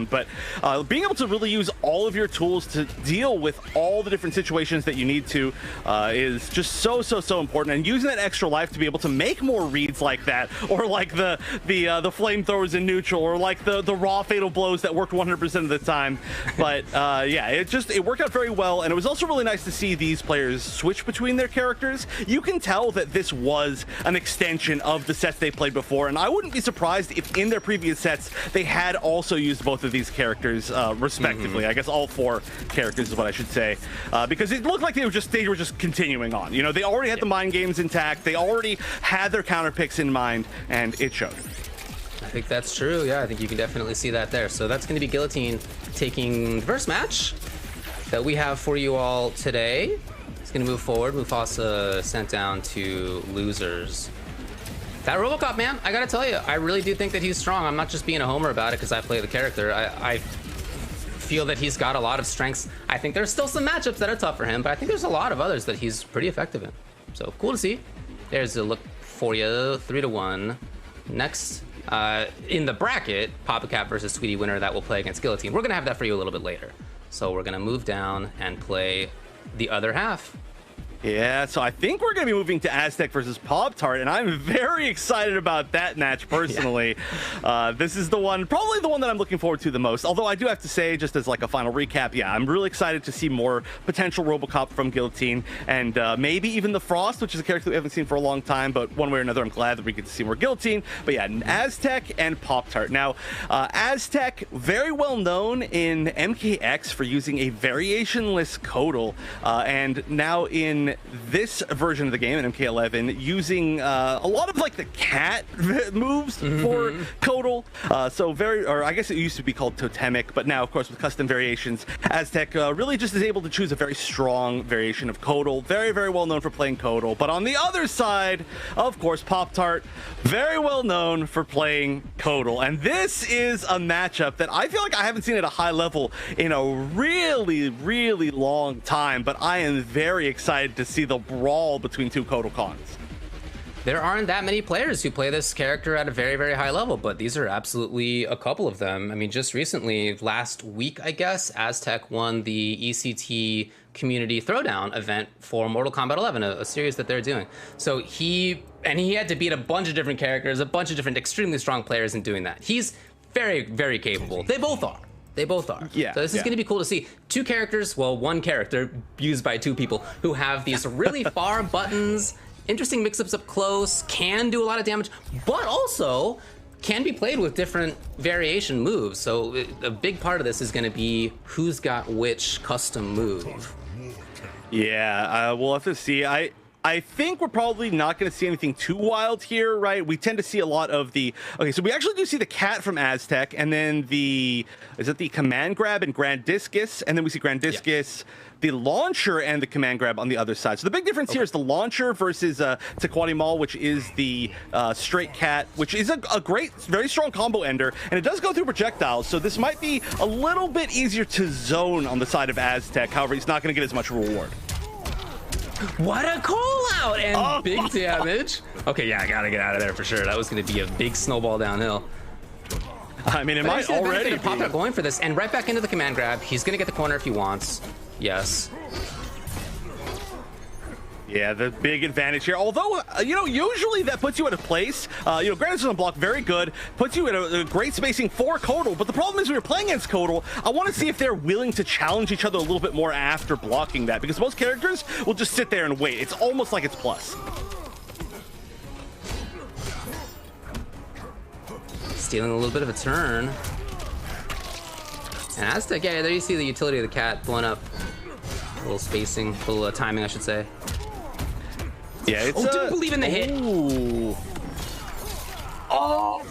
But being able to really use all of your tools to deal with all the different situations that you need to is just so important. And using that extra life to be able to make more reads like that, or like the flamethrowers in neutral, or like the raw fatal blows that worked 100% of the time. But yeah, it worked out very well. And it was also really nice to see these players switch between their characters. You can tell that this was an extension of the sets they played before, and I wouldn't be surprised if in their previous sets they had also used both of these characters respectively. I guess all 4 characters is what I should say, because it looked like they were just continuing on. You know, they already had the mind games intact, they already had their counter picks in mind, and it showed. I think that's true. Yeah, I think you can definitely see that there. So that's going to be Guillotine taking the first match that we have for you all today. It's going to move forward. Mufasa sent down to losers. That RoboCop, man, I gotta tell you, I really do think that he's strong. I'm not just being a homer about it because I play the character. I feel that he's got a lot of strengths. I think there's still some matchups that are tough for him, but I think there's a lot of others that he's pretty effective in. So cool to see. There's a look for you, 3-1. Next, in the bracket, Papa Cat versus Sweetie Winner that will play against Guillotine. We're gonna have that for you a little bit later. So we're gonna move down and play the other half. Yeah, so I think we're going to be moving to Aztec versus Pop-Tart, and I'm very excited about that match personally. Yeah. This is probably the one that I'm looking forward to the most. Although I do have to say, just as like a final recap, yeah, I'm really excited to see more potential RoboCop from Guillotine, and maybe even the Frost, which is a character we haven't seen for a long time, but one way or another, I'm glad that we get to see more Guillotine. But yeah, Aztec and Pop-Tart. Now, Aztec, very well known in MKX for using a variationless Kodal, and now in this version of the game in MK11 using a lot of like the cat moves for Kodal. Or I guess it used to be called totemic, but now of course with custom variations, Aztec really just is able to choose a very strong variation of Kodal. Very well known for playing Kodal. But on the other side, of course, Pop-Tart, very well known for playing Kodal. And this is a matchup that I feel like I haven't seen at a high level in a really long time, but I am very excited to see the brawl between 2 Kodal cons. There aren't that many players who play this character at a very high level, but these are absolutely a couple of them. I mean, just recently, last week, I guess, Aztec won the ECT Community Throwdown event for Mortal Kombat 11, a series that they're doing. So he had to beat a bunch of different characters, a bunch of different extremely strong players in doing that. He's very capable. They both are. They both are. Yeah. So this is going to be cool to see. 2 characters, well, 1 character used by 2 people who have these really far buttons, interesting mix-ups up close, can do a lot of damage, but also can be played with different variation moves. So a big part of this is going to be who's got which custom move. Yeah, we'll have to see. I think we're probably not going to see anything too wild here, right? We tend to see a lot of the... Okay, so we actually do see the cat from Aztec, and then is it the command grab and Grand Discus? And then we see Grand Discus, the launcher, and the command grab on the other side. So the big difference here is the launcher versus Taquati Mall, which is the straight cat, which is a great, very strong combo ender, and it does go through projectiles, so this might be a little bit easier to zone on the side of Aztec. However, he's not going to get as much reward. What a call out and big damage. Okay, yeah, I gotta get out of there for sure. That was gonna be a big snowball downhill. I mean, it might already be. Pop-Tart going for this and right back into the command grab. He's gonna get the corner if he wants. Yes. Yeah, the big advantage here. Although, you know, usually that puts you at a place, you know, granted on block, very good, puts you at a great spacing for Kodal, but the problem is when you're playing against Kodal, I want to see if they're willing to challenge each other a little bit more after blocking that, because most characters will just sit there and wait. It's almost like it's plus. Stealing a little bit of a turn. And Aztec, yeah, there you see the utility of the cat blowing up. A little spacing, a little timing, I should say. Yeah, it's didn't believe in the hit. Oh,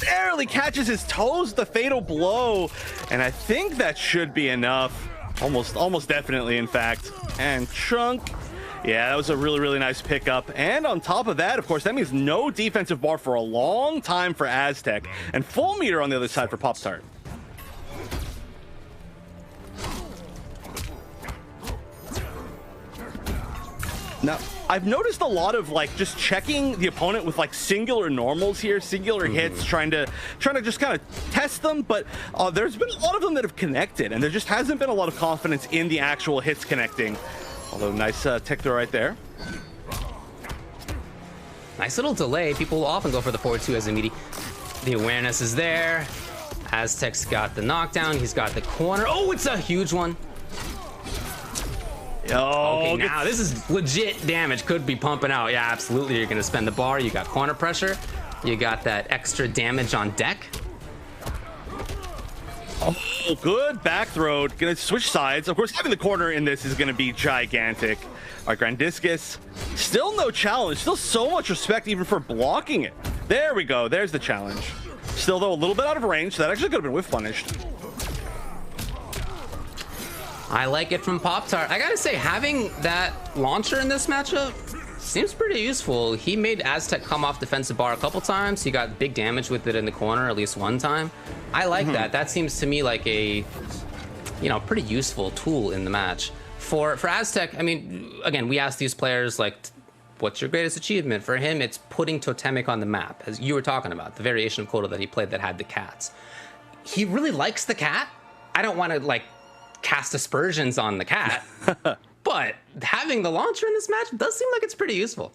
barely catches his toes, the fatal blow. And I think that should be enough. Almost definitely, in fact. And Chunk. Yeah, that was a really nice pickup. And on top of that, of course, that means no defensive bar for a long time for Aztec. And full meter on the other side for Pop-Tart. Now, I've noticed a lot of like just checking the opponent with like singular normals here, singular hits, trying to just kind of test them. But there's been a lot of them that have connected, and there just hasn't been a lot of confidence in the actual hits connecting. Although nice tech throw right there. Nice little delay. People will often go for the forward 2 as a meaty. The awareness is there. Aztec's got the knockdown. He's got the corner. Oh, it's a huge one. Oh, okay, now this is legit damage. Could be pumping out. Yeah, absolutely. You're going to spend the bar. You got corner pressure. You got that extra damage on deck. Oh, good back throw. Gonna switch sides. Of course, having the corner in this is gonna be gigantic. All right, Grandiscus, still no challenge. Still so much respect even for blocking it. There we go. There's the challenge. Still, though, a little bit out of range. That actually could have been whiff punished. I like it from Pop-Tart. I gotta say, having that launcher in this matchup seems pretty useful. He made Aztec come off defensive bar a couple times. He got big damage with it in the corner at least one time. I like that. That seems to me like a, you know, pretty useful tool in the match. For Aztec, I mean, again, we asked these players, like, what's your greatest achievement? For him, it's putting Totemic on the map, as you were talking about, the variation of Kodo that he played that had the cats. He really likes the cat. I don't want to, like, cast aspersions on the cat. But having the launcher in this match does seem like it's pretty useful.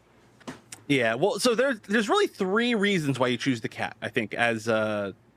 Yeah, well, so there's really 3 reasons why you choose the cat, I think, as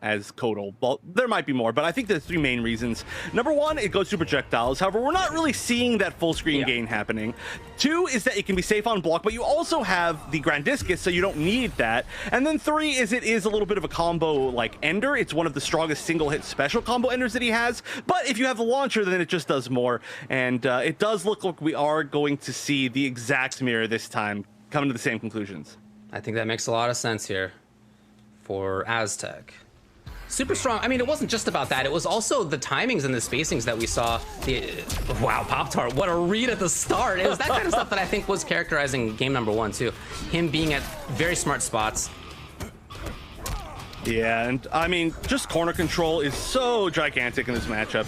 Kodo. Well, there might be more, but I think there's 3 main reasons. Number 1, it goes to projectiles. However, we're not really seeing that full screen gain happening. 2 is that it can be safe on block, but you also have the Grandiscus, so you don't need that. And then 3 is it is a little bit of a combo like ender. It's one of the strongest single hit special combo enders that he has. But if you have the launcher, then it just does more. And it does look like we are going to see the exact mirror this time, coming to the same conclusions. I think that makes a lot of sense here for Aztec. Super strong. I mean, it wasn't just about that. It was also the timings and the spacings that we saw. Wow, Pop-Tart, what a read at the start. It was that kind of stuff that I think was characterizing game number 1, too. Him being at very smart spots. Yeah, and I mean, just corner control is so gigantic in this matchup.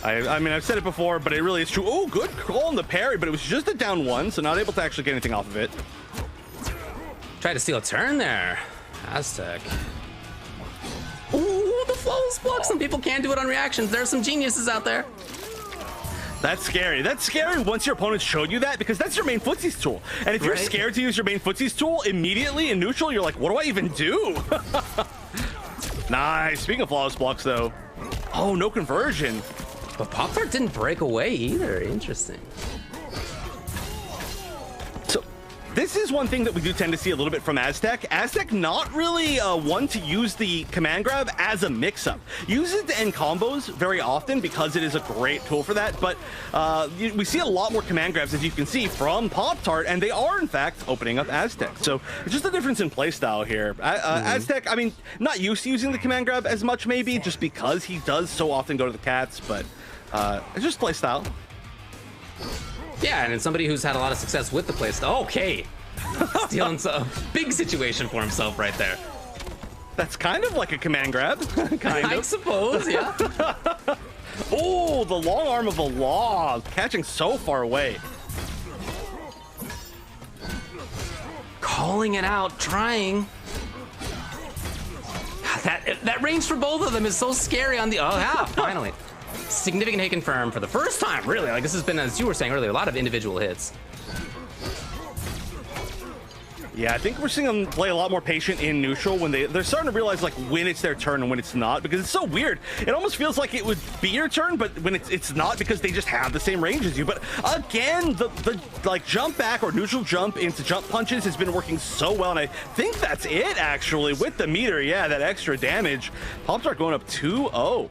I mean, I've said it before, but it really is true. Oh, good call on the parry, but it was just a down 1, so not able to actually get anything off of it. Tried to steal a turn there. Aztec. Ooh, the flawless block. Some people can do it on reactions. There are some geniuses out there. That's scary. That's scary once your opponent showed you that, because that's your main footsies tool. And if you're scared to use your main footsies tool immediately in neutral, you're like, what do I even do? Nice. Speaking of flawless blocks, though. Oh, no conversion. But Pop-Tart didn't break away either. Interesting. So this is one thing that we do tend to see a little bit from Aztec. Aztec not really one to use the command grab as a mix-up. Uses it to end combos very often because it is a great tool for that. But we see a lot more command grabs, as you can see, from Pop-Tart, and they are, in fact, opening up Aztec. So it's just a difference in playstyle here. Aztec, I mean, not used to using the command grab as much, maybe, just because he does so often go to the cats, but it's just playstyle. Yeah, and it's somebody who's had a lot of success with the playstyle. Okay. Stealing a big situation for himself right there. That's kind of like a command grab. I suppose, yeah. Oh, the long arm of the law, catching so far away. Calling it out, trying. That range for both of them is so scary on the... Oh, yeah, finally. Significant hit confirmed for the first time, really. Like, this has been, as you were saying earlier, a lot of individual hits. Yeah, I think we're seeing them play a lot more patient in neutral when they're starting to realize like when it's their turn and when it's not, because it's so weird. It almost feels like it would be your turn, but when it's not, because they just have the same range as you. But again, the like jump back or neutral jump into jump punches has been working so well, and I think that's it actually with the meter. Yeah, that extra damage. Pop-Tart going up 2-0.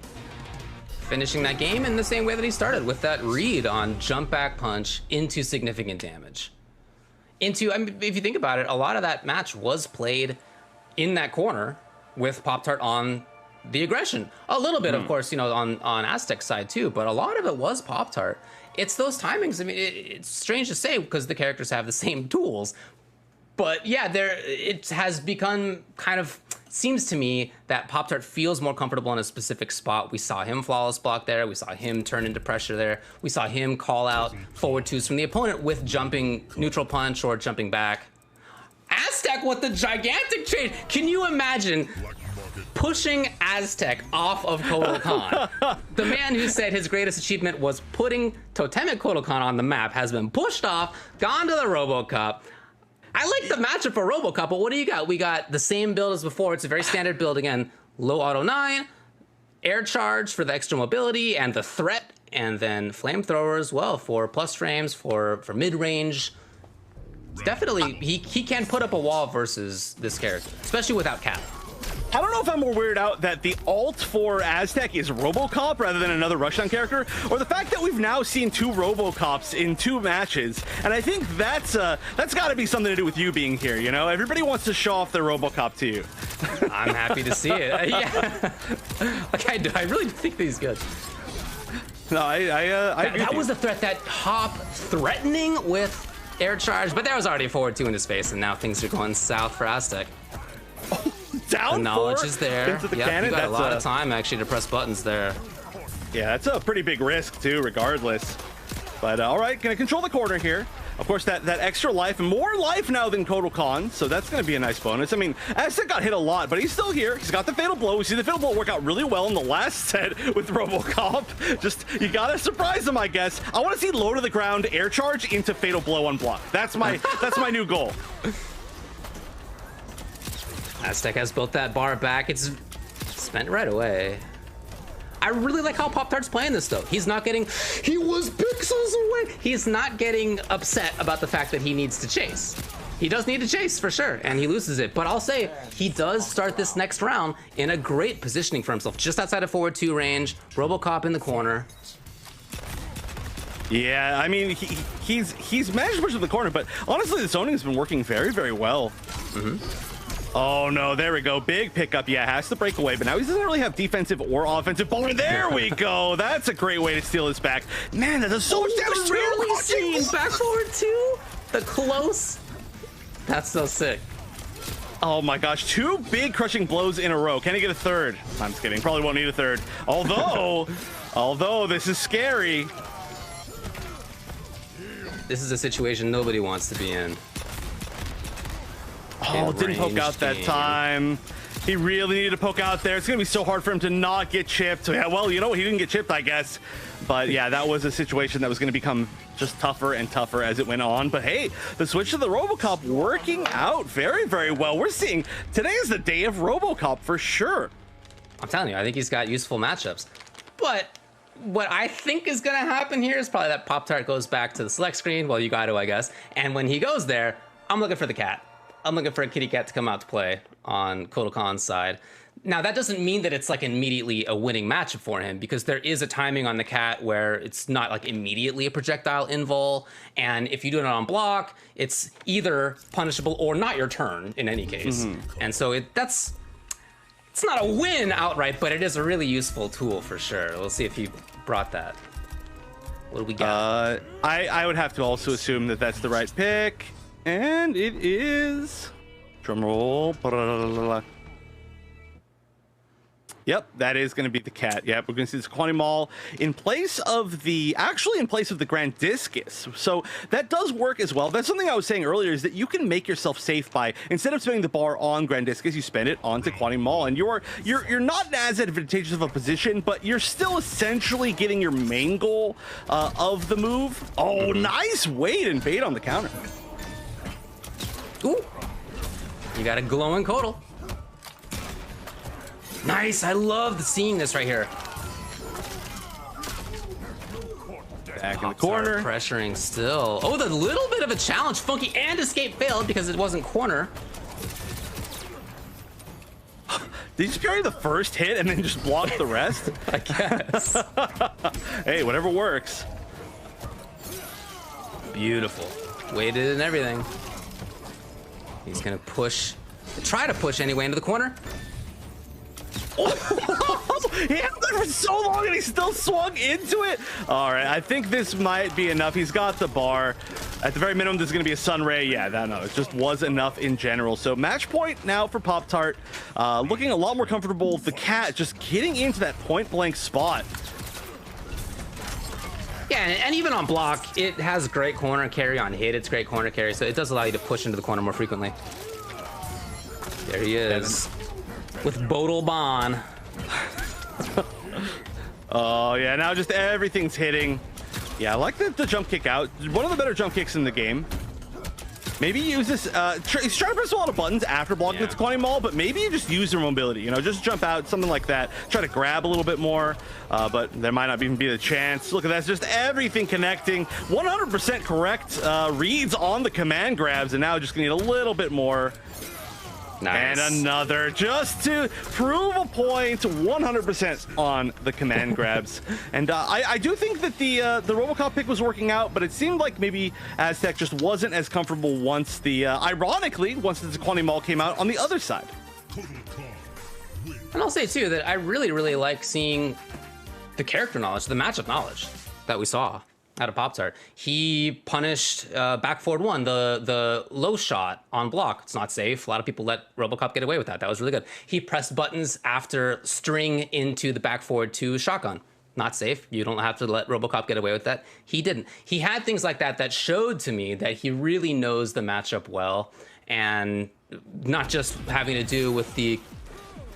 Finishing that game in the same way that he started, with that read on jump back punch into significant damage. I mean, if you think about it, a lot of that match was played in that corner with Pop-Tart on the aggression. A little bit, of course, you know, on Aztec's side too, but a lot of it was Pop-Tart. It's those timings. I mean, it's strange to say because the characters have the same tools, but yeah, it has become kind of seems to me that Pop-Tart feels more comfortable in a specific spot. We saw him flawless block there. We saw him turn into pressure there. We saw him call out forward twos from the opponent with jumping neutral punch or jumping back. Aztec with the gigantic trade. Can you imagine pushing Aztec off of Kotal Khan? The man who said his greatest achievement was putting Totemic Kotal Khan on the map has been pushed off, gone to the RoboCup. I like the matchup for RoboCup, but what do you got? We got the same build as before. It's a very standard build again. Low auto 9, air charge for the extra mobility and the threat, and then flamethrower as well for plus frames for mid-range. Definitely, he can put up a wall versus this character, especially without Cap. I don't know if I'm more weirded out that the ult for Aztec is RoboCop rather than another Rushdown character, or the fact that we've now seen 2 RoboCops in 2 matches, and I think that's got to be something to do with you being here. You know, everybody wants to show off their RoboCop to you. I'm happy to see it. Yeah, like I really think he's good. No, that was the threat, that hop threatening with air charge, but there was already a forward 2 into space, and now things are going south for Aztec. Down the knowledge 4 is there. into the Yep, cannon. you got That's a lot of time actually to press buttons there. Yeah, that's a pretty big risk too, regardless. But all right, gonna control the corner here. Of course, that extra life, more life now than Kotal Khan, so that's gonna be a nice bonus. I mean, Aztec got hit a lot, but he's still here. He's got the Fatal Blow. We see the Fatal Blow work out really well in the last set with RoboCop. Just, you gotta surprise him, I guess. I wanna see low to the ground, air charge into Fatal Blow on block. That's my new goal. Aztec has built that bar back. It's spent right away. I really like how Pop-Tart's playing this though. He's not getting, he was pixels away. He's not getting upset about the fact that he needs to chase. He does need to chase for sure, and he loses it. But I'll say, he does start this next round in a great positioning for himself. Just outside of forward 2 range, RoboCop in the corner. Yeah, I mean, he's managed to push in the corner, but honestly, the zoning has been working very, very well. Oh no, there we go. Big pickup. Yeah, has to break away, but now he doesn't really have defensive or offensive bar. There we go. That's a great way to steal this back. Man, that does so much damage. Rarely seen back forward 2. The close. That's so sick. Oh my gosh, 2 big crushing blows in a row. Can he get a third? I'm just kidding. Probably won't need a third. Although this is scary. This is a situation nobody wants to be in. Oh, didn't poke out that time. He really needed to poke out there. It's going to be so hard for him to not get chipped. So yeah, well, you know what? He didn't get chipped, I guess. But yeah, that was a situation that was going to become just tougher and tougher as it went on. But hey, the switch to the RoboCop working out very, very well. We're seeing today is the day of RoboCop for sure. I'm telling you, I think he's got useful matchups. But what I think is going to happen here is probably that Pop-Tart goes back to the select screen. Well, you got to, I guess. And when he goes there, I'm looking for the cat. I'm looking for a kitty cat to come out to play on Kotal Khan's side. Now, that doesn't mean that it's like immediately a winning matchup for him, because there is a timing on the cat where it's not like immediately a projectile invul. And if you do it on block, it's either punishable or not your turn in any case. And so it's not a win outright, but it is a really useful tool for sure. We'll see if he brought that. What do we got? I would have to also assume that that's the right pick. And it is, drum roll. Yep, that is going to be the cat. Yep, we're going to see this Quantum Mall in place of the Grand Discus. So that does work as well. That's something I was saying earlier, is that you can make yourself safe by, instead of spending the bar on Grand Discus, you spend it onto Quantum Mall, and you're not in as advantageous of a position, but you're still essentially getting your main goal of the move. Oh, nice wait and bait on the counter. Ooh, you got a glowing Kotal. Nice, I love seeing this right here. Back in the corner. Pressuring still. Oh, the little bit of a challenge. Funky and escape failed because it wasn't corner. Did you just carry the first hit and then just block the rest? I guess. Hey, whatever works. Beautiful. Waited and everything. He's gonna try to push anyway into the corner. He held it for so long and he still swung into it. All right, I think this might be enough. He's got the bar. At the very minimum, there's going to be a Sun Ray. Yeah, no, it just was enough in general. So match point now for Pop-Tart. Looking a lot more comfortable. The cat just getting into that point-blank spot. Yeah, and even on block, it has great corner carry. On hit, it's great corner carry, so it does allow you to push into the corner more frequently. There he is. With Bodil Bon. Oh, yeah, now just everything's hitting. Yeah, I like the jump kick out. One of the better jump kicks in the game. Maybe use this. He's trying to press a lot of buttons after blocking the Taquani Maul, but maybe you just use your mobility. You know, just jump out, something like that. Try to grab a little bit more, but there might not even be the chance. Look at that, it's just everything connecting. 100% correct reads on the command grabs, and now just gonna need a little bit more. Nice. And another, just to prove a point, 100% on the command grabs. And I do think that the RoboCop pick was working out, but it seemed like maybe Aztec just wasn't as comfortable once ironically, once the Taquani Maul came out on the other side. And I'll say too that I really, really like seeing the character knowledge, the matchup knowledge that we saw out of Pop-Tart. He punished back forward one, the low shot on block. It's not safe. A lot of people let RoboCop get away with that. That was really good. He pressed buttons after string into the back forward two shotgun. Not safe. You don't have to let RoboCop get away with that. He didn't. He had things like that that showed to me that he really knows the matchup well, and not just having to do with the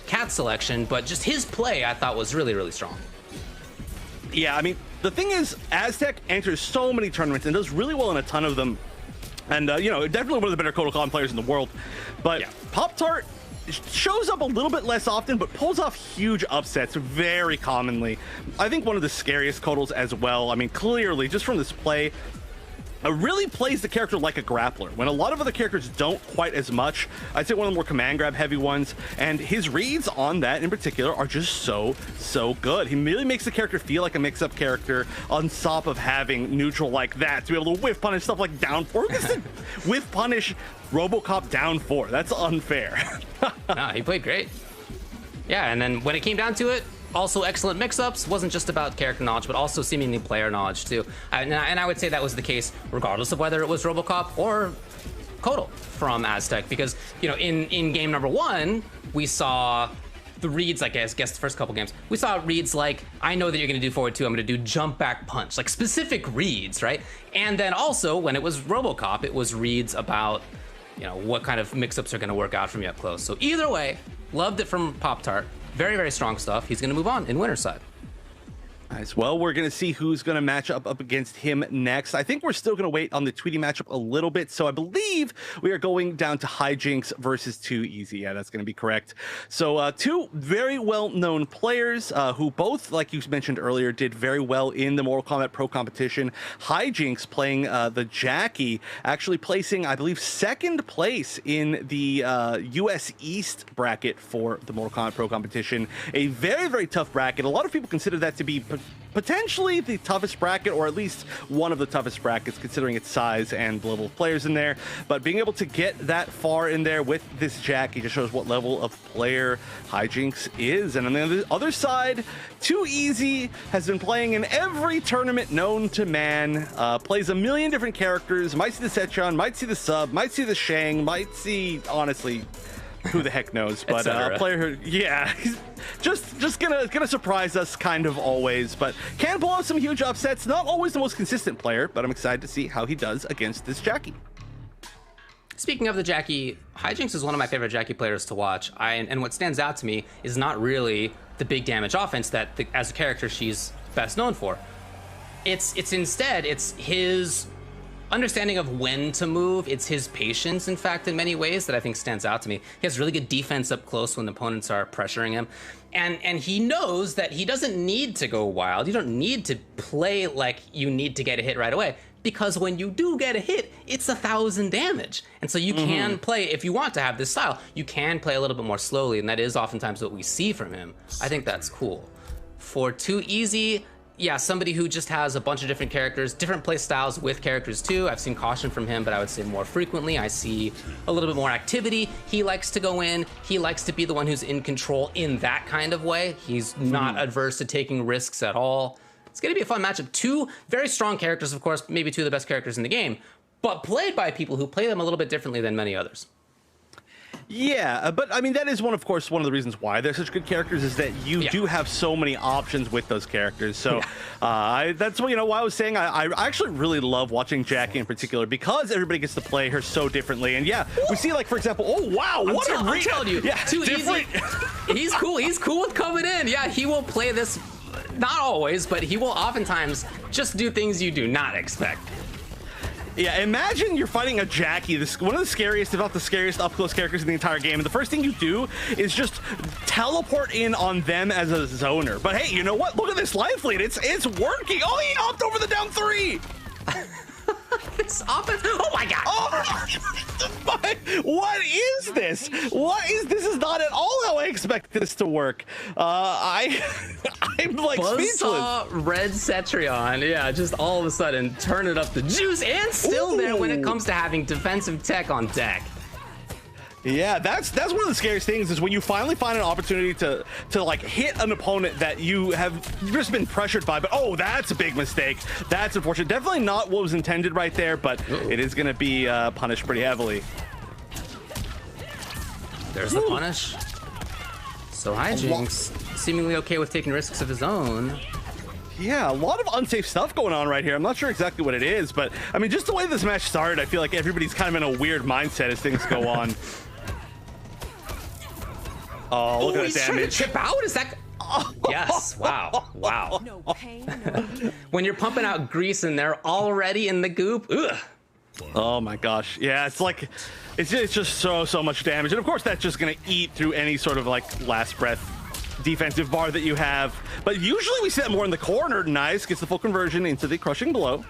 cat selection, but just his play I thought was really, really strong. Yeah, I mean, the thing is, Aztec enters so many tournaments and does really well in a ton of them. And, you know, definitely one of the better Kodokan players in the world. But Pop-Tart shows up a little bit less often, but pulls off huge upsets very commonly. I think one of the scariest Kodals as well. I mean, clearly, just from this play, really plays the character like a grappler, when a lot of other characters don't quite as much. I'd say one of the more command grab heavy ones, and his reads on that in particular are just so good. He really makes the character feel like a mix-up character on top of having neutral like that, to be able to whiff punish stuff like down 4. Who gets to whiff punish RoboCop down 4? That's unfair. Nah, he played great. Yeah, and then when it came down to it, also excellent mix-ups. Wasn't just about character knowledge, but also seemingly player knowledge too. And I would say that was the case regardless of whether it was RoboCop or Kodal from Aztec, because, you know, in game number 1, we saw the reads, like I guess the first couple games, we saw reads like, I know that you're gonna do forward 2, I'm gonna do jump back punch, like specific reads, right? And then also when it was RoboCop, it was reads about, you know, what kind of mix-ups are gonna work out from you up close. So either way, loved it from Pop-Tart. Very, very strong stuff. He's going to move on in winner's side. Nice. Well, we're going to see who's going to match up against him next. I think we're still going to wait on the Tweety matchup a little bit. So I believe we are going down to Hijinks versus 2Easy. Yeah, that's going to be correct. So two very well-known players who both, like you mentioned earlier, did very well in the Mortal Kombat Pro competition. Hijinks playing the Jackie, actually placing, I believe, 2nd place in the US East bracket for the Mortal Kombat Pro competition. A very, very tough bracket. A lot of people consider that to be potentially the toughest bracket, or at least one of the toughest brackets considering its size and the level of players in there. But being able to get that far in there with this Jackie just shows what level of player Hijinks is. And on the other side, 2Easy has been playing in every tournament known to man, plays a million different characters, might see the Setchon, might see the Sub, might see the Shang, might see, honestly, who the heck knows, but a player who, yeah, he's just gonna surprise us kind of always, but can pull out some huge upsets. Not always the most consistent player, but I'm excited to see how he does against this Jackie. Speaking of the Jackie, Hijinks is one of my favorite Jackie players to watch. And what stands out to me is not really the big damage offense that, as a character, she's best known for. It's instead, it's his understanding of when to move. It's his patience, in fact, in many ways that I think stands out to me. He has really good defense up close when the opponents are pressuring him. And he knows that he doesn't need to go wild. You don't need to play like you need to get a hit right away, because when you do get a hit, it's 1,000 damage. And so you can play, if you want to have this style, you can play a little bit more slowly, and that is oftentimes what we see from him. I think that's cool. For 2Easy, yeah, somebody who just has a bunch of different characters, different play styles with characters too. I've seen caution from him, but I would say more frequently I see a little bit more activity. He likes to go in. He likes to be the one who's in control in that kind of way. He's not adverse to taking risks at all. It's going to be a fun matchup. Two very strong characters, of course, maybe two of the best characters in the game, but played by people who play them a little bit differently than many others. Yeah, but I mean, that is one of the reasons why they're such good characters is that you do have so many options with those characters. So that's what, why I was saying I actually really love watching Jackie in particular because everybody gets to play her so differently. And yeah, we see, like, for example, oh wow, I'm telling you, too different. Easy. He's cool. He's cool with coming in. Yeah, he will play this, not always, but he will oftentimes just do things you do not expect. Yeah, imagine you're fighting a Jackie, one of the scariest, if not the scariest, up-close characters in the entire game, and the first thing you do is just teleport in on them as a zoner. But hey, you know what? Look at this life lead. It's working. Oh, he hopped over the down 3. This offense. Oh my god. Oh, what is this? This is not at all how I expected this to work. I'm like Buzzsaw speechless. Red Cetrion, yeah, just all of a sudden turn it up the juice and still there when it comes to having defensive tech on deck. Yeah, that's one of the scariest things is when you finally find an opportunity to like hit an opponent that you have just been pressured by. But oh, that's a big mistake. That's unfortunate. Definitely not what was intended right there, but it is going to be punished pretty heavily. There's the punish. So Hijinks seemingly okay with taking risks of his own. Yeah, a lot of unsafe stuff going on right here. I'm not sure exactly what it is, but I mean, just the way this match started, I feel like everybody's kind of in a weird mindset as things go on. Oh, look at that he's trying to chip out? Is that... Yes, wow. No pain, no gain. When you're pumping out grease and they're already in the goop, ugh. Oh my gosh. Yeah, it's like, it's just so much damage. And of course, that's just going to eat through any sort of like last breath defensive bar that you have. But usually we see that more in the corner. Nice, gets the full conversion into the crushing blow.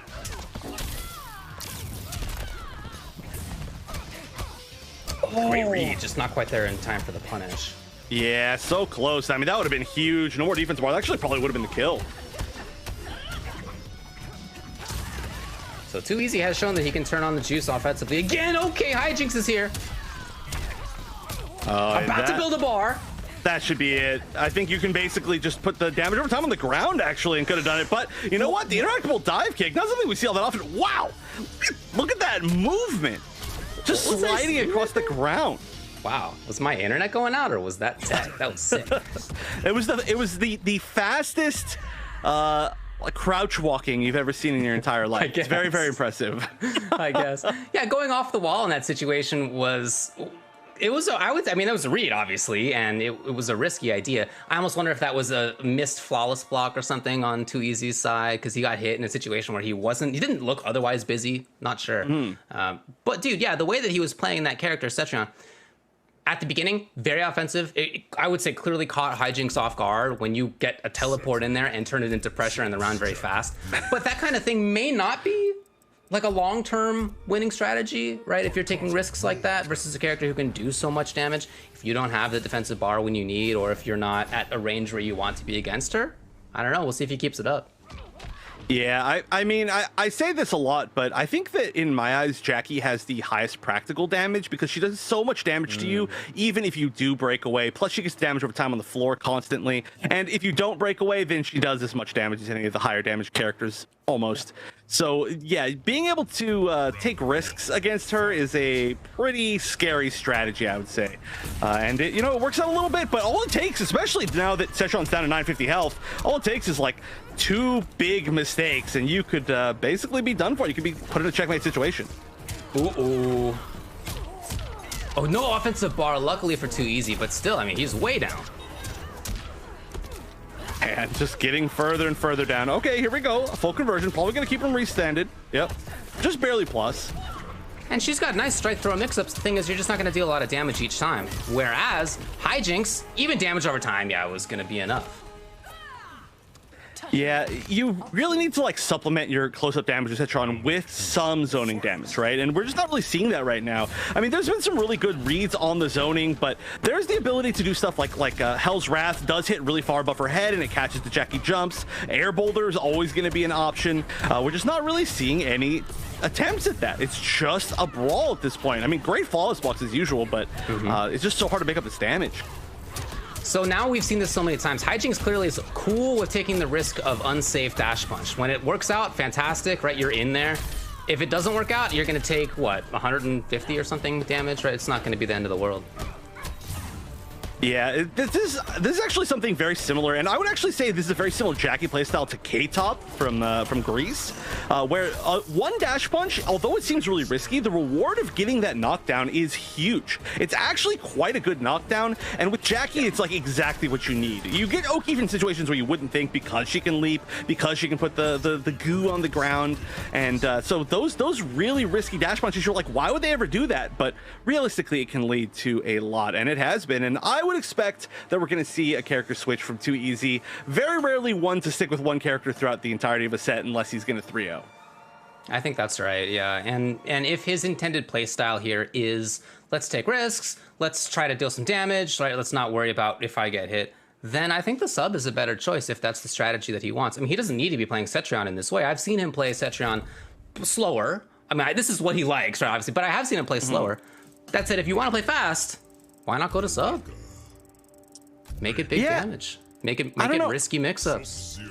Great read, just not quite there in time for the punish. Yeah, so close. I mean, that would have been huge. No more defensive bar. That actually probably would have been the kill. So Too Easy has shown that he can turn on the juice offensively again. Okay, Hijinks is here. About to build a bar. That should be it. I think you can basically just put the damage over time on the ground, actually, and could have done it. But you know what? The interactable dive kick, not something we see all that often. Wow! Look at that movement. Just sliding across the ground. Wow. Was my internet going out, or was that tech? That was sick. It was the fastest like crouch walking you've ever seen in your entire life. It's very, very impressive. I guess. Yeah, going off the wall in that situation was... It was, I mean, that was a read, obviously, and it was a risky idea. I almost wonder if that was a missed flawless block or something on Too Easy's side, because he got hit in a situation where he didn't look otherwise busy. Not sure. But dude, yeah, the way that he was playing that character, Cetrion, at the beginning, very offensive. I would say clearly caught Hijinks off guard when you get a teleport in there and turn it into pressure in the round very fast. But that kind of thing may not be like a long-term winning strategy, right? If you're taking risks like that versus a character who can do so much damage, if you don't have the defensive bar when you need, or if you're not at a range where you want to be against her, I don't know. We'll see if he keeps it up. Yeah, I mean, I say this a lot, but I think that in my eyes, Jackie has the highest practical damage because she does so much damage to you, even if you do break away. Plus, she gets damage over time on the floor constantly. And if you don't break away, then she does as much damage as any of the higher damage characters, almost. So, yeah, being able to take risks against her is a pretty scary strategy, I would say. And, it works out a little bit, but all it takes, especially now that Cetrion's down to 950 health, all it takes is, like, 2 big mistakes, and you could basically be done for. You could be put in a checkmate situation. Ooh. Oh, no offensive bar, luckily for Too Easy, but still, I mean, he's way down. And just getting further and further down. Okay, here we go. A full conversion. Probably going to keep him restanded. Yep. Just barely plus. And she's got nice strike throw mix-ups. The thing is, you're just not going to deal a lot of damage each time. Whereas Hijinks, even damage over time, was going to be enough. Yeah, you really need to like supplement your close-up damage with Cetron with some zoning damage, right? And we're just not really seeing that right now. I mean, there's been some really good reads on the zoning, but there's the ability to do stuff like Hell's Wrath does hit really far above her head and it catches the Jackie jumps. Air Boulder is always going to be an option. We're just not really seeing any attempts at that. It's just a brawl at this point. I mean, great flawless blocks as usual, but it's just so hard to make up its damage. So now we've seen this so many times. Hijinks clearly is cool with taking the risk of unsafe dash punch. When it works out, fantastic, right? You're in there. If it doesn't work out, you're gonna take what, 150 or something damage, right? It's not gonna be the end of the world. Yeah, this is actually something very similar, and I would actually say this is a very similar Jackie playstyle to K-Top from Greece, where one dash punch, although it seems really risky, the reward of getting that knockdown is huge. It's actually quite a good knockdown, and with Jackie, it's like exactly what you need. You get O'Keefe in situations where you wouldn't think because she can leap, because she can put the goo on the ground, and so those really risky dash punches, you're like, why would they ever do that? But realistically, it can lead to a lot, and it has been, and I would expect that we're going to see a character switch from 2EZ. Very rarely one to stick with one character throughout the entirety of a set unless he's going to 3-0. I think that's right, yeah. And if his intended playstyle here is, let's take risks, let's try to deal some damage, right? Let's not worry about if I get hit, then I think the sub is a better choice if that's the strategy that he wants. I mean, he doesn't need to be playing Cetrion in this way. I've seen him play Cetrion slower. I mean, this is what he likes, right, obviously, but I have seen him play slower. That said, if you want to play fast, why not go to sub? Make it big damage. Make it risky mix-ups.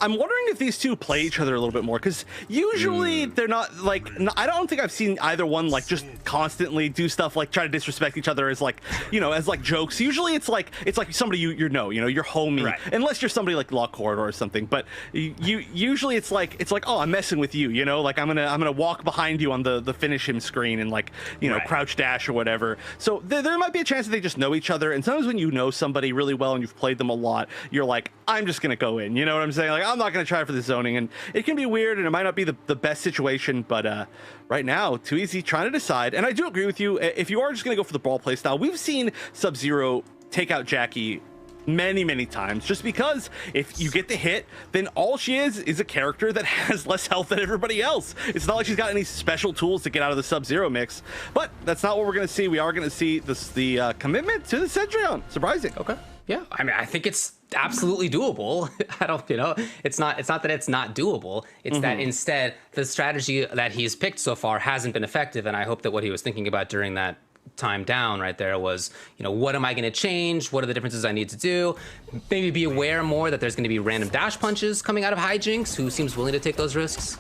I'm wondering if these two play each other a little bit more, because usually they're not like, I don't think I've seen either one like just constantly do stuff like try to disrespect each other as like, you know, as like jokes. Usually it's like somebody you know, your homie, right. Unless you're somebody like Law Corridor or something. But usually it's like, oh, I'm messing with you, you know, like I'm gonna walk behind you on the finish him screen and like, you know, crouch dash or whatever. So there might be a chance that they just know each other. And sometimes when you know somebody really well and you've played them a lot, you're like, I'm just gonna go in. You know what I'm saying? Like, I'm not going to try for the zoning, and it can be weird, and it might not be the best situation, but right now, 2EZ trying to decide, and I do agree with you, if you are just going to go for the brawl playstyle, we've seen Sub-Zero take out Jackie many times, just because if you get the hit, then all she is a character that has less health than everybody else. It's not like she's got any special tools to get out of the Sub-Zero mix, but that's not what we're going to see. We are going to see the commitment to the Cetrion. Surprising. Okay. Yeah, I mean, I think it's absolutely doable. I don't, you know, it's not that it's not doable. It's that instead the strategy that he's picked so far hasn't been effective. And I hope that what he was thinking about during that time down right there was, you know, what am I going to change? What are the differences I need to do? Maybe be aware more that there's going to be random dash punches coming out of Hijinks, who seems willing to take those risks.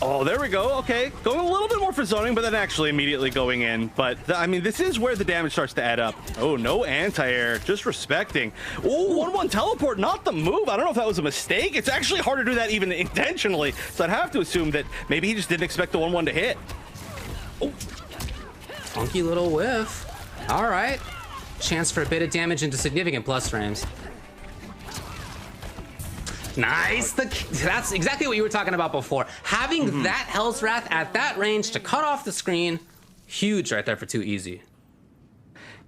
Oh, there we go. Okay, going a little bit more for zoning, but then actually immediately going in. But I mean, this is where the damage starts to add up. Oh, no anti-air, just respecting. Oh, 1-1 teleport, not the move. I don't know if that was a mistake. It's actually hard to do that even intentionally. So I'd have to assume that maybe he just didn't expect the 1-1 to hit. Oh, funky little whiff. All right, chance for a bit of damage into significant plus frames. Nice. That's exactly what you were talking about before. Having that Hell's Wrath at that range to cut off the screen, huge right there for 2EZ.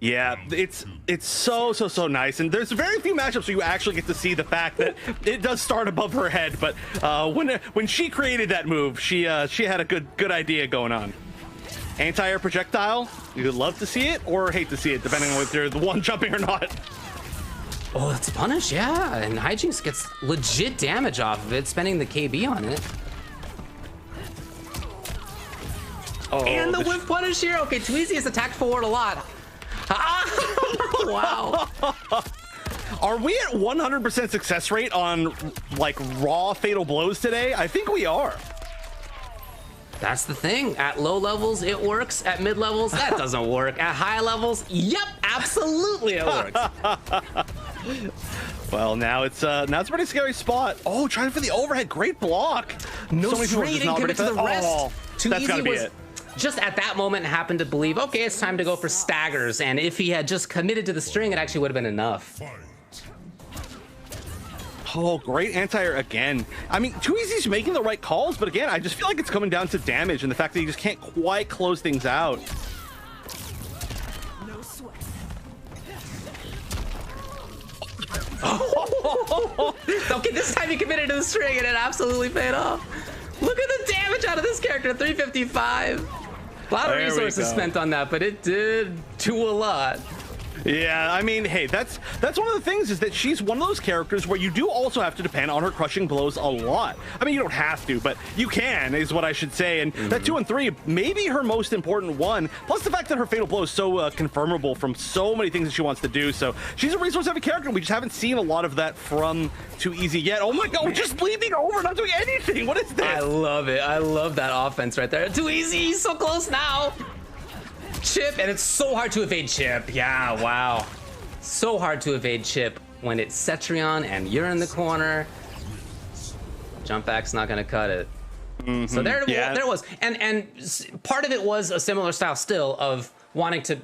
Yeah, it's so nice, and there's very few matchups where you actually get to see the fact that it does start above her head. But when she created that move, she had a good idea going on. Anti-air projectile, you would love to see it or hate to see it, depending on whether you're the one jumping or not. Oh, that's punish, yeah. And Hijinks gets legit damage off of it, spending the KB on it. Oh, and the whip punish here. Okay, 2EZ has attacked forward a lot. Wow. Are we at 100% success rate on like raw fatal blows today? I think we are. That's the thing. At low levels, it works. At mid levels, that doesn't work. At high levels, yep, absolutely it works. Well, now it's a pretty scary spot. Oh, trying for the overhead, great block. No trading, commit to the rest. Oh, that's gotta be it. Just at that moment happened to believe, okay, it's time to go for staggers. And if he had just committed to the string, it actually would have been enough. Oh, great anti-air again. I mean, 2EZ's making the right calls, but again, I just feel like it's coming down to damage and the fact that he just can't quite close things out. Okay, this time he committed to the string and it absolutely paid off. Look at the damage out of this character, 355. A lot of resources spent on that, but it did do a lot. Yeah, I mean, hey, that's one of the things is that she's one of those characters where you do also have to depend on her crushing blows a lot. I mean, you don't have to, but you can, is what I should say. And that 2 and 3, maybe her most important one. Plus the fact that her fatal blow is so confirmable from so many things that she wants to do. So she's a resource-heavy character. We just haven't seen a lot of that from Too Easy yet. Oh my God, we're just leaping over, not doing anything. What is this? I love it. I love that offense right there. Too Easy. He's so close now. Chip, and it's so hard to evade Chip. Yeah, wow. So hard to evade Chip when it's Cetrion and you're in the corner. Jump back's not gonna cut it. So there it was. And part of it was a similar style still of wanting to,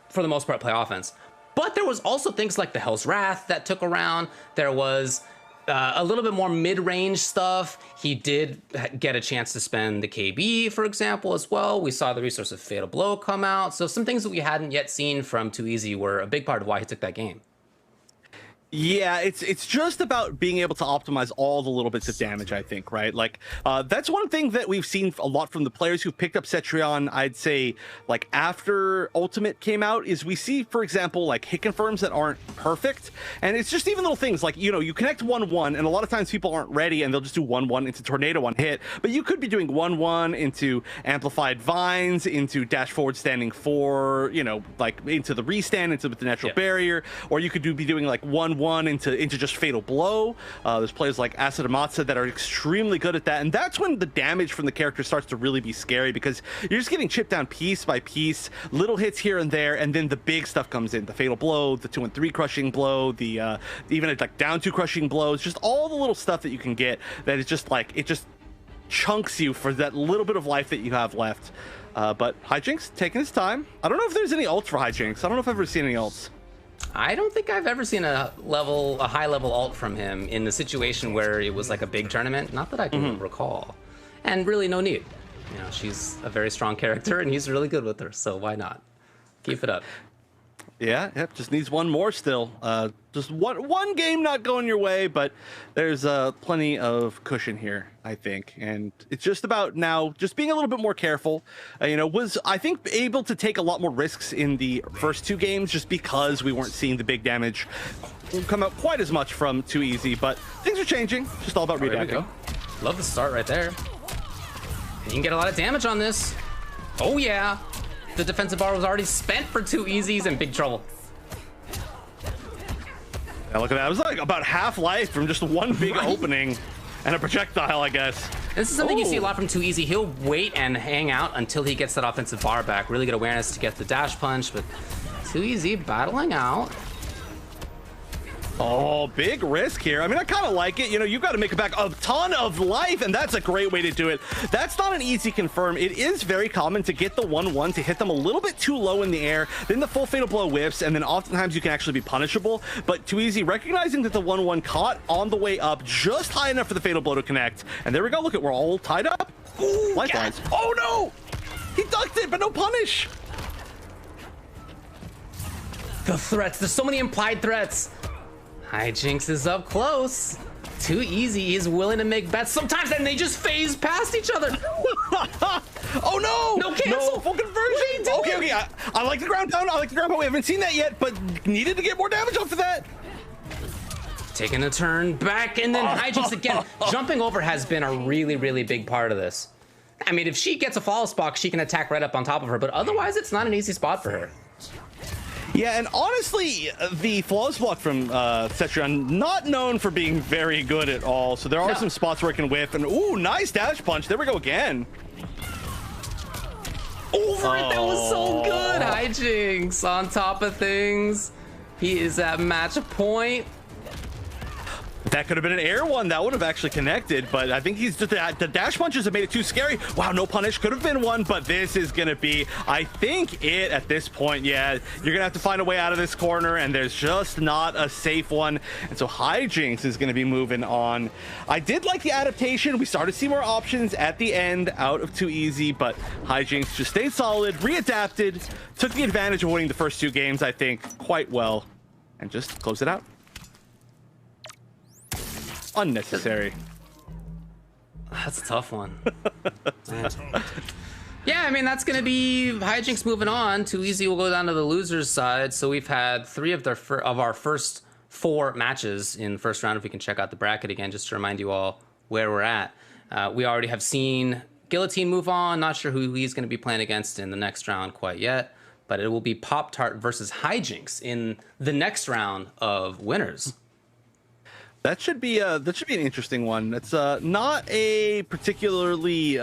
for the most part, play offense. But there was also things like the Hell's Wrath that took around. There was a little bit more mid-range stuff. He did get a chance to spend the KB, for example, as well. We saw the resource of Fatal Blow come out. So some things that we hadn't yet seen from Too Easy were a big part of why he took that game. Yeah, it's just about being able to optimize all the little bits of damage, I think, right? Like, that's one thing that we've seen a lot from the players who picked up Cetrion, I'd say, like, after Ultimate came out, is we see, for example, like, hit confirms that aren't perfect, and it's just even little things, like, you know, you connect 1-1, and a lot of times people aren't ready, and they'll just do 1-1 into Tornado on hit, but you could be doing 1-1 into Amplified Vines, into Dash Forward Standing 4, you know, like, into the restand, into the Natural Barrier, or you could be doing, like, 1-1 into just Fatal Blow. There's players like Acid Amatsa that are extremely good at that, and that's when the damage from the character starts to really be scary, because you're just getting chipped down piece by piece, little hits here and there, and then the big stuff comes in, the Fatal Blow, the 2 and 3 crushing blow, the even like down 2 crushing blows, just all the little stuff that you can get that is just like, it just chunks you for that little bit of life that you have left. But Hijinks taking his time. I don't know if there's any ults for Hijinks. I don't know if I've ever seen any ults. I don't think I've ever seen a high level ult from him in the situation where it was like a big tournament. Not that I can recall. And really no need. You know, she's a very strong character and he's really good with her. So why not? Keep it up. Yeah, yep, just needs one more still. Just one game not going your way, but there's plenty of cushion here, I think. And it's just about now just being a little bit more careful. You know, was, I think, able to take a lot more risks in the first 2 games just because we weren't seeing the big damage come out quite as much from Too Easy. But things are changing. Just all about readapting. Love the start right there. You can get a lot of damage on this. Oh, yeah. The defensive bar was already spent for Too Easy's in big trouble. Yeah, look at that. It was like about half life from just one big opening and a projectile, I guess. This is something you see a lot from Too Easy. He'll wait and hang out until he gets that offensive bar back. Really good awareness to get the dash punch, but Too Easy battling out. Oh, big risk here. I mean, I kind of like it. You know, you've got to make it back a ton of life, and that's a great way to do it. That's not an easy confirm. It is very common to get the 1-1 to hit them a little bit too low in the air, then the full Fatal Blow whiffs, and then oftentimes you can actually be punishable. But Too Easy, recognizing that the 1-1 caught on the way up just high enough for the Fatal Blow to connect. And there we go. Look at, we're all tied up. Ooh, lifelines. God. Oh, no! He ducked it, but no punish. The threats. There's so many implied threats. Hijinks is up close. Too Easy is willing to make bets sometimes, and they just phase past each other. Oh no! No cancel! No full conversion! Okay. I like the ground down. I like the ground pound. We haven't seen that yet, but needed to get more damage off of that. Taking a turn back, and then Hijinks again. Jumping over has been a really, really big part of this. I mean, if she gets a follow spot, she can attack right up on top of her, but otherwise it's not an easy spot for her. Yeah, and honestly, the flawless block from Cetrion, not known for being very good at all. So there are some spots where it can whiff. And ooh, nice dash punch. There we go again. Over it, that was so good. Hijinks on top of things. He is at match point. That could have been an air one. That would have actually connected, but I think he's just the dash punches have made it too scary. Wow, no punish. Could have been one, but this is going to be, I think, it at this point. Yeah, you're going to have to find a way out of this corner, and there's just not a safe one. And so Hijinks is going to be moving on. I did like the adaptation. We started to see more options at the end out of Too Easy, but Hijinks just stayed solid, readapted, took the advantage of winning the first 2 games, I think, quite well, and just closed it out. Unnecessary. That's a tough one. Yeah, I mean, that's going to be Hijinks moving on. Too Easy will go down to the loser's side. So we've had 3 of our first 4 matches in the first round. If we can check out the bracket again, just to remind you all where we're at. We already have seen Guillotine move on. Not sure who he's going to be playing against in the next round quite yet. But it will be Pop-Tart versus Hijinks in the next round of winners. That should be an interesting one. It's not a particularly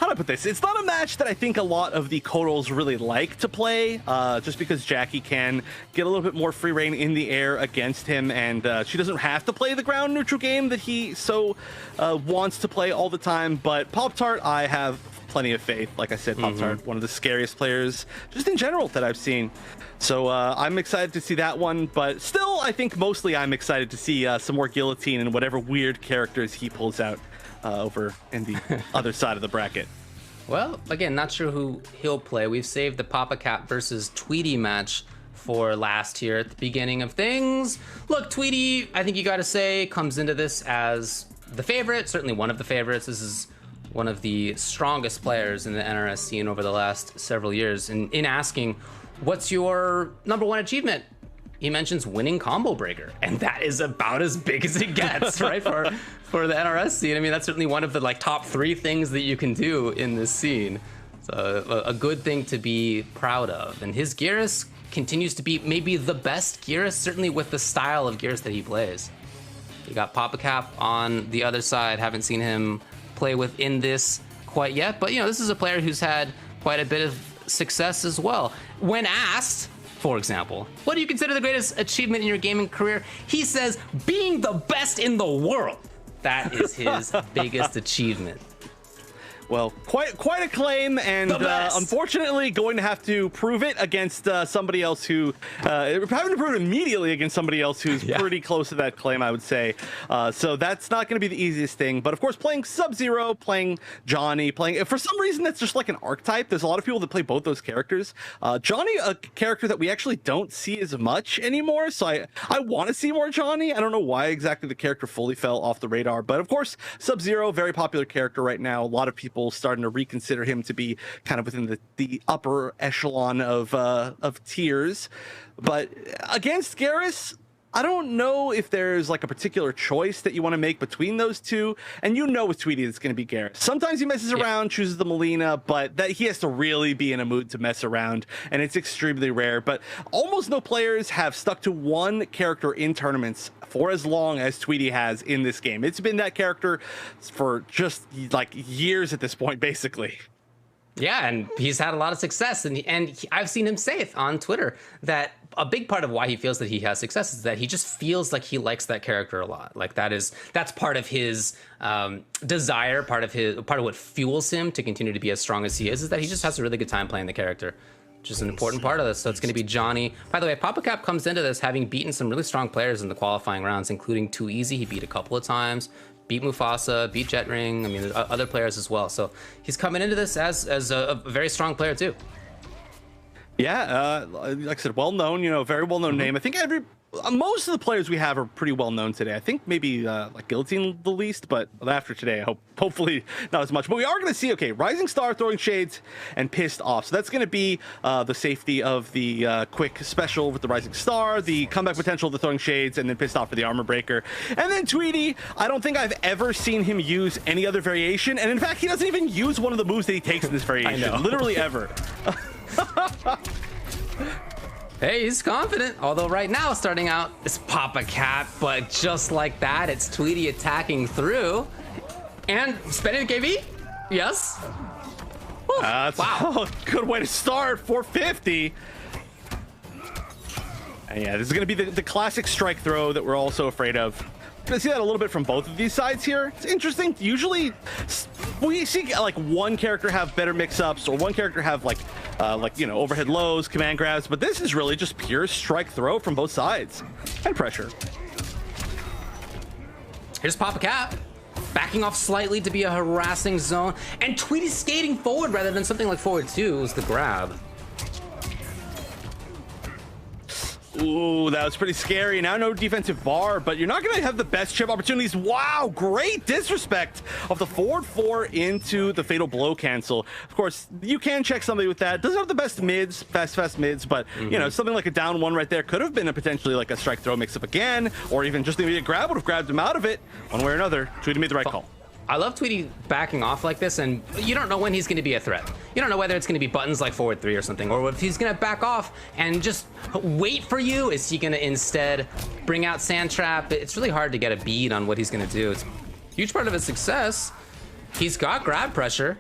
how do I put this? It's not a match that I think a lot of the Kodals really like to play, just because Jackie can get a little bit more free reign in the air against him, and she doesn't have to play the ground neutral game that he so wants to play all the time. But Pop-Tart, I have plenty of faith. Like I said, Pop-Tart, one of the scariest players just in general that I've seen. So I'm excited to see that one, but still, I think mostly I'm excited to see some more Guillotine and whatever weird characters he pulls out over in the other side of the bracket. Well, again, not sure who he'll play. We've saved the Papa Cap versus Tweety match for last here at the beginning of things. Look, Tweety, I think you got to say, comes into this as the favorite, certainly one of the favorites. This is one of the strongest players in the NRS scene over the last several years. And in asking, what's your #1 achievement? He mentions winning Combo Breaker, and that is about as big as it gets, right? For the NRS scene. I mean, that's certainly one of the top 3 things that you can do in this scene. So a good thing to be proud of. And his Geras continues to be maybe the best Geras, certainly with the style of Geras that he plays. You got Papa Cap on the other side. Haven't seen him play within this quite yet, but this is a player who's had quite a bit of success as well. When asked, for example, what do you consider the greatest achievement in your gaming career? He says, being the best in the world. That is his biggest achievement. Well, quite a claim, and unfortunately going to have to prove it against somebody else who having to prove it immediately against somebody else who's pretty close to that claim, I would say. So that's not going to be the easiest thing. But of course, playing Sub-Zero, playing Johnny, for some reason that's just like an archetype. There's a lot of people that play both those characters. Johnny, a character that we actually don't see as much anymore. So I want to see more Johnny. I don't know why exactly the character fully fell off the radar, but of course, Sub-Zero, very popular character right now. A lot of people starting to reconsider him to be kind of within the upper echelon of tiers. But against Geras, I don't know if there's like a particular choice that you want to make between those two. And with Tweety, it's going to be Geras. Sometimes he messes around, chooses the Melina, but that he has to really be in a mood to mess around, and it's extremely rare. But almost no players have stuck to one character in tournaments for as long as Tweety has in this game. It's been that character for just like years at this point, basically. Yeah, and he's had a lot of success, and I've seen him say it on Twitter that a big part of why he feels that he has success is that he just feels like he likes that character a lot. Like that's part of his desire, part of what fuels him to continue to be as strong as he is that he just has a really good time playing the character, which is an important part of this. So it's going to be Johnny. By the way, Papa Cap comes into this having beaten some really strong players in the qualifying rounds, including Too Easy. He beat a couple of times. Beat Mufasa, beat Jetring. I mean, there's other players as well. So he's coming into this as a very strong player too. Yeah, like I said, well known. Very well known name. I think most of the players we have are pretty well known today. I think maybe like Guillotine the least, but after today, hopefully not as much. But we are going to see, Rising Star, Throwing Shades, and Pissed Off. So that's going to be the safety of the quick special with the Rising Star, the comeback potential of the Throwing Shades, and then Pissed Off for the Armor Breaker. And then Tweety, I don't think I've ever seen him use any other variation. And in fact, he doesn't even use one of the moves that he takes in this variation. I know. Literally ever. Hey, he's confident. Although right now, starting out, it's Papa Cat, but just like that, it's Tweety attacking through. And spending KV? Yes. That's wow. a good way to start. 450. And yeah, this is going to be the classic strike throw that we're all so afraid of. Going to see that a little bit from both of these sides here. It's interesting. Usually we see like one character have better mix-ups or one character have like overhead lows, command grabs, but this is really just pure strike throw from both sides and pressure. Here's Papa Cap backing off slightly to be a harassing zone, and Tweety skating forward rather than something like forward 2 was the grab. Ooh, that was pretty scary. Now no defensive bar, but you're not going to have the best chip opportunities. Wow, great disrespect of the forward 4 into the fatal blow cancel. Of course, you can check somebody with that. Doesn't have the best mids, fast mids, but you know, something like a down 1 right there could have been a potentially like a strike throw mix up again, or even just the immediate grab would have grabbed him out of it. One way or another, Tweety made the right call. I love Tweety backing off like this, and you don't know when he's going to be a threat. You don't know whether it's going to be buttons like forward 3 or something, or if he's going to back off and just wait for you. Is he going to instead bring out Sand Trap? It's really hard to get a bead on what he's going to do. It's a huge part of his success. He's got grab pressure.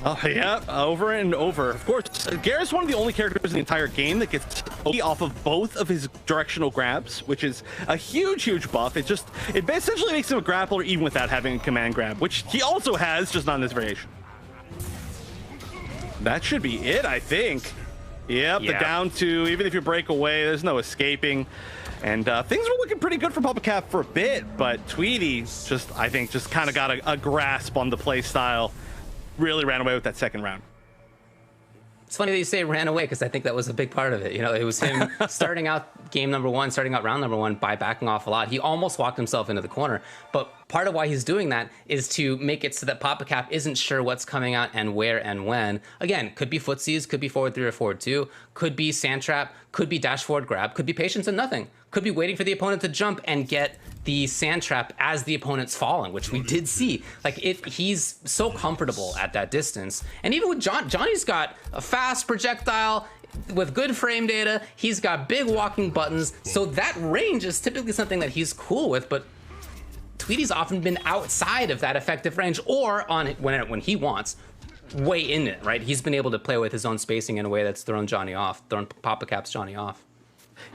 Oh, yeah, over and over. Of course, Garrett's one of the only characters in the entire game that gets off of both of his directional grabs, which is a huge buff. It essentially makes him a grappler even without having a command grab, which he also has, just not in this variation. That should be it, I think. Yep, the down 2, even if you break away, there's no escaping. And things were looking pretty good for PapaCap for a bit, but Tweety I think just kind of got a grasp on the play style. Really ran away with that second round. It's funny that you say ran away, because I think that was a big part of it. You know, it was him starting out round number 1 by backing off a lot. He almost walked himself into the corner, but part of why he's doing that is to make it so that PapaCap isn't sure what's coming out and where and when. Again, could be footsies, could be forward 3 or forward 2, could be Sand Trap, could be dash forward grab, could be patience and nothing, could be waiting for the opponent to jump and get the Sand Trap as the opponent's falling, which we did see. Like, he's so comfortable at that distance. And even with Johnny's got a fast projectile with good frame data. He's got big walking buttons. So that range is typically something that he's cool with, but Tweety's often been outside of that effective range, or on when he wants, way in it, right? He's been able to play with his own spacing in a way that's thrown PapaCap's Johnny off.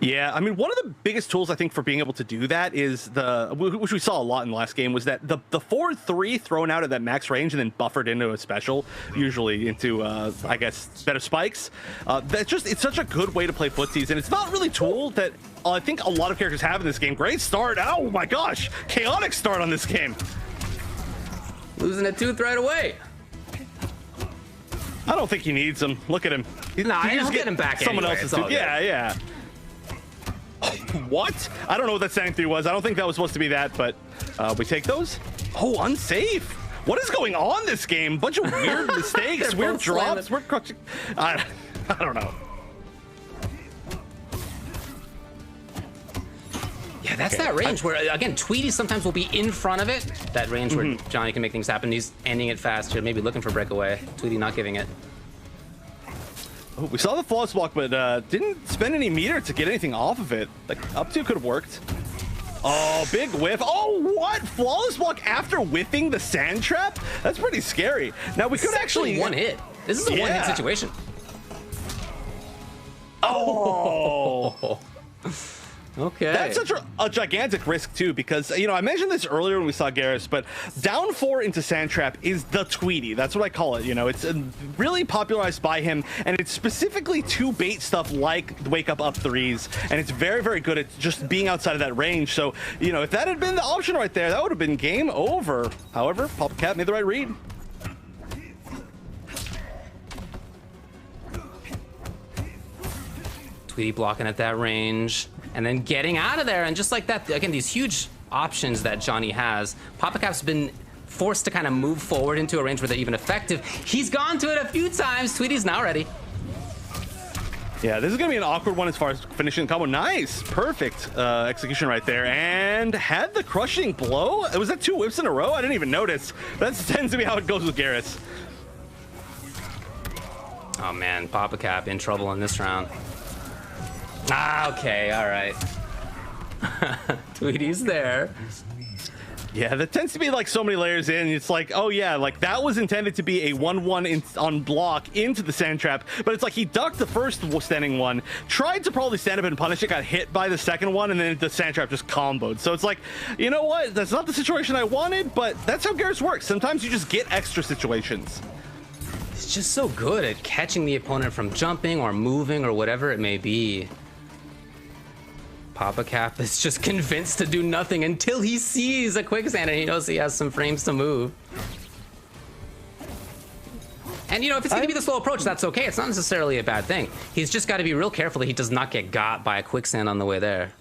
Yeah, I mean, one of the biggest tools I think for being able to do that is which we saw a lot in the last game, was that the forward 3 thrown out at that max range and then buffered into a special, usually into I guess better spikes. It's such a good way to play footsies, and it's not really a tool that I think a lot of characters have in this game. Great start! Oh my gosh, chaotic start on this game. Losing a tooth right away. I don't think he needs him. Look at him. Nah, he'll get him back. Someone anyway. else's tooth. Yeah. What? I don't know what that standing 3 was. I don't think that was supposed to be that, but we take those. Oh, unsafe. What is going on this game? Bunch of weird mistakes, weird drops, weird crushing. I don't know. Yeah, that's that range where, again, Tweety sometimes will be in front of it. That range where Johnny can make things happen. He's ending it fast here, maybe looking for breakaway. Tweety not giving it. Oh, we saw the flawless block, but didn't spend any meter to get anything off of it. Like, up 2 could have worked. Oh, big whiff. Oh, what? Flawless block after whiffing the Sand Trap? That's pretty scary. Now, we could actually... one hit. This is a one-hit situation. Oh! Okay. That's such a gigantic risk, too, because, you know, I mentioned this earlier when we saw Garrus, but down 4 into Sand Trap is the Tweety. That's what I call it, you know. It's really popularized by him, and it's specifically to bait stuff like wake up 3s, and it's very, very good at just being outside of that range. So, you know, if that had been the option right there, that would have been game over. However, PapaCap made the right read. Tweety blocking at that range, and then getting out of there. And just like that, again, these huge options that Johnny has, PapaCap's been forced to kind of move forward into a range where they're even effective. He's gone to it a few times. Tweety's now ready. Yeah, this is going to be an awkward one as far as finishing the combo. Nice. Perfect execution right there. And had the crushing blow. Was that 2 whips in a row? I didn't even notice. That tends to be how it goes with Garrus. Oh, man. PapaCap in trouble in this round. Ah, okay, all right. Tweety's there. Yeah, that tends to be like so many layers in. It's like, oh yeah, like that was intended to be a 1-1 on block into the Sand Trap, but it's like he ducked the first standing one, tried to probably stand up and punish it, got hit by the second one, and then the Sand Trap just comboed. So it's like, you know what? That's not the situation I wanted, but that's how Garrus works. Sometimes you just get extra situations. He's just so good at catching the opponent from jumping or moving or whatever it may be. PapaCap is just convinced to do nothing until he sees a quicksand and he knows he has some frames to move. And, you know, if it's going to be the slow approach, that's okay. It's not necessarily a bad thing. He's just got to be real careful that he does not get got by a quicksand on the way there.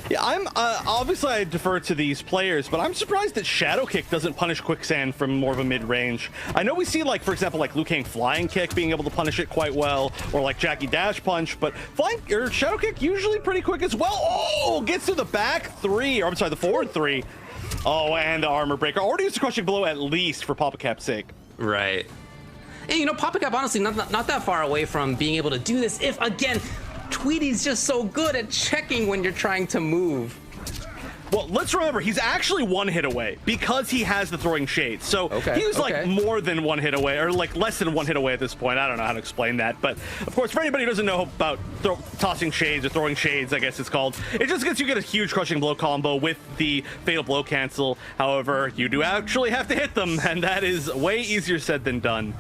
Yeah, I'm obviously I defer to these players, but I'm surprised that Shadow Kick doesn't punish quicksand from more of a mid-range. I know we see, like, for example, like Liu Kang Flying Kick being able to punish it quite well, or like Jackie Dash Punch, but Shadow Kick usually pretty quick as well. Oh, gets to the back three, or I'm sorry, the forward three. Oh, and the armor breaker. Already used a crushing blow at least for Papa Cap's sake. Right. And, you know, Papa Cap, honestly, not that far away from being able to do this if, again, Tweety's just so good at checking when you're trying to move. Well, let's remember, he's actually one hit away because he has the throwing shades. So he's like more than one hit away, or like less than one hit away at this point. I don't know how to explain that. But of course, for anybody who doesn't know about tossing shades or throwing shades, I guess it's called, it just gets you get a huge crushing blow combo with the fatal blow cancel. However, you do actually have to hit them, and that is way easier said than done.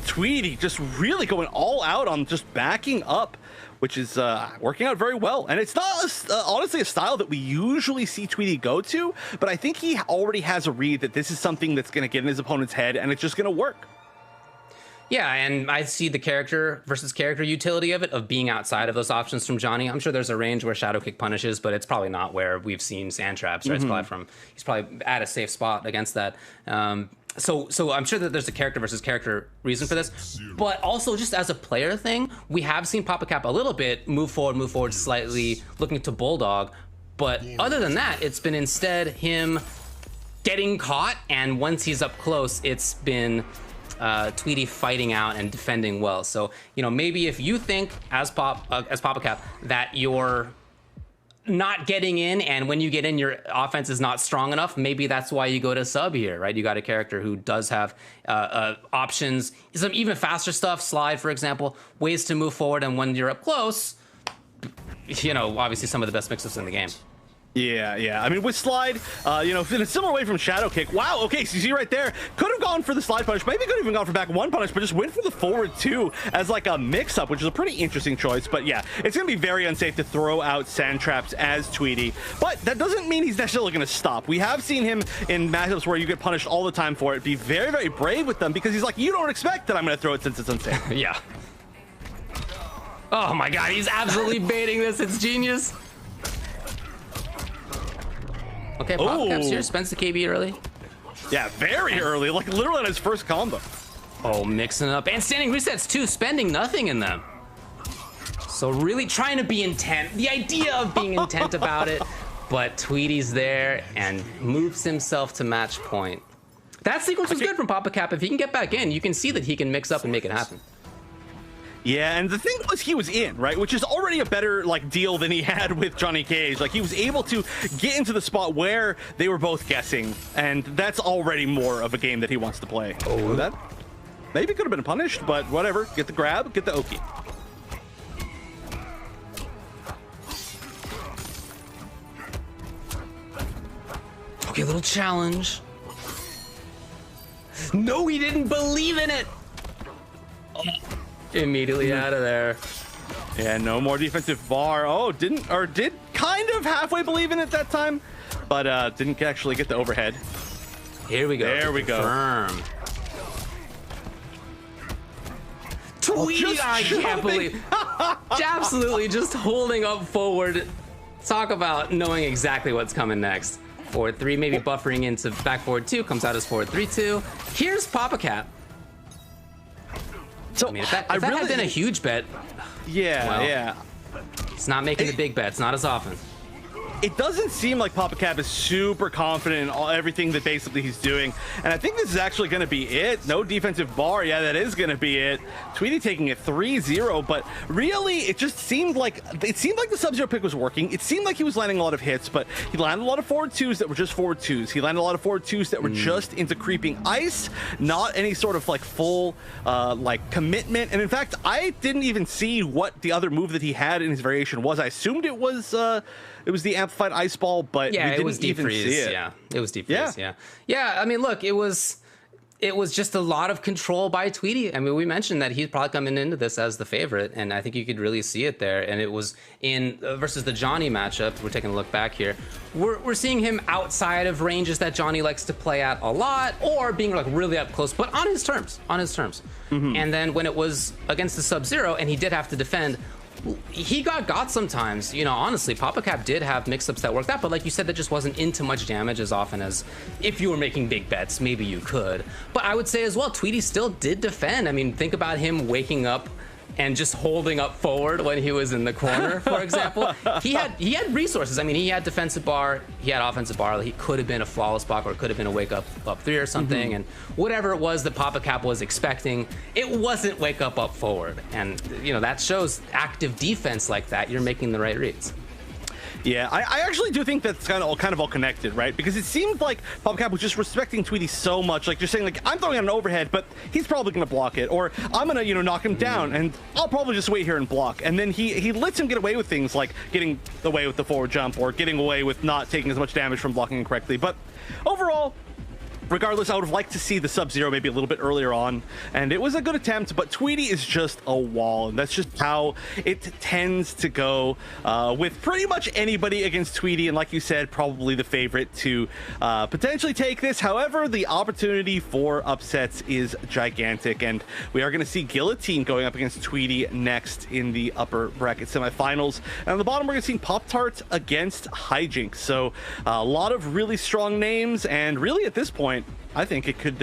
Tweety just really going all out on just backing up, which is working out very well. And it's not honestly a style that we usually see Tweety go to, but I think he already has a read that this is something that's going to get in his opponent's head, and it's just going to work. Yeah, and I see the character versus character utility of it, of being outside of those options from Johnny. I'm sure there's a range where Shadow Kick punishes, but it's probably not where we've seen Sand Traps, right? He's probably at a safe spot against that. So I'm sure that there's a character versus character reason for this, but also just as a player thing, we have seen Papa Cap a little bit move forward slightly, looking to Bulldog, but other than that, it's been instead him getting caught, and once he's up close, it's been Tweety fighting out and defending well. So, you know, maybe if you think as Papa Cap that you're not getting in, and when you get in your offense is not strong enough, maybe that's why you go to sub here, right? You got a character who does have options, some even faster stuff, slide for example, ways to move forward, and when you're up close, you know, obviously some of the best mix-ups in the game. Yeah. I mean, with slide, you know, in a similar way from Shadow Kick. Wow, okay, so you see right there, could have gone for the slide punish, maybe could have even gone for back one punish, but just went for the forward two as like a mix-up, which is a pretty interesting choice. But yeah, it's going to be very unsafe to throw out Sand Traps as Tweety, but that doesn't mean he's necessarily going to stop. We have seen him in matchups where you get punished all the time for it, be very, very brave with them, because he's like, you don't expect that I'm going to throw it since it's unsafe. Yeah. Oh my god, he's absolutely baiting this. It's genius. Okay, Papa Cap's here, spends the KB early. Yeah, very early, like literally on his first combo. Oh, mixing it up. And standing resets too, spending nothing in them. So really trying to be intent. The idea of being intent about it, but Tweety's there and moves himself to match point. That sequence was good from Papa Cap. If he can get back in, you can see that he can mix up and make it happen. Yeah, and the thing was he was in, right? Which is already a better like deal than he had with Johnny Cage. Like he was able to get into the spot where they were both guessing, and that's already more of a game that he wants to play. Oh, that maybe could have been punished, but whatever. Get the grab, get the Oki. Okay, little challenge. No, he didn't believe in it. Oh. Immediately out of there. Yeah, no more defensive bar. Oh, did kind of halfway believe in it that time, but didn't actually get the overhead. Here we go. There we go. Firm. Tweety, I can't believe. Absolutely just holding up forward. Talk about knowing exactly what's coming next. Forward 3, maybe buffering into back forward 2, comes out as forward 3-2. Here's Papa Cap. So I mean, if that had been a huge bet, yeah, he's not making the big bets, not as often. It doesn't seem like Papa Cap is super confident in everything that basically he's doing, and I think this is actually going to be it. No defensive bar. Yeah, that is going to be it. Tweety taking it 3-0, but really, it just seemed like the Sub-Zero pick was working. It seemed like he was landing a lot of hits, but he landed a lot of forward twos that were just forward twos. He landed a lot of forward twos that were just into creeping ice, not any sort of like full like commitment. And in fact, I didn't even see what the other move that he had in his variation was. I assumed it was the amplified ice ball, but yeah, we didn't it was deep even freeze. see it. Yeah, it was deep freeze. Yeah. I mean, look, it was it was just a lot of control by Tweety. I mean, we mentioned that he's probably coming into this as the favorite, and I think you could really see it there. And it was in versus the Johnny matchup. We're taking a look back here. We're seeing him outside of ranges that Johnny likes to play at a lot, or being like really up close, but on his terms, And then when it was against the Sub-Zero, and he did have to defend, he got sometimes. You know, honestly, Papa Cap did have mix-ups that worked out, but like you said, that just wasn't into much damage as often as if you were making big bets, maybe you could. But I would say as well, Tweety still did defend. I mean, think about him waking up and just holding up forward when he was in the corner, for example. He had resources. I mean, he had defensive bar, he had offensive bar. He could have been a flawless block, or it could have been a wake up 3 or something. And whatever it was that Papa Cap was expecting, it wasn't wake up forward. And you know, that shows active defense like that. You're making the right reads. Yeah, I actually do think that's kind of all connected, right? Because it seemed like Papa Cap was just respecting Tweety so much, like you're saying, like, I'm throwing out an overhead, but he's probably gonna block it, or I'm gonna, you know, knock him down, and I'll probably just wait here and block. And then he lets him get away with things like getting away with the forward jump, or getting away with not taking as much damage from blocking incorrectly. But overall, regardless, I would have liked to see the Sub-Zero maybe a little bit earlier on, and it was a good attempt, but Tweety is just a wall, and that's just how it tends to go with pretty much anybody against Tweety, and like you said, probably the favorite to potentially take this. However, the opportunity for upsets is gigantic, and we are going to see Guillotine going up against Tweety next in the upper bracket semifinals, and on the bottom we're going to see Pop-Tart against Hijinks. So a lot of really strong names, and really at this point, I think it could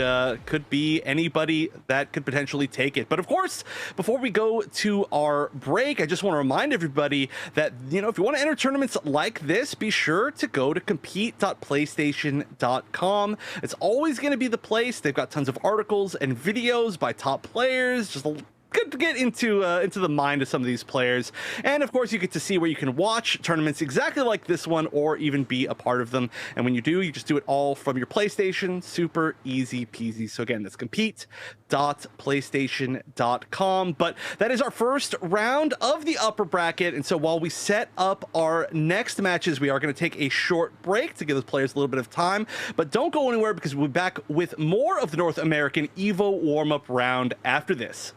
be anybody that could potentially take it. But of course, before we go to our break, I just want to remind everybody that, you know, if you want to enter tournaments like this, be sure to go to compete.playstation.com. It's always going to be the place. They've got tons of articles and videos by top players, just good to get into the mind of some of these players. And of course, you get to see where you can watch tournaments exactly like this one, or even be a part of them. And when you do, you just do it all from your PlayStation. Super easy peasy. So again, that's compete.playstation.com. But that is our first round of the upper bracket. And so while we set up our next matches, we are going to take a short break to give the players a little bit of time. But don't go anywhere, because we'll be back with more of the North American EVO warm-up round after this.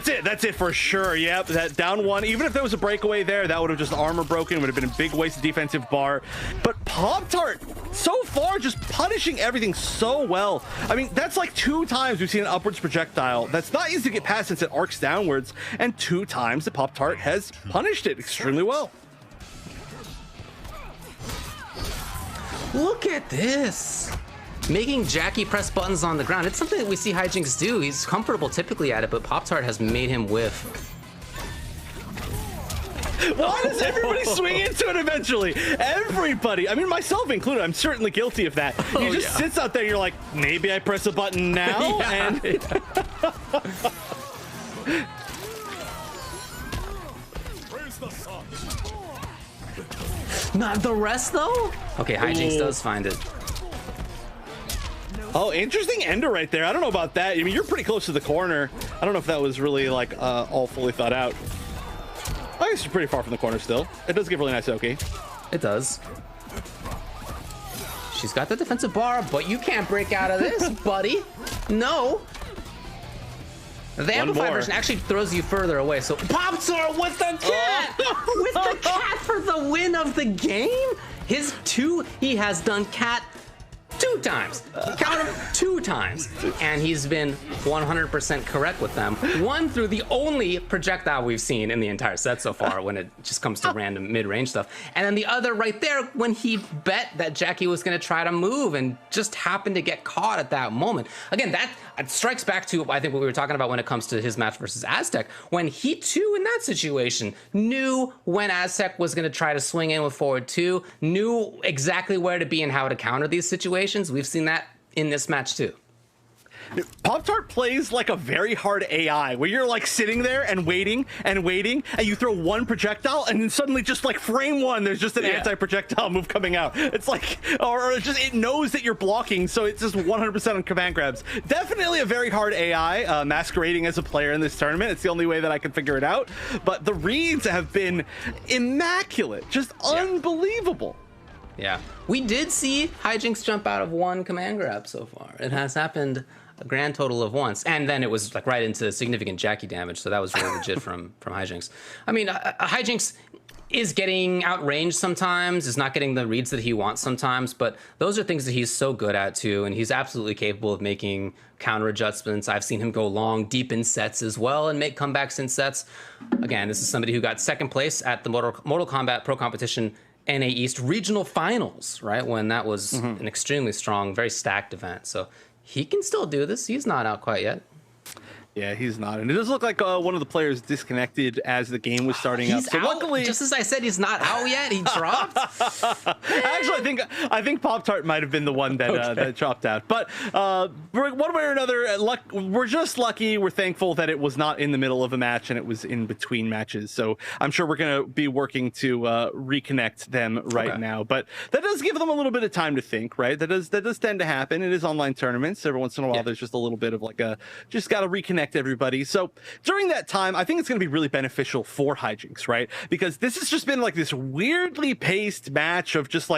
That's it. That's it for sure. Yep, that down one. Even if there was a breakaway there, that would have just armor broken. Would have been a big waste of defensive bar. But Pop-Tart, so far, just punishing everything so well. I mean, that's like 2 times we've seen an upwards projectile. That's not easy to get past since it arcs downwards. And 2 times the Pop-Tart has punished it extremely well. Look at this. Making Jackie press buttons on the ground. It's something that we see Hijinks do. He's comfortable typically at it, but Pop-Tart has made him whiff. Why does everybody swing into it eventually? Everybody. I mean, myself included. I'm certainly guilty of that. He just sits out there. You're like, maybe I press a button now? And Not the rest, though? Okay, Hijinks does find it. oh, interesting ender right there. I don't know about that. I mean, you're pretty close to the corner. I don't know if that was really like all fully thought out. I guess you're pretty far from the corner still. It does give really nice Oki. It does. She's got the defensive bar, but you can't break out of this, buddy. No. The Amplify version actually throws you further away. So Pop-Tart with the cat! With the cat for the win of the game? He has done cat 2 times. Count them 2 times. And he's been 100% correct with them. One through the only projectile we've seen in the entire set so far when it just comes to random mid-range stuff. And then the other right there when he bet that Jackie was going to try to move and just happened to get caught at that moment. Again, that strikes back to, I think, what we were talking about when it comes to his match versus Aztec, when he, too, in that situation, knew when Aztec was going to try to swing in with forward 2, knew exactly where to be and how to counter these situations. We've seen that in this match, too. Pop-Tart plays like a very hard AI, where you're like sitting there and waiting, and you throw one projectile, and then suddenly just like frame 1, there's just an anti-projectile move coming out. It's like, or it's just, it knows that you're blocking, so it's just 100% on command grabs. Definitely a very hard AI, masquerading as a player in this tournament. It's the only way that I can figure it out. But the reads have been immaculate, just unbelievable. Yeah, we did see Hijinks jump out of 1 command grab so far. It has happened a grand total of once, and then it was like right into significant Jackie damage, so that was really legit from Hijinks. I mean, Hijinks is getting outranged sometimes, is not getting the reads that he wants sometimes, but those are things that he's so good at too, and he's absolutely capable of making counter adjustments. I've seen him go long, deep in sets as well and make comebacks in sets. Again, this is somebody who got 2nd place at the Mortal Kombat Pro Competition NA East Regional Finals, right? When that was an extremely strong, very stacked event. So he can still do this. He's not out quite yet. Yeah, he's not. And it does look like one of the players disconnected as the game was starting up. So out. luckily, just as I said, he's not out yet. He dropped. Actually, I think Pop-Tart might have been the one that that dropped out. But one way or another, we're just lucky. We're thankful that it was not in the middle of a match and it was in between matches. So I'm sure we're going to be working to reconnect them right now. But that does give them a little bit of time to think, right? That does tend to happen. It is online tournaments. Every once in a while, there's just a little bit of like just got to reconnect everybody. So during that time, I think it's going to be really beneficial for Hijinks, right? Because this has just been like this weirdly paced match of just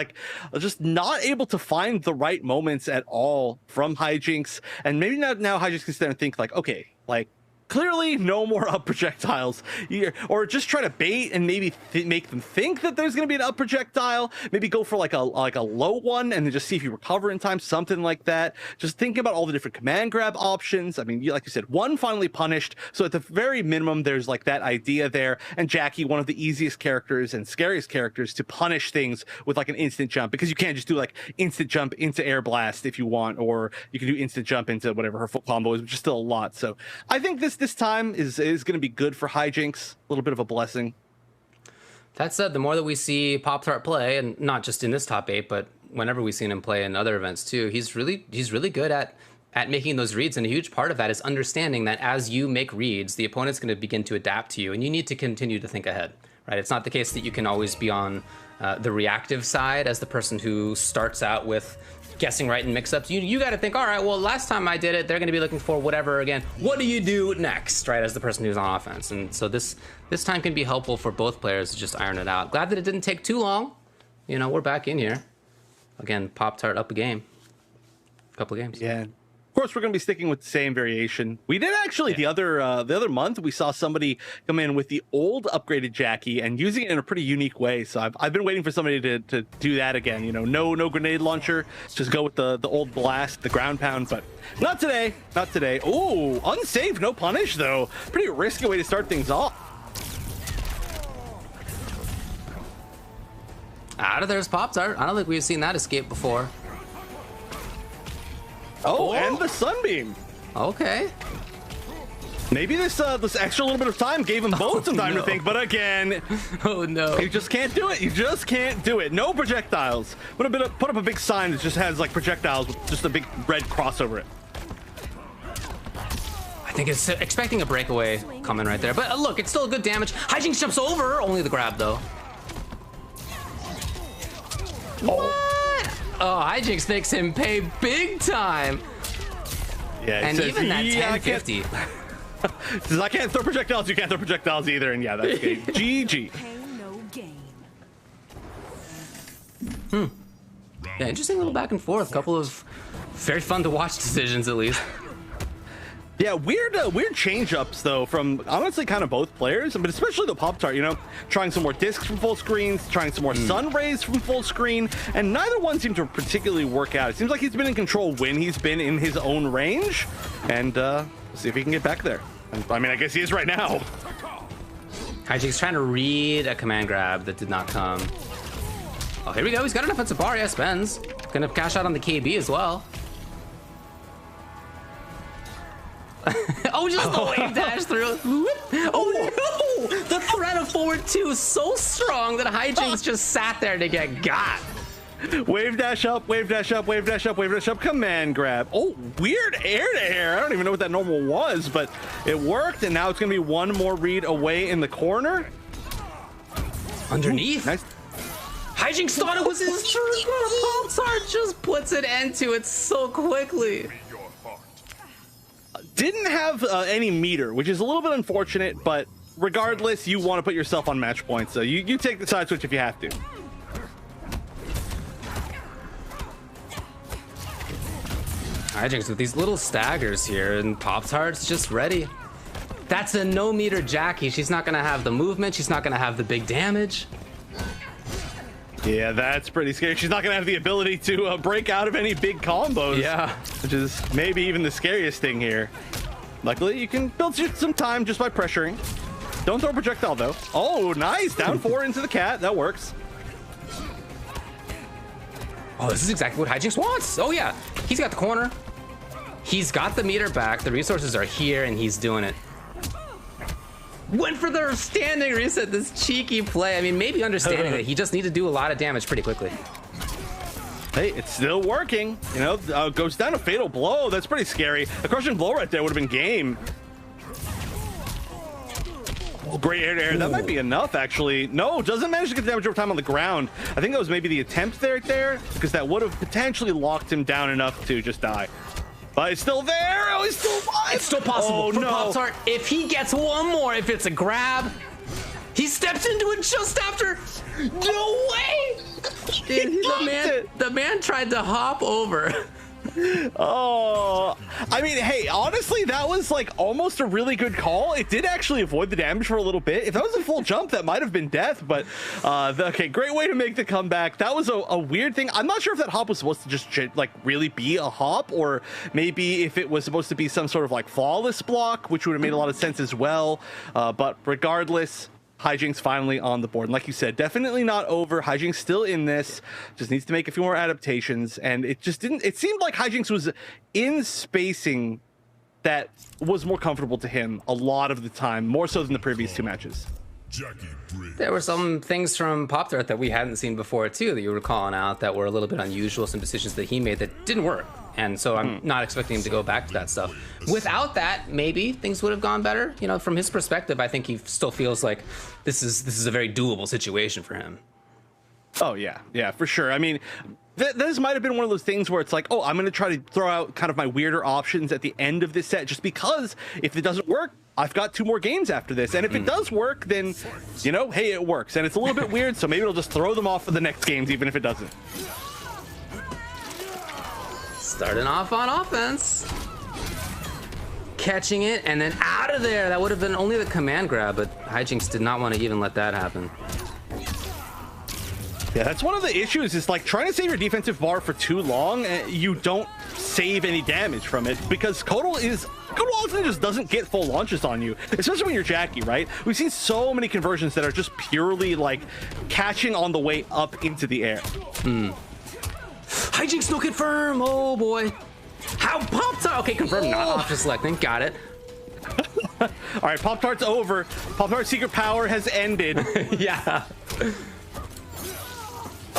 not able to find the right moments at all from Hijinks. And maybe now Hijinks can sit there and think like, okay, like clearly no more up projectiles, or just try to bait and maybe make them think that there's going to be an up projectile. Maybe go for like a low one and then just see if you recover in time, something like that. Just thinking about all the different command grab options. I mean, like you said, 1 finally punished, so at the very minimum there's like that idea there. And Jackie, one of the easiest characters and scariest characters to punish things with like an instant jump, because you can't just do like instant jump into air blast if you want, or you can do instant jump into whatever her full combo is, which is still a lot. So I think this time is going to be good for Hijinks. A little bit of a blessing. That said, the more that we see Pop-Tart play, and not just in this top 8, but whenever we've seen him play in other events too, he's really good at making those reads. And a huge part of that is understanding that as you make reads, the opponent's going to begin to adapt to you, and you need to continue to think ahead, right? It's not the case that you can always be on the reactive side as the person who starts out with guessing right in mix-ups. You got to think, all right, well, last time I did it, they're going to be looking for whatever again. What do you do next, right, as the person who's on offense? And so this time can be helpful for both players to just iron it out. Glad that it didn't take too long. You know, we're back in here. Again, Pop-Tart up a game. A couple of games. Yeah. course, we're going to be sticking with the same variation. We did actually the other month. We saw somebody come in with the old upgraded Jackie and using it in a pretty unique way. So I've been waiting for somebody to do that again. You know, no grenade launcher. Just go with the old blast, the ground pound. But not today. Not today. Oh, unsafe, no punish though. Pretty risky way to start things off. Out of there's Pop-Tart. I don't think we've seen that escape before. Oh, and the sunbeam. Okay. Maybe this extra little bit of time gave him both some time to think, but again, oh no, you just can't do it. You just can't do it. No projectiles. Put up a big sign that just has like projectiles with just a big red cross over it. I think it's expecting a breakaway coming right there, but look, it's still good damage. Hijinks jumps over, only the grab though. What? Oh, Hijinks makes him pay big time. Yeah, and even that 1050. Says I can't throw projectiles, you can't throw projectiles either, and yeah, that's game. GG. Pain, no gain. Yeah, interesting little back and forth. Couple of very fun to watch decisions, at least. Yeah, weird change-ups though from honestly kind of both players, but especially the Pop-Tart, you know, trying some more discs from full screens, trying some more sun rays from full screen, and neither one seemed to particularly work out. It seems like he's been in control when he's been in his own range, and see if he can get back there. I mean, I guess he is right now. Hijinks trying to read a command grab that did not come. Oh, here we go. He's got an offensive bar. Yeah, spends. Gonna cash out on the KB as well. Oh, just the wave dash through. Oh no! The threat of forward two is so strong that Hijinks just sat there to get got. Wave dash up, wave dash up, wave dash up, wave dash up, command grab. Oh, weird air to air. I don't even know what that normal was, but it worked, and now it's gonna be one more read away in the corner. Underneath. Ooh, nice. Hijinks thought it was his turn, but Pop-Tart just puts an end to it so quickly. Didn't have any meter, which is a little bit unfortunate, but regardless, you want to put yourself on match points, so you take the side switch if you have to. Hijinks with these little staggers here, and Pop-Tart's just ready. That's a no-meter Jackie. She's not gonna have the movement. She's not gonna have the big damage. Yeah, that's pretty scary. She's not gonna have the ability to break out of any big combos. Yeah, which is maybe even the scariest thing here. Luckily, you can build some time just by pressuring. Don't throw a projectile though. Oh, nice! Down 4 into the cat. That works. Oh, this is exactly what Hijinks wants. Oh yeah, he's got the corner. He's got the meter back. The resources are here, and he's doing it. Went for the standing reset, this cheeky play. I mean, maybe understanding that he just needed to do a lot of damage pretty quickly. Hey, it's still working. You know, goes down a fatal blow. That's pretty scary. A crushing blow right there would have been game. Oh, great air to air. That might be enough, actually. No, doesn't manage to get damage over time on the ground. I think that was maybe the attempt right there, because that would have potentially locked him down enough to just die. But it's still there. Oh, he's still alive. It's still possible for no. Pop-Tart. If he gets one more, if it's a grab, he steps into it just after. No way! Dude, the man tried to hop over. Oh, I mean, hey, honestly, that was like almost a really good call. It did actually avoid the damage for a little bit. If that was a full jump, that might have been death, but okay, great way to make the comeback. That was a weird thing. I'm not sure if that hop was supposed to just like really be a hop, or maybe if it was supposed to be some sort of like flawless block, which would have made a lot of sense as well. But regardless, Hijinks finally on the board. And like you said, definitely not over. Hijinks still in this, just needs to make a few more adaptations. And it just didn't, it seemed like Hijinks was in spacing that was more comfortable to him a lot of the time, more so than the previous two matches. There were some things from Pop-Tart that we hadn't seen before too, that you were calling out, that were a little bit unusual, some decisions that he made that didn't work. And so I'm not expecting him to go back to that stuff. Without that, maybe things would have gone better. You know, from his perspective, I think he still feels like this is a very doable situation for him. Oh yeah, yeah, for sure. I mean, this might have been one of those things where it's like, oh, I'm going to try to throw out kind of my weirder options at the end of this set, just because if it doesn't work, I've got 2 more games after this. And if it does work, then, you know, hey, it works. And it's a little bit weird, so maybe it'll just throw them off for the next games, even if it doesn't. Starting off on offense. catching it, and then out of there. That would have been only the command grab, but Hijinks did not want to even let that happen. Yeah, that's one of the issues, is like trying to save your defensive bar for too long, you don't save any damage from it, because Kotal often just doesn't get full launches on you, especially when you're Jackie, right? We've seen so many conversions that are just purely like catching on the way up into the air. Hijinks no confirm. Oh boy. How Pop-Tart? Okay, confirm, not option selecting. Got it. All right, Pop-Tart's over. Pop-Tart's secret power has ended. Yeah.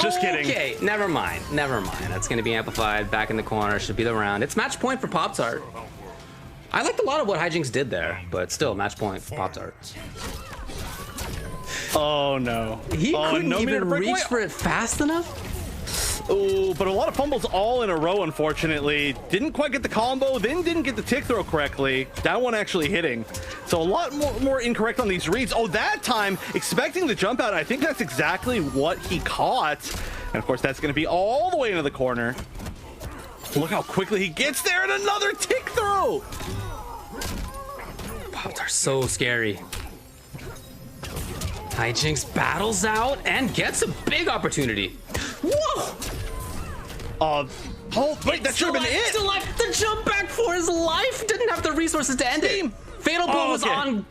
Just kidding. Okay, never mind. Never mind. That's going to be amplified. Back in the corner. Should be the round. It's match point for Pop-Tart. I liked a lot of what Hijinks did there, but still match point for Pop-Tart. Oh, no. He couldn't no even reach for it fast enough? Oh, but a lot of fumbles all in a row, unfortunately. Didn't quite get the combo, then didn't get the tick throw correctly. That one actually hitting. So a lot more incorrect on these reads. Oh, that time, expecting the jump out. I think that's exactly what he caught. And of course, that's going to be all the way into the corner. Look how quickly he gets there, and another tick throw. Pop-Tart's so scary. Hijinks battles out and gets a big opportunity. Whoa! Oh, wait, that should have been it. Still like the jump back for his life. Didn't have the resources to end it. Fatal blow was on.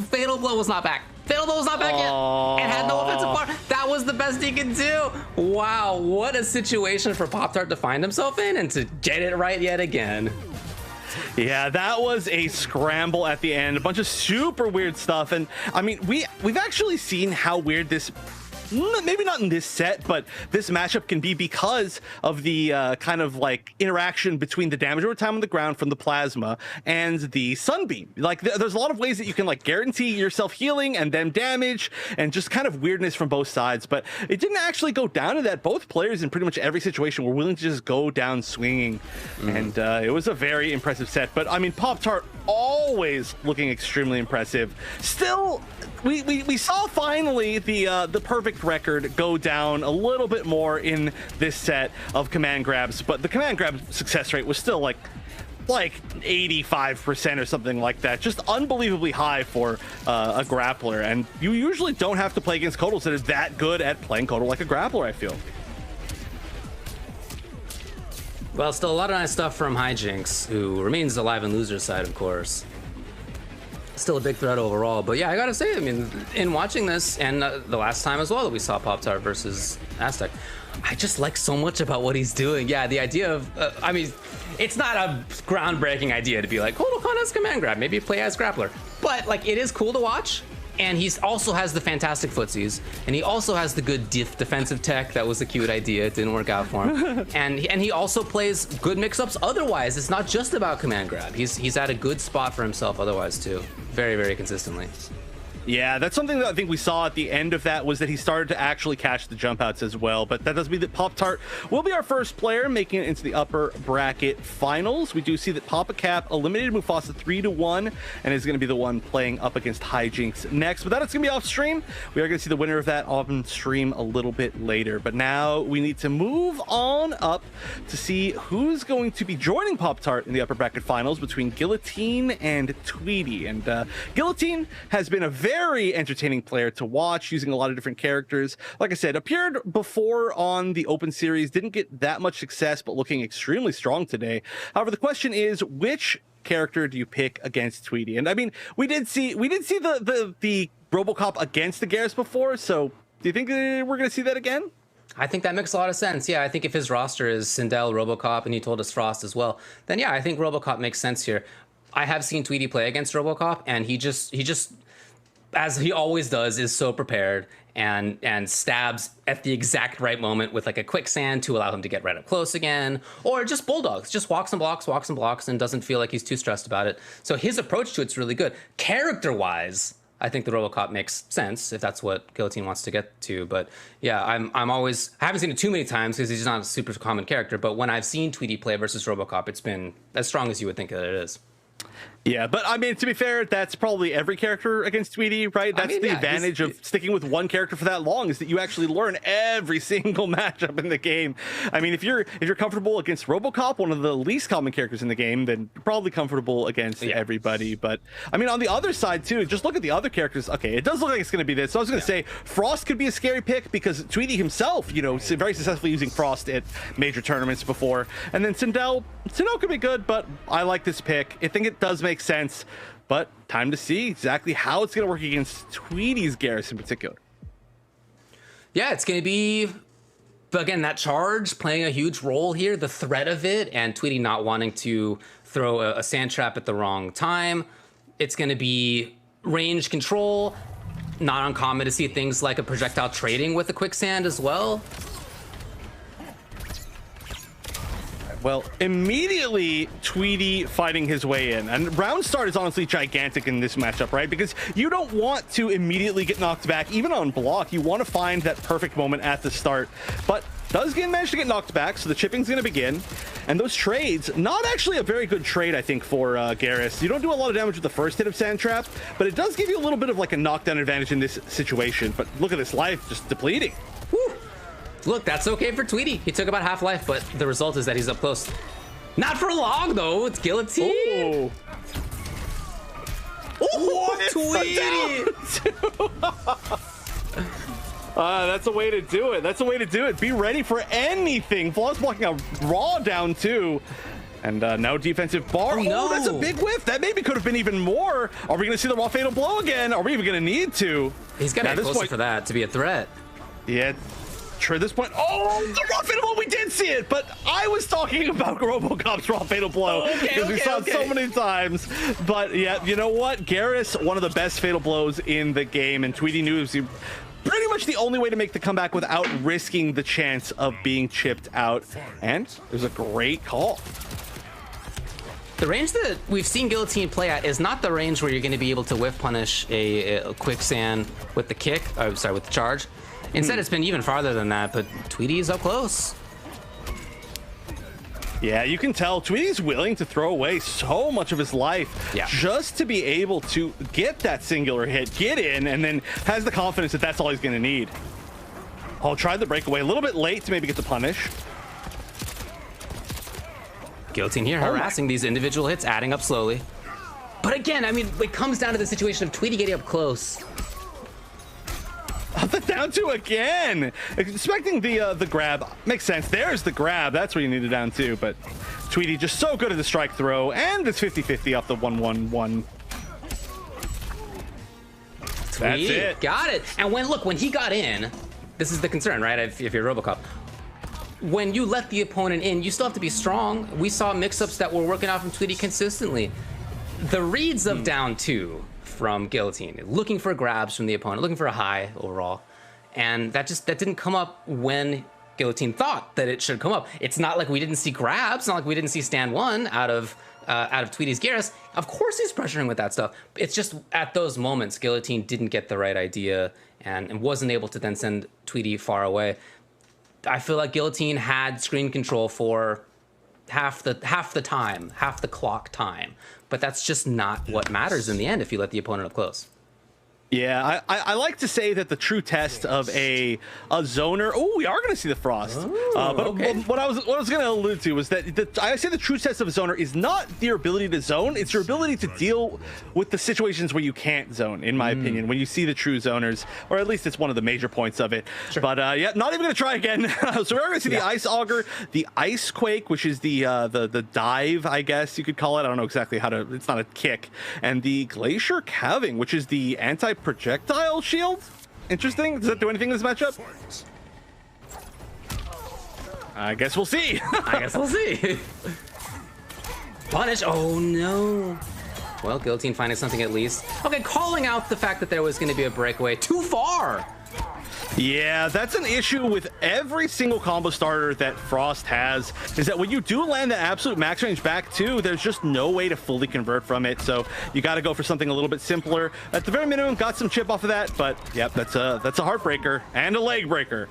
Fatal blow was not back. Fatal blow was not back yet. And had no offensive bar. That was the best he could do. Wow, what a situation for Pop-Tart to find himself in and to get it right yet again. Yeah, that was a scramble at the end. A bunch of super weird stuff. And I mean, we've actually seen how weird this, maybe not in this set, but this matchup can be because of the kind of like interaction between the damage over time on the ground from the plasma and the sunbeam. Like there's a lot of ways that you can like guarantee yourself healing and then damage, and just kind of weirdness from both sides. But it didn't actually go down to that. Both players in pretty much every situation were willing to just go down swinging. And it was a very impressive set. But I mean, Pop-Tart always looking extremely impressive. Still, we saw finally the perfect record go down a little bit more in this set of command grabs, but the command grab success rate was still like 85% or something like that. Just unbelievably high for a grappler, and you usually don't have to play against Kotals that are that good at playing Kotal like a grappler, I feel. Well, still a lot of nice stuff from Hijinks, who remains alive in loser's side, of course. Still a big threat overall, but yeah, I gotta say, I mean, in watching this, and the last time as well that we saw Pop-Tart versus Aztec, I just like so much about what he's doing. Yeah, the idea of, I mean, it's not a groundbreaking idea to be like, Kotal Khan has command grab, maybe play as grappler, but like, it is cool to watch. And he also has the fantastic footsies, and he also has the good defensive tech. That was a cute idea. It didn't work out for him. and he also plays good mix-ups otherwise. It's not just about command grab. He's at a good spot for himself otherwise too. Very, very consistently. Yeah, that's something that I think we saw at the end of that, was that he started to actually catch the jump outs as well. But that does mean that Pop-Tart will be our first player making it into the upper bracket finals. We do see that Papa Cap eliminated Mufasa 3-1 and is going to be the one playing up against Hijinks next. But that's going to be off stream. We are going to see the winner of that on stream a little bit later. But now we need to move on up to see who's going to be joining Pop-Tart in the upper bracket finals between Guillotine and Tweety. And Guillotine has been a very entertaining player to watch, using a lot of different characters. Like I said, appeared before on the Open Series, didn't get that much success, but looking extremely strong today. However, the question is, which character do you pick against Tweety? And I mean, we did see the RoboCop against the Garrus before, so do you think we're going to see that again? I think that makes a lot of sense. Yeah, I think if his roster is Sindel, RoboCop, and he told us Frost as well, then yeah, I think RoboCop makes sense here. I have seen Tweety play against RoboCop, and he just as he always does, is so prepared and stabs at the exact right moment with like a quicksand to allow him to get right up close again, or just bulldogs, just walks and blocks, and doesn't feel like he's too stressed about it. So his approach to it's really good. Character-wise, I think the RoboCop makes sense if that's what Guillotine wants to get to. But yeah, I haven't seen it too many times because he's not a super common character. But when I've seen Tweety play versus RoboCop, it's been as strong as you would think that it is. Yeah, but I mean, to be fair, that's probably every character against Tweety, right? That's the advantage of sticking with one character for that long, is that you actually learn every single matchup in the game. I mean, if you're comfortable against RoboCop, one of the least common characters in the game, then you're probably comfortable against everybody. But I mean, on the other side too, just look at the other characters. Okay, it does look like it's going to be this. So I was going to say Frost could be a scary pick because Tweety himself, you know, very successfully using Frost at major tournaments before, and then Sindel could be good, but I like this pick. I think it does make sense, but time to see exactly how it's going to work against Tweety's Garrus in particular. Yeah, it's going to be, again, that charge playing a huge role here, the threat of it, and Tweety not wanting to throw a sand trap at the wrong time. It's going to be range control, not uncommon to see things like a projectile trading with the quicksand as well. Well, immediately Tweety fighting his way in, and round start is honestly gigantic in this matchup, right? Because you don't want to immediately get knocked back, even on block. You want to find that perfect moment at the start, but does manage to get knocked back, so the chipping's going to begin. And those trades, not actually a very good trade, I think, for Garrus. You don't do a lot of damage with the first hit of Sand Trap, but it does give you a little bit of like a knockdown advantage in this situation. But look at this life just depleting. Woo. Look, that's okay for Tweety. He took about half life, but the result is that he's up close. Not for long, though. It's Guillotine. Oh, Tweety! That's a way to do it. That's a way to do it. Be ready for anything. Flaw's blocking a raw down, too. And no defensive bar. Oh, no. That's a big whiff. That maybe could have been even more. Are we going to see the raw fatal blow again? Are we even going to need to? He's got to be closer for that to be a threat. Yeah. At this point, the raw fatal blow, we did see it, but I was talking about RoboCop's raw fatal blow because we saw it so many times. But yeah, you know what? Garrus, one of the best fatal blows in the game, and Tweety knew it was pretty much the only way to make the comeback without risking the chance of being chipped out. And it was a great call. The range that we've seen Guillotine play at is not the range where you're going to be able to whiff punish a quicksand with the kick. I'm sorry, with the charge. Instead, it's been even farther than that, but Tweety's up close. Yeah, you can tell Tweety's willing to throw away so much of his life just to be able to get that singular hit, get in, and then has the confidence that that's all he's going to need. Oh, tried the breakaway a little bit late to maybe get the punish. Guillotine here harassing these individual hits, adding up slowly. But again, I mean, it comes down to the situation of Tweety getting up close. The down two again. Expecting the grab. Makes sense. There's the grab. That's where you need a down two. But Tweety just so good at the strike throw. And it's 50-50 off the 1-1-1. That's it. Got it. And when he got in, this is the concern, right? If you're RoboCop. When you let the opponent in, you still have to be strong. We saw mix-ups that were working out from Tweety consistently. The reads of down two from Guillotine, looking for grabs from the opponent, looking for a high overall, and that didn't come up when Guillotine thought that it should come up. It's not like we didn't see grabs, not like we didn't see stand one out of Tweety's Garrus. Of course he's pressuring with that stuff. It's just at those moments Guillotine didn't get the right idea and wasn't able to then send Tweety far away. I feel like Guillotine had screen control for half the time, half the clock time. But that's just not what matters in the end if you let the opponent up close. Yeah, I like to say that the true test of a zoner. Oh, we are going to see the Frost. But what I was going to allude to was that I say the true test of a zoner is not your ability to zone; it's your ability to deal with the situations where you can't zone. In my opinion, when you see the true zoners, or at least it's one of the major points of it. Sure. But yeah, not even going to try again. So we're going to see the Ice Auger, the Ice Quake, which is the dive, I guess you could call it. I don't know exactly how to. It's not a kick, and the Glacier Calving, which is the anti-projectile shield. Interesting. Does that do anything in this matchup? I guess we'll see. I guess we'll see. Punish. Oh no. Well, Guillotine finding something at least. Okay, calling out the fact that there was going to be a breakaway too far. Yeah, that's an issue with every single combo starter that Frost has, is that when you do land the absolute max range back two, there's just no way to fully convert from it. So you got to go for something a little bit simpler. At the very minimum, got some chip off of that, but yep, that's a heartbreaker and a leg breaker.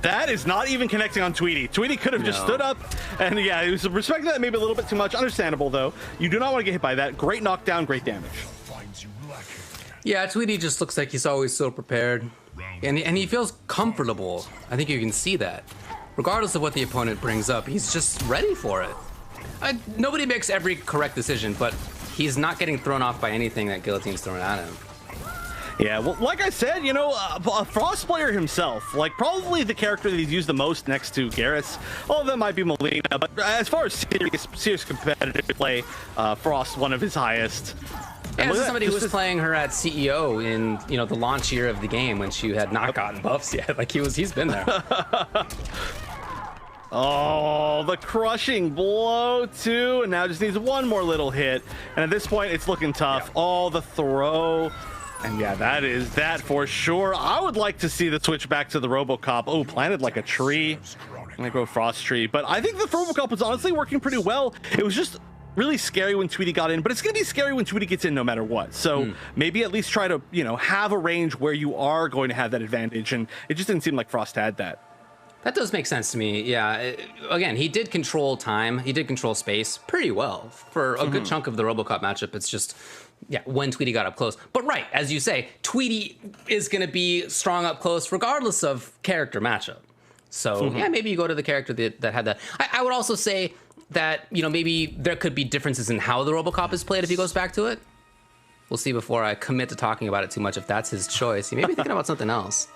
That is not even connecting on Tweety. Tweety could have just stood up, and yeah, he was respecting that maybe a little bit too much. Understandable, though. You do not want to get hit by that. Great knockdown, great damage. Yeah, Tweety just looks like he's always so prepared, and he feels comfortable. I think you can see that. Regardless of what the opponent brings up, he's just ready for it. Nobody makes every correct decision, but he's not getting thrown off by anything that Guillotine's throwing at him. Yeah, well, like I said, you know, a Frost player himself, like probably the character that he's used the most next to Garrus. All of them might be Melina, but as far as serious competitive play, Frost one of his highest. Yeah, this is somebody who was playing her at CEO in, you know, the launch year of the game when she had not gotten buffs yet. Like he's been there. Oh, the crushing blow too, and now just needs one more little hit. And at this point, it's looking tough. Yeah. Oh, the throw. And yeah, that is that for sure. I would like to see the switch back to the RoboCop. Oh, planted like a tree. I'm gonna go Frost Tree. But I think the RoboCop was honestly working pretty well. It was just really scary when Tweety got in, but it's gonna be scary when Tweety gets in no matter what. So maybe at least try to, you know, have a range where you are going to have that advantage. And it just didn't seem like Frost had that. That does make sense to me. Yeah. Again, he did control time. He did control space pretty well for a good chunk of the RoboCop matchup. It's just, yeah, when Tweety got up close. But right, as you say, Tweety is going to be strong up close regardless of character matchup. So yeah, maybe you go to the character that had that. I would also say that, you know, maybe there could be differences in how the RoboCop is played if he goes back to it. We'll see before I commit to talking about it too much if that's his choice. He may be thinking about something else.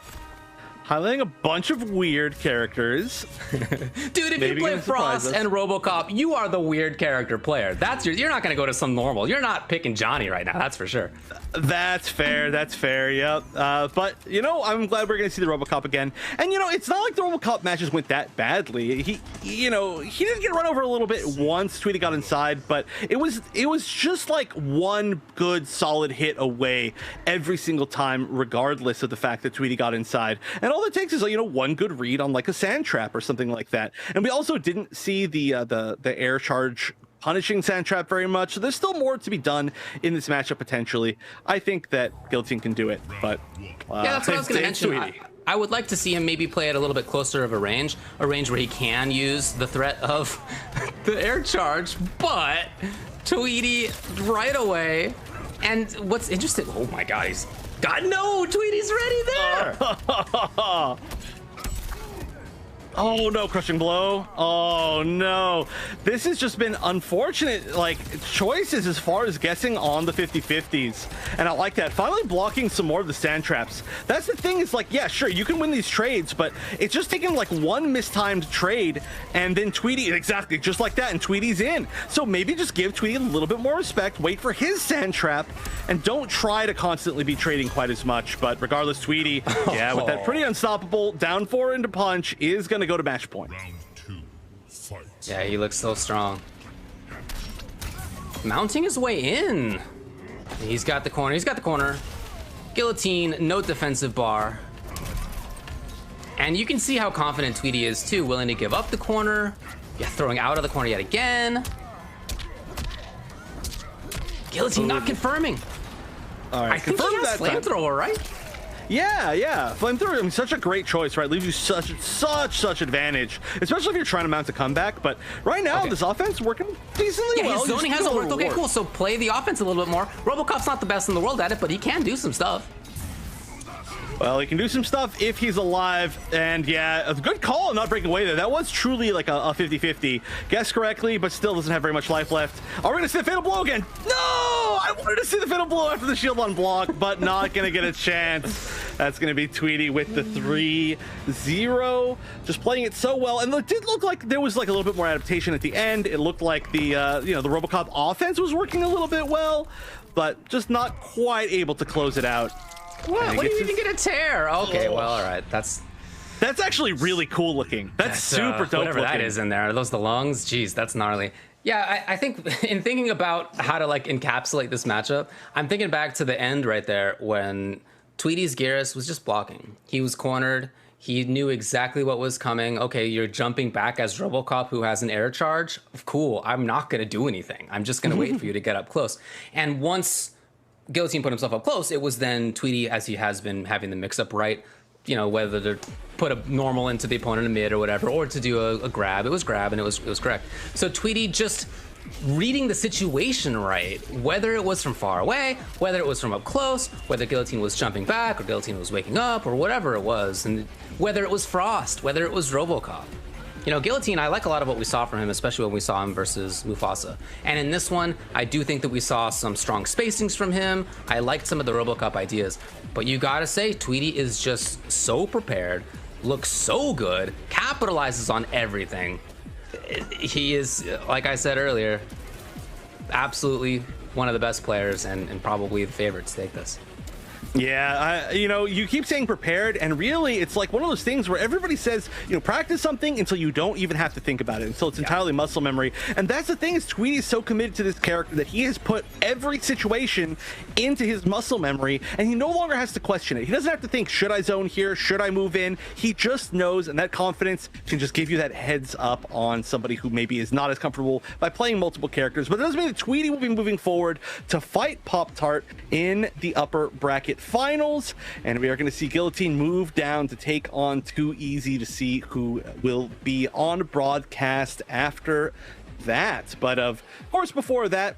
Highlighting a bunch of weird characters. Dude, if you play Frost and RoboCop, you are the weird character player. You're not going to go to some normal. You're not picking Johnny right now, that's for sure. That's fair, yep. But, you know, I'm glad we're going to see the RoboCop again. And, you know, it's not like the RoboCop matches went that badly. He didn't get run over a little bit once Tweety got inside, but it was just like one good, solid hit away every single time, regardless of the fact that Tweety got inside. And all it takes is, you know, one good read on like a sand trap or something like that. And we also didn't see the air charge punishing sand trap very much, so there's still more to be done in this matchup potentially. I think that Guillotine can do it, but yeah, that's what I was going to mention. I would like to see him maybe play at a little bit closer of a range where he can use the threat of the air charge, but Tweety right away. And what's interesting, oh my god, no, Tweety's ready there. Oh no, crushing blow. Oh no. This has just been unfortunate, like, choices as far as guessing on the 50-50s. And I like that. Finally blocking some more of the sand traps. That's the thing, is like, yeah, sure, you can win these trades, but it's just taking like one mistimed trade and then Tweety, exactly, just like that, and Tweety's in. So maybe just give Tweety a little bit more respect, wait for his sand trap, and don't try to constantly be trading quite as much. But regardless, Tweety, yeah, with that pretty unstoppable down 4 into punch, is gonna go to match point. Yeah, he looks so strong. Mounting his way in. He's got the corner. Guillotine, no defensive bar. And you can see how confident Tweety is too, willing to give up the corner. Yeah, throwing out of the corner yet again. Guillotine not confirming. All right, I think he has flamethrower, right? Yeah. Flamethrower, I mean, such a great choice, right? Leaves you such advantage, especially if you're trying to mount a comeback. But right now, this offense working decently well. His zoning hasn't worked. Okay, cool. So play the offense a little bit more. RoboCop's not the best in the world at it, but he can do some stuff. Well, he can do some stuff if he's alive, and yeah, a good call on not breaking away there. That was truly like a 50-50. Guessed correctly, but still doesn't have very much life left. Are we gonna see the fatal blow again? No! I wanted to see the fatal blow after the shield on block, but not gonna get a chance. That's gonna be Tweety with the 3-0. Just playing it so well, and it did look like there was like a little bit more adaptation at the end. It looked like the the RoboCop offense was working a little bit well, but just not quite able to close it out. What? What do you even get a tear? Okay, well, all right. That's actually really cool looking. That's super dope whatever looking. That is in there. Are those the lungs? Jeez, that's gnarly. Yeah, I think in thinking about how to like encapsulate this matchup, I'm thinking back to the end right there when Tweety's Garrus was just blocking. He was cornered. He knew exactly what was coming. Okay, you're jumping back as RoboCop who has an air charge. Cool. I'm not going to do anything. I'm just going to wait for you to get up close. And once Guillotine put himself up close, it was then Tweety, as he has been having the mix-up right, you know, whether to put a normal into the opponent in mid or whatever, or to do a grab. It was grab, and it was correct. So Tweety just reading the situation right, whether it was from far away, whether it was from up close, whether Guillotine was jumping back or Guillotine was waking up or whatever it was, and whether it was Frost, whether it was Robocop. You know, Guillotine, I like a lot of what we saw from him, especially when we saw him versus Mufasa. And in this one, I do think that we saw some strong spacings from him. I liked some of the Robocop ideas. But you gotta say, Tweety is just so prepared, looks so good, capitalizes on everything. He is, like I said earlier, absolutely one of the best players and probably the favorite to take this. Yeah, you know, you keep saying prepared, and really it's like one of those things where everybody says, you know, practice something until you don't even have to think about it, until it's entirely muscle memory. And that's the thing, is Tweety is so committed to this character that he has put every situation into his muscle memory, and he no longer has to question it. He doesn't have to think, should I zone here? Should I move in? He just knows, and that confidence can just give you that heads up on somebody who maybe is not as comfortable by playing multiple characters. But it doesn't mean that Tweety will be moving forward to fight Pop-Tart in the upper bracket finals, and we are going to see Guillotine move down to take on Too Easy to see who will be on broadcast after that. But of course, before that,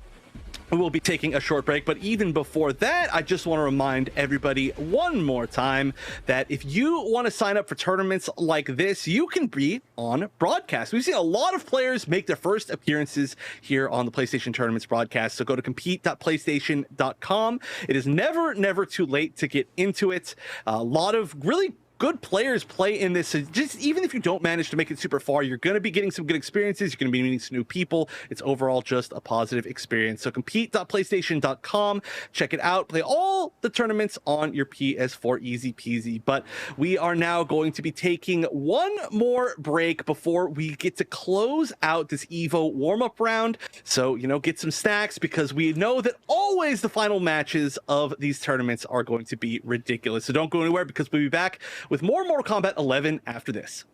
we will be taking a short break. But even before that, I just want to remind everybody one more time that if you want to sign up for tournaments like this, you can be on broadcast. We've seen a lot of players make their first appearances here on the PlayStation Tournaments broadcast. So go to compete.playstation.com. It is never too late to get into it. A lot of really good players play in this. So just even if you don't manage to make it super far, you're going to be getting some good experiences. You're going to be meeting some new people. It's overall just a positive experience. So compete.playstation.com. Check it out. Play all the tournaments on your PS4. Easy peasy. But we are now going to be taking one more break before we get to close out this EVO warm-up round. So, you know, get some snacks, because we know that always the final matches of these tournaments are going to be ridiculous. So don't go anywhere, because we'll be back with more Mortal Kombat 11 after this.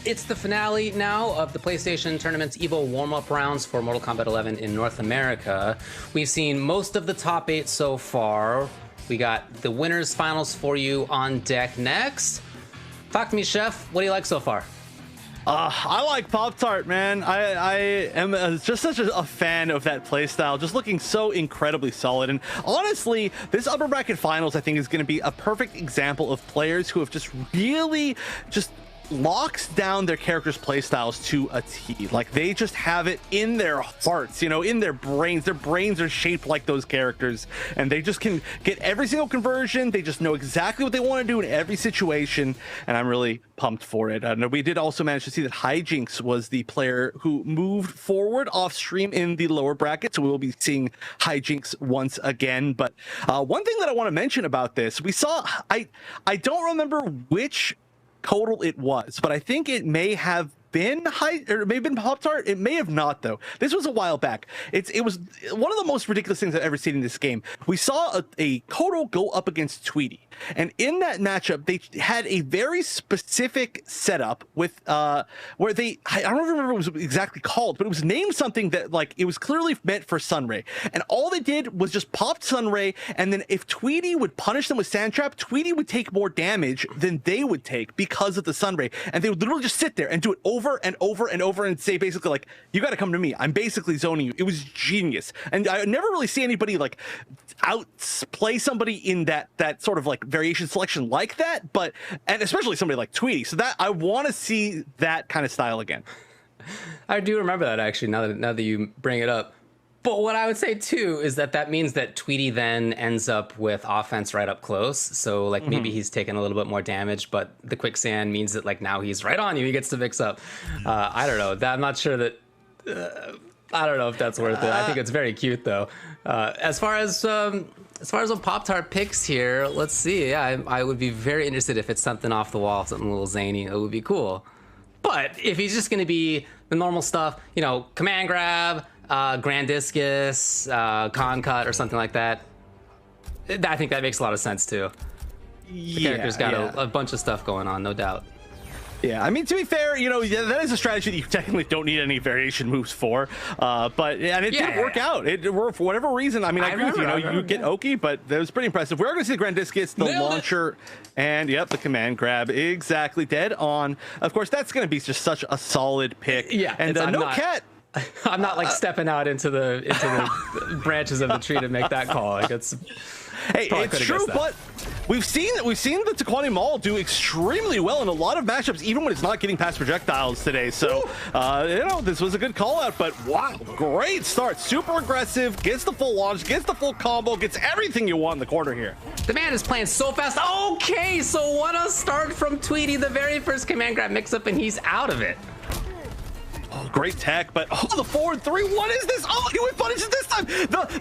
It's the finale now of the PlayStation Tournament's EVO warm-up rounds for Mortal Kombat 11 in North America. We've seen most of the top 8 so far. We got the winners finals for you on deck next. Talk to me, Chef. What do you like so far? I like Pop-Tart, man. I am just such a fan of that playstyle, just looking so incredibly solid. And honestly, this upper bracket finals, I think, is going to be a perfect example of players who have just really just locks down their characters' playstyles to a T. Like, they just have it in their hearts, you know, in their brains. Their brains are shaped like those characters, and they just can get every single conversion. They just know exactly what they want to do in every situation, and I'm really pumped for it. We did also manage to see that Hijinks was the player who moved forward off stream in the lower bracket, so we will be seeing Hijinks once again. But one thing that I want to mention about this, we saw, I don't remember which total it was, but I think it may have been or it may have been Pop-Tart. It may have not, though. This was a while back. It was one of the most ridiculous things I've ever seen in this game. We saw a Kotal go up against Tweety, and in that matchup, they had a very specific setup with where they, I don't remember what it was exactly called, but it was named something that, like, it was clearly meant for Sunray, and all they did was just pop Sunray, and then if Tweety would punish them with Sand Trap, Tweety would take more damage than they would take because of the Sunray, and they would literally just sit there and do it over and over and over and say basically, like, you got to come to me, I'm basically zoning you. It was genius, and I never really see anybody like outplay somebody in that sort of like variation selection like that, but and especially somebody like Tweety. So that I want to see that kind of style again. I do remember that, actually, now that you bring it up. But what I would say too is that means that Tweety then ends up with offense right up close. So like maybe he's taking a little bit more damage, but the quicksand means that like now he's right on you. He gets to mix up. I don't know. I'm not sure that. I don't know if that's worth it. I think it's very cute though. As far as what Pop-Tart picks here, let's see. Yeah, I would be very interested if it's something off the wall, something a little zany. It would be cool. But if he's just going to be the normal stuff, you know, command grab, Grand Discus, Con Cut, or something like that, I think that makes a lot of sense too. The character's got a bunch of stuff going on, no doubt. Yeah, I mean, to be fair, you know, that is a strategy that you technically don't need any variation moves for. But it did work out. For whatever reason, I mean, I agree with you. You get Oki, but that was pretty impressive. We're going to see the Grand Discus, the launcher, and the command grab. Exactly, dead on. Of course, that's going to be just such a solid pick. Yeah, and no cat. I'm not like stepping out into the branches of the tree to make that call. Like it's true, but we've seen the Taquani Maul do extremely well in a lot of matchups, even when it's not getting past projectiles today. So this was a good call out. But wow, great start, super aggressive, gets the full launch, gets the full combo, gets everything you want in the corner here. The man is playing so fast. Okay, so what a start from Tweety. The very first command grab mix up, and he's out of it. Oh, great tech, but the forward 3, what is this? Oh, he went punishes this time.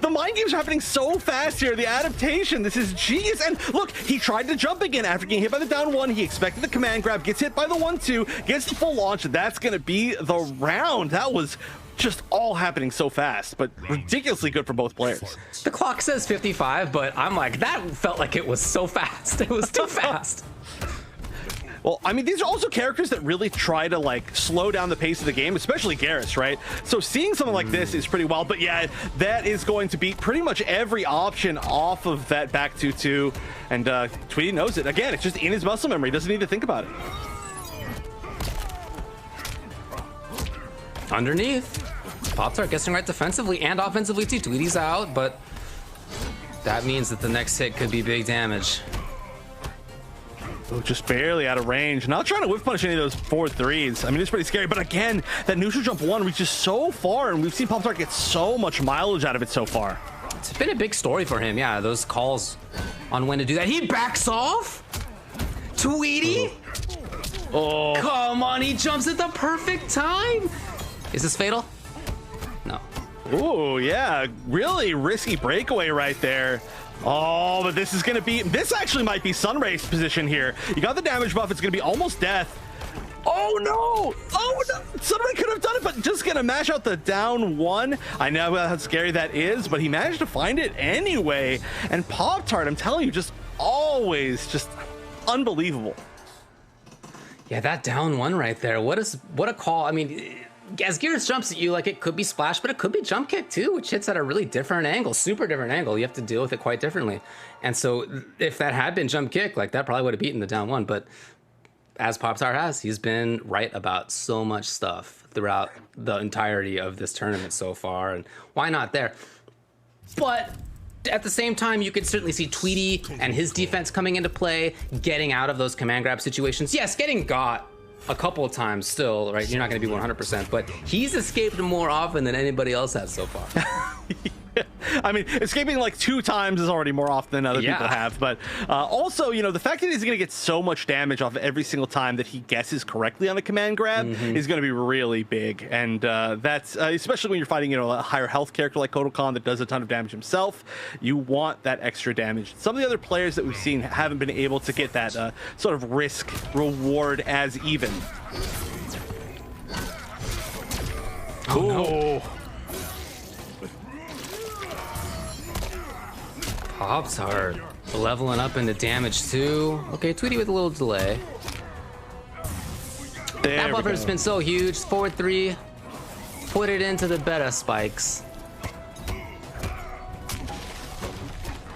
The mind games are happening so fast here. The adaptation, this is genius. And look, he tried to jump again after getting hit by the down 1. He expected the command grab, gets hit by the 1-2, gets the full launch. That's going to be the round. That was just all happening so fast, but ridiculously good for both players. The clock says 55, but I'm like, that felt like it was so fast. It was too fast. Well, I mean, these are also characters that really try to, like, slow down the pace of the game, especially Garrus, right? So seeing something like this is pretty wild. But yeah, that is going to beat pretty much every option off of that back 2-2. And Tweety knows it. Again, it's just in his muscle memory. He doesn't need to think about it. Underneath. Pop-Tart guessing right defensively and offensively too. Tweety's out, but that means that the next hit could be big damage. Oh, just barely out of range. Not trying to whiff punish any of those 4-3s. I mean, it's pretty scary. But again, that neutral jump 1 reaches so far, and we've seen Pop-Tart get so much mileage out of it so far. It's been a big story for him. Yeah, those calls on when to do that. He backs off. Tweety. Oh, come on. He jumps at the perfect time. Is this fatal? No. Ooh, yeah. Really risky breakaway right there. Oh, but this is going to be... This actually might be Sunray's position here. You got the damage buff. It's going to be almost death. Oh, no. Oh, no. Sunray could have done it, but just going to mash out the down one. I know how scary that is, but he managed to find it anyway. And Pop-Tart, I'm telling you, just always just unbelievable. Yeah, that down one right there. What a call. I mean, as Gears jumps at you, like, it could be splash, but it could be jump kick too, which hits at a really different angle, super different angle. You have to deal with it quite differently. And so if that had been jump kick, like, that probably would have beaten the down one. But as Pop-Tart has, he's been right about so much stuff throughout the entirety of this tournament so far. And why not there? But at the same time, you could certainly see Tweety and his defense coming into play, getting out of those command grab situations. Yes, getting got a couple of times still, right? You're not going to be 100%, but he's escaped more often than anybody else has so far. I mean, escaping like 2 times is already more often than other people have. But also, you know, the fact that he's going to get so much damage off every single time that he guesses correctly on a command grab is going to be really big. And that's especially when you're fighting, you know, a higher health character like Kodokan that does a ton of damage himself. You want that extra damage. Some of the other players that we've seen haven't been able to get that sort of risk reward as even. Oh, no. Pop-Tart leveling up into damage too. Okay, Tweety with a little delay. That buffer's been so huge. Forward 3. Put it into the beta spikes.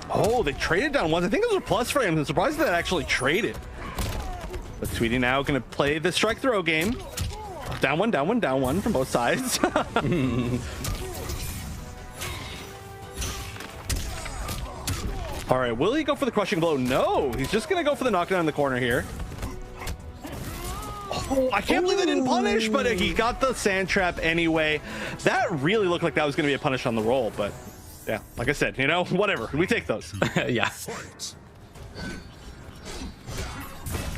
Oh, they traded down once. I think those are plus frames. I'm surprised that actually traded. But Tweety now going to play the strike throw game. Down one, down one, down one from both sides. All right, will he go for the crushing blow? No, he's just going to go for the knockdown in the corner here. Oh, I can't believe they didn't punish, but he got the sand trap anyway. That really looked like that was going to be a punish on the roll, but yeah, like I said, you know, whatever. We take those. Yeah.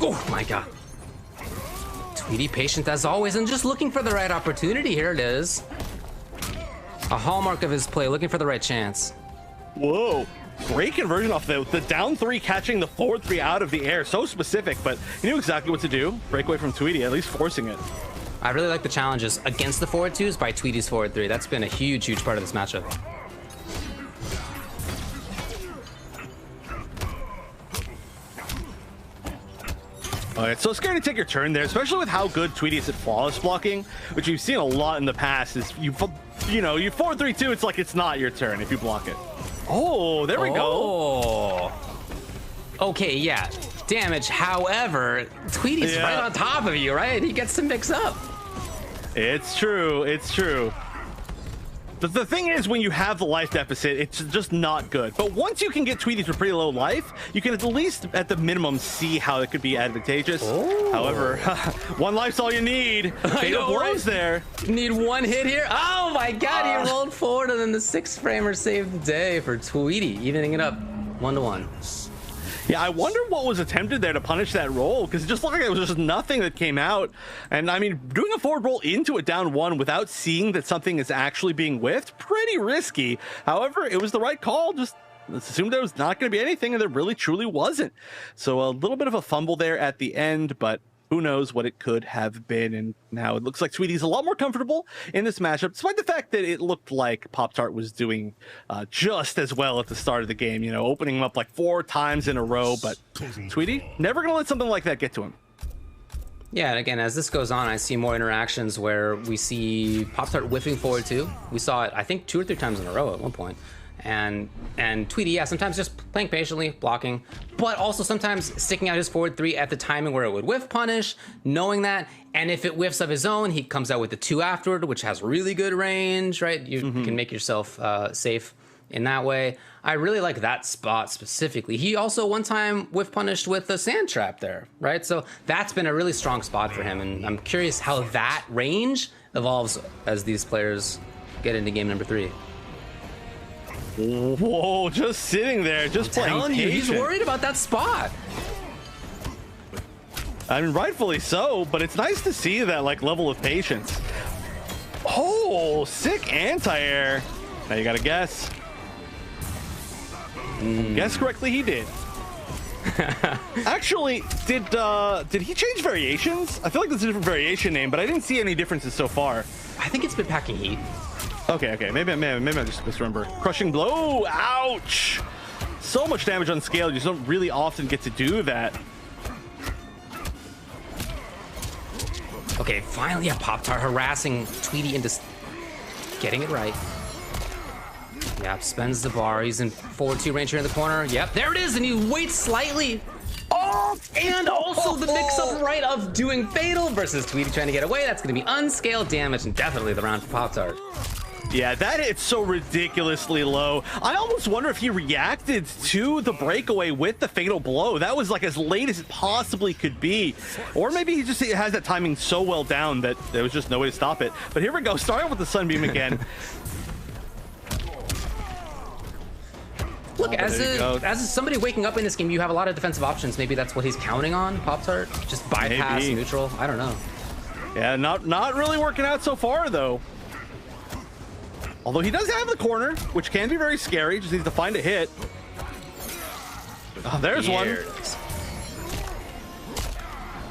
Oh, my God. Tweety patient as always and just looking for the right opportunity. Here it is. A hallmark of his play, looking for the right chance. Whoa. Great conversion off the down 3, catching the forward 3 out of the air. So specific, but he knew exactly what to do. Breakaway from Tweety, at least forcing it. I really like the challenges against the forward 2s by Tweety's forward 3. That's been a huge, huge part of this matchup. Oh, it's so scary to take your turn there, especially with how good Tweety is at flawless blocking, which you've seen a lot in the past. Is you forward 3-2, it's like it's not your turn if you block it. Oh, there we go. Okay, yeah. Damage. However, Tweety's right on top of you, right? He gets to mix up. It's true. It's true. But the thing is, when you have the life deficit, it's just not good. But once you can get Tweety to pretty low life, you can at least, at the minimum, see how it could be advantageous. Oh. However, 1 life's all you need. Fatal blows there. You need 1 hit here. Oh my God, he rolled forward, and then the 6-framer saved the day for Tweety, evening it up 1-1. Yeah, I wonder what was attempted there to punish that roll, because it just looked like it was just nothing that came out. And I mean, doing a forward roll into a down 1 without seeing that something is actually being whiffed, pretty risky. However, it was the right call. Just assumed there was not going to be anything, and there really truly wasn't. So a little bit of a fumble there at the end, but who knows what it could have been. And now it looks like Tweety's a lot more comfortable in this matchup, despite the fact that it looked like Pop-Tart was doing just as well at the start of the game, you know, opening him up like 4 times in a row. But Tweety, never going to let something like that get to him. Yeah, and again, as this goes on, I see more interactions where we see Pop-Tart whiffing forward too. We saw it, I think, 2 or 3 times in a row at one point. And Tweety, yeah, sometimes just playing patiently, blocking, but also sometimes sticking out his forward 3 at the timing where it would whiff punish, knowing that. And if it whiffs of his own, he comes out with the 2 afterward, which has really good range, right? You can make yourself safe in that way. I really like that spot specifically. He also one time whiff punished with the sand trap there, right? So that's been a really strong spot for him. And I'm curious how that range evolves as these players get into game number 3. Whoa, just sitting there, just playing patient. He's worried about that spot. I mean, rightfully so, but it's nice to see that like level of patience. Oh, sick anti-air. Now you gotta guess. Guess correctly, he did. Actually, did he change variations? I feel like there's a different variation name, but I didn't see any differences so far. I think it's been packing heat. Okay. Maybe I just misremember. Crushing blow. Ouch. So much damage on scale. You just don't really often get to do that. Okay, finally a Pop-Tart harassing Tweety into getting it right. Yep, spends the bar. He's in forward 2 range here in the corner. Yep, there it is, and he waits slightly. Oh, and also the mix-up right of doing Fatal versus Tweety trying to get away. That's going to be unscaled damage, and definitely the round for Pop-Tart. Yeah, that hit so ridiculously low. I almost wonder if he reacted to the breakaway with the fatal blow. That was like as late as it possibly could be. Or maybe he just has that timing so well down that there was just no way to stop it. But here we go, starting with the Sunbeam again. Look, as somebody waking up in this game, you have a lot of defensive options. Maybe that's what he's counting on, Pop-Tart. Just bypass neutral. I don't know. Yeah, not really working out so far, though. Although he does have the corner, which can be very scary. Just needs to find a hit. Oh, there's one.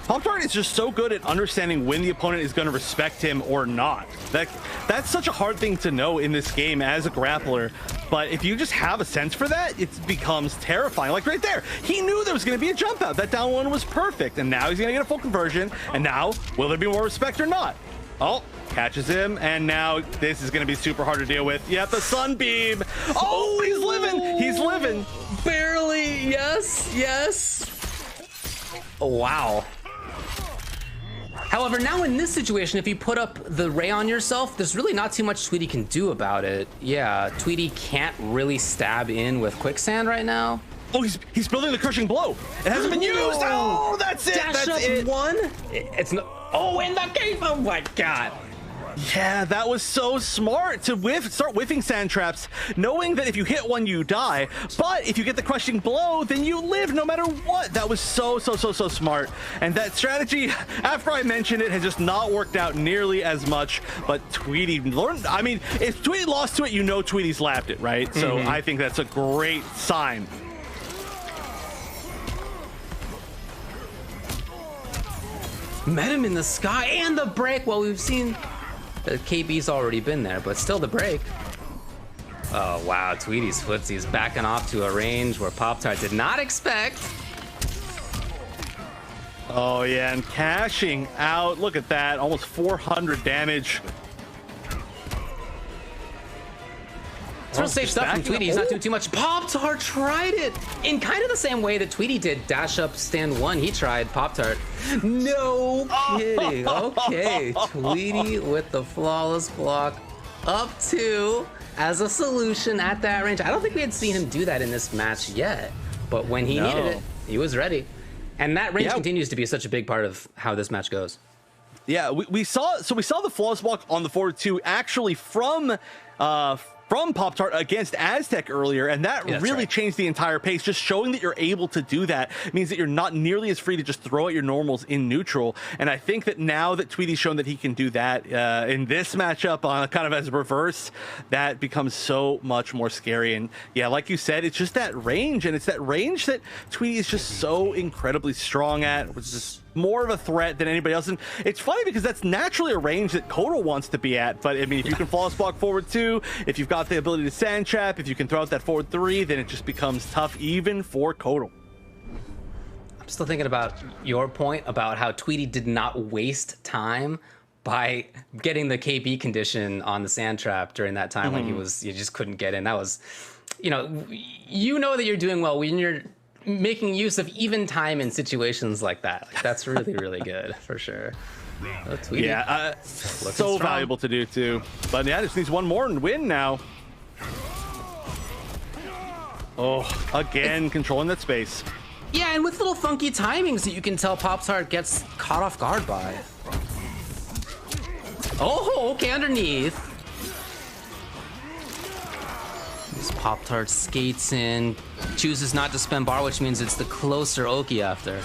Pop-Tart is just so good at understanding when the opponent is going to respect him or not. That's such a hard thing to know in this game as a grappler. But if you just have a sense for that, it becomes terrifying. Like right there, he knew there was going to be a jump out. That down one was perfect. And now he's going to get a full conversion. And now, will there be more respect or not? Oh, catches him. And now this is going to be super hard to deal with. Yep, the Sunbeam. Oh, he's living. He's living. Barely. Yes. Oh, wow. However, now in this situation, if you put up the ray on yourself, there's really not too much Tweety can do about it. Yeah, Tweety can't really stab in with quicksand right now. Oh, he's building the crushing blow. It hasn't been used. Oh, that's it. Dash up it. One. It's not. Oh, in the cave. Oh my God. Yeah, that was so smart to start whiffing sand traps, knowing that if you hit one, you die. But if you get the crushing blow, then you live no matter what. That was so smart. And that strategy, after I mentioned it, has just not worked out nearly as much. But Tweety learned. I mean, if Tweety lost to it, you know Tweety's lapped it, right? So I think that's a great sign. Met him in the sky and the break. Well, we've seen the KB's already been there, but still the break. Oh, wow. Tweety's footsie's backing off to a range where Pop-Tart did not expect. Oh, yeah, and cashing out. Look at that. Almost 400 damage. It's real safe stuff from Tweety. He's not doing too much. Pop-Tart tried it in kind of the same way that Tweety did. Dash up, stand one. He tried Pop-Tart. No kidding. Okay. Tweety with the flawless block. Up 2 as a solution at that range. I don't think we had seen him do that in this match yet. But when he needed it, he was ready. And that range continues to be such a big part of how this match goes. Yeah, we saw the flawless block on the forward 2 actually from Pop-Tart against Aztec earlier, and that really changed the entire pace. Just showing that you're able to do that means that you're not nearly as free to just throw out your normals in neutral. And I think that now that Tweety's shown that he can do that in this matchup kind of as reverse, that becomes so much more scary. And yeah, like you said, it's just that range, and it's that range that Tweety is just so incredibly strong at, which is more of a threat than anybody else. And it's funny because that's naturally a range that Kotal wants to be at. But I mean, if you can flawless block forward 2, if you've got the ability to sand trap, if you can throw out that forward 3, then it just becomes tough even for Kotal. I'm still thinking about your point about how Tweety did not waste time by getting the KB condition on the sand trap during that time when you just couldn't get in. That was, you know that you're doing well when you're making use of even time in situations like that. Like, that's really, really good for sure. Oh, Tweety. Yeah, so valuable to do too. But yeah, just needs one more and win now. Oh, again, controlling that space. Yeah, and with little funky timings that you can tell Pop-Tart gets caught off guard by. Oh, okay, underneath. This Pop-Tart skates in, chooses not to spend bar, which means it's the closer Oki after.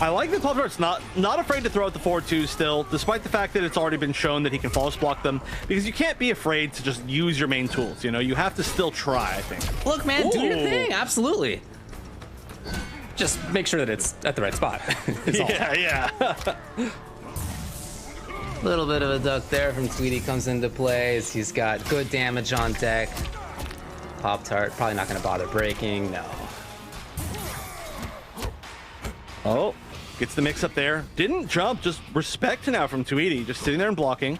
I like that Pop-Tart's not afraid to throw out the 4-2 still, despite the fact that it's already been shown that he can false block them, because you can't be afraid to just use your main tools, you know? You have to still try, I think. Look, man, do your Ooh. thing. Absolutely. Just make sure that it's at the right spot. Yeah. A little bit of a duck there from Tweety comes into play as he's got good damage on deck. Pop-Tart probably not going to bother breaking. No. Oh, gets the mix up there. Didn't jump, just respect now from Tweety, just sitting there and blocking.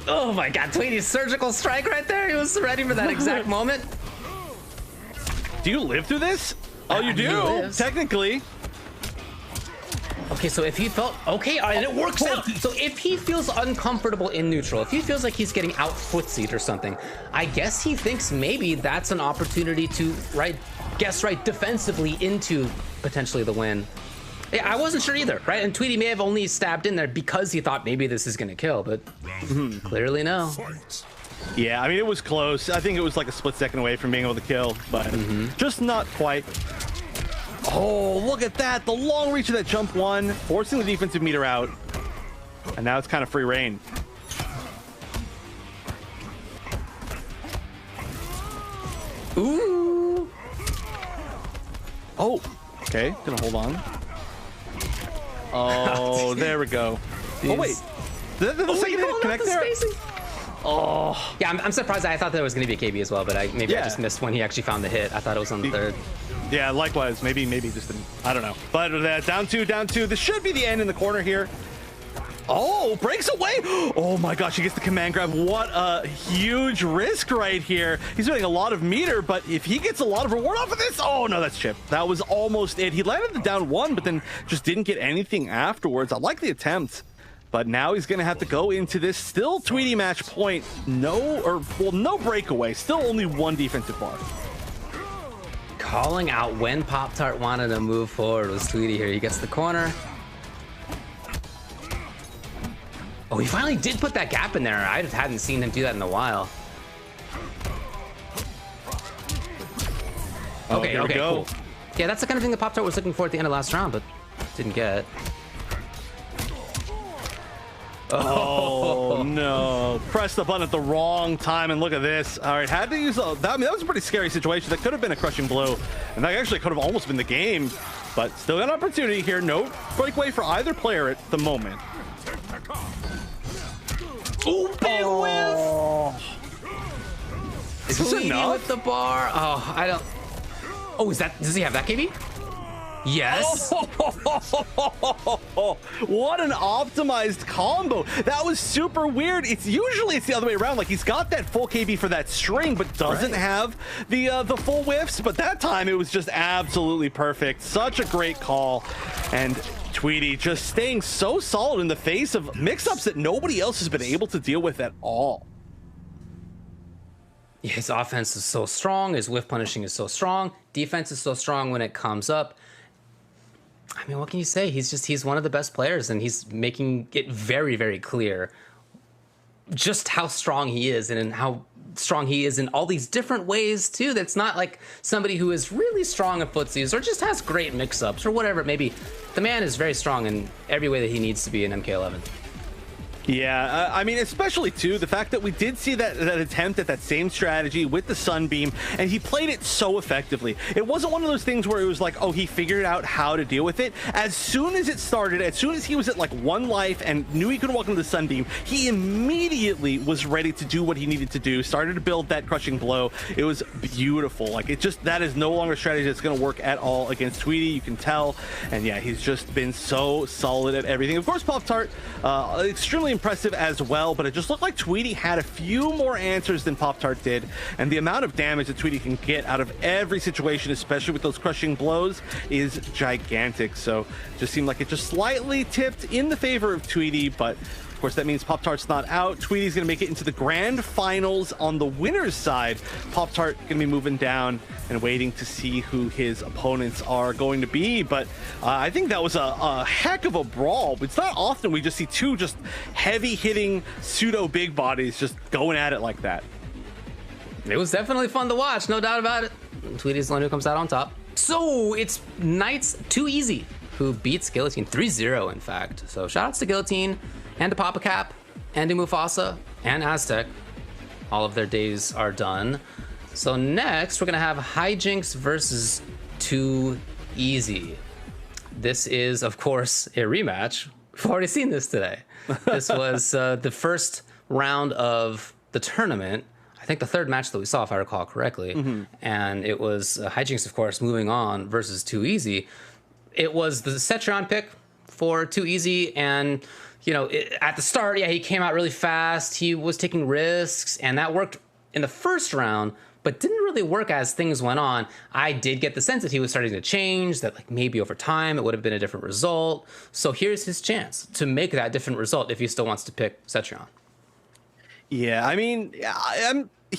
Oh my god, Tweety's surgical strike right there. He was ready for that exact moment. Do you live through this? Oh, you do, technically. Okay, so if he felt okay, and it works out. So if he feels uncomfortable in neutral, if he feels like he's getting out footsied or something, I guess he thinks maybe that's an opportunity to guess right defensively into potentially the win. Yeah, I wasn't sure either, right? And Tweety may have only stabbed in there because he thought maybe this is gonna kill, but clearly no. Yeah, I mean, it was close. I think it was like a split second away from being able to kill, but just not quite. Oh, look at that. The long reach of that jump one, forcing the defensive meter out. And now it's kind of free reign. Ooh. Oh, okay. Gonna hold on. Oh, there we go. Oh, wait. Did the second hit connect there? Oh. Yeah, I'm surprised. I thought there was going to be a KB as well, but maybe I just missed when he actually found the hit. I thought it was on the third. Yeah, likewise. Maybe just didn't. I don't know. But down two. This should be the end in the corner here. Oh, breaks away. Oh my gosh, he gets the command grab. What a huge risk right here. He's doing a lot of meter, but if he gets a lot of reward off of this, oh no, that's chip. That was almost it. He landed the down one, but then just didn't get anything afterwards. I like the attempt, but now he's gonna have to go into this still Tweety match point. No breakaway. Still only one defensive bar. Calling out when Pop-Tart wanted to move forward was Tweety here. He gets the corner. Oh, he finally did put that gap in there. I just hadn't seen him do that in a while. Okay, cool. Yeah, that's the kind of thing that Pop-Tart was looking for at the end of last round, but didn't get. Oh no! Pressed the button at the wrong time, and look at this. All right, had to use that. I mean, that was a pretty scary situation. That could have been a crushing blow, and that actually could have almost been the game. But still got an opportunity here. No breakaway for either player at the moment. Oh, big whiff! Is this enough? With the bar. Oh, I don't. Oh, is that? Does he have that KB? Yes. What an optimized combo. That was super weird. Usually it's the other way around. Like, he's got that full KB for that string, but doesn't have the full whiffs. But that time it was just absolutely perfect. Such a great call. And Tweety just staying so solid in the face of mix-ups that nobody else has been able to deal with at all. His offense is so strong. His whiff punishing is so strong. Defense is so strong when it comes up. I mean, what can you say? He's one of the best players, and he's making it very, very clear just how strong he is, and how strong he is in all these different ways too. That's not like somebody who is really strong at footsies or just has great mix-ups or whatever it may be. The man is very strong in every way that he needs to be in MK11. Yeah, I mean, especially too the fact that we did see that attempt at that same strategy with the Sunbeam, and he played it so effectively. It wasn't one of those things where it was like, oh, he figured out how to deal with it. As soon as it started, as soon as he was at like 1 life and knew he could walk into the Sunbeam, he immediately was ready to do what he needed to do. Started to build that crushing blow. It was beautiful. Like, that is no longer a strategy that's going to work at all against Tweety. You can tell. And yeah, he's just been so solid at everything. Of course, Pop-Tart, extremely impressive as well, but it just looked like Tweety had a few more answers than Pop-Tart did, and the amount of damage that Tweety can get out of every situation, especially with those crushing blows, is gigantic. So just seemed like it just slightly tipped in the favor of Tweety, but of course that means Pop-Tart's not out. Tweety's gonna make it into the grand finals on the winner's side. Pop-Tart gonna be moving down and waiting to see who his opponents are going to be, but I think that was a heck of a brawl. It's not often we just see two just heavy-hitting pseudo big bodies just going at it like that. It was definitely fun to watch, no doubt about it. Tweety's the one who comes out on top. So it's Knights Too Easy who beats Guillotine 3-0, in fact. So shoutouts to Guillotine and to Papa Cap and to Mufasa and Aztec. All of their days are done. So next, we're gonna have Hijinks versus Too Easy. This is, of course, a rematch. We've already seen this today. This was the first round of the tournament. I think the third match that we saw, if I recall correctly. And it was Hijinks, of course, moving on versus Too Easy. It was the Cetrion pick for Too Easy, and you know, at the start, yeah, he came out really fast. He was taking risks, and that worked in the first round, but didn't really work as things went on. I did get the sense that he was starting to change, that like maybe over time it would have been a different result. So here's his chance to make that different result if he still wants to pick Cetrion. Yeah, I mean,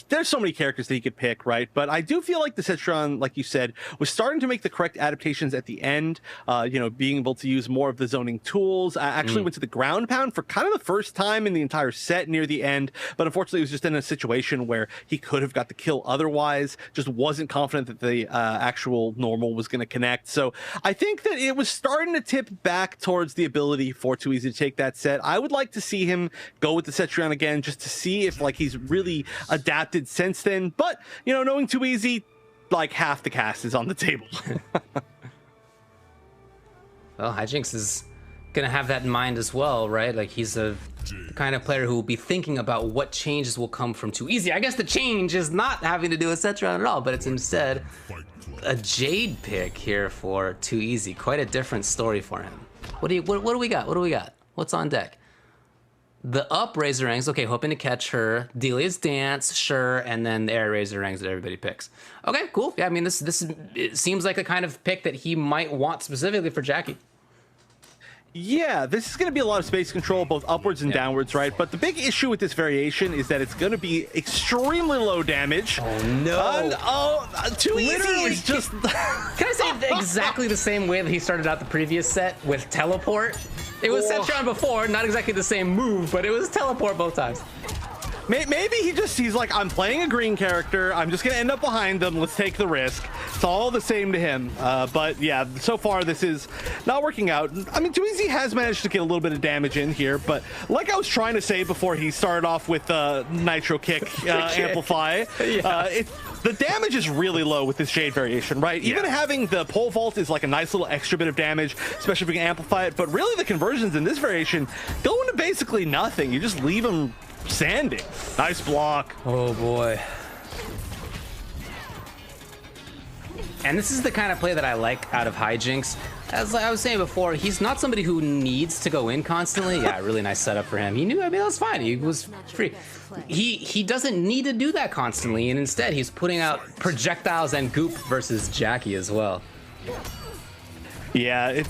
there's so many characters that he could pick, right? But I do feel like the Cetrion, like you said, was starting to make the correct adaptations at the end. You know, being able to use more of the zoning tools. I actually went to the ground pound for kind of the first time in the entire set near the end, but unfortunately he was just in a situation where he could have got the kill otherwise. Just wasn't confident that the actual normal was going to connect. So I think that it was starting to tip back towards the ability for Too Easy to take that set. I would like to see him go with the Cetrion again, just to see if like he's really adapted since then. But you know, knowing Too Easy, like half the cast is on the table. Well, Hijinks is gonna have that in mind as well, right? Like he's the kind of player who will be thinking about what changes will come from Too Easy. I guess the change is not having to do with Cetrion at all, but it's instead a Jade pick here for Too Easy. Quite a different story for him. What do we got? What do we got? What's on deck? The up Razorbangs, okay, hoping to catch her. Delia's Dance, sure, and then the air Razorbangs that everybody picks. Okay, cool. Yeah, I mean, it seems like the kind of pick that he might want specifically for Jackie. Yeah, this is going to be a lot of space control, both upwards and downwards, right? But the big issue with this variation is that it's going to be extremely low damage. Oh, no. Too Easy is just... Can I say it exactly the same way that he started out the previous set with teleport? It was Cetrion before, not exactly the same move, but it was teleport both times. Maybe he's like, I'm playing a green character. I'm just going to end up behind them. Let's take the risk. It's all the same to him. But yeah, so far this is not working out. I mean, Too Easy has managed to get a little bit of damage in here, but like I was trying to say before he started off with Nitro Kick Amplify, the damage is really low with this Jade variation, right? Even having the pole vault is like a nice little extra bit of damage, especially if we can amplify it. But really the conversions in this variation go into basically nothing. You just leave them sanding. Nice block. Oh boy. And this is the kind of play that I like out of Hijinks. As I was saying before, he's not somebody who needs to go in constantly. Yeah, really nice setup for him. He knew, I mean, that was fine. He was free. He doesn't need to do that constantly, and instead he's putting out projectiles and goop versus Jackie as well. Yeah,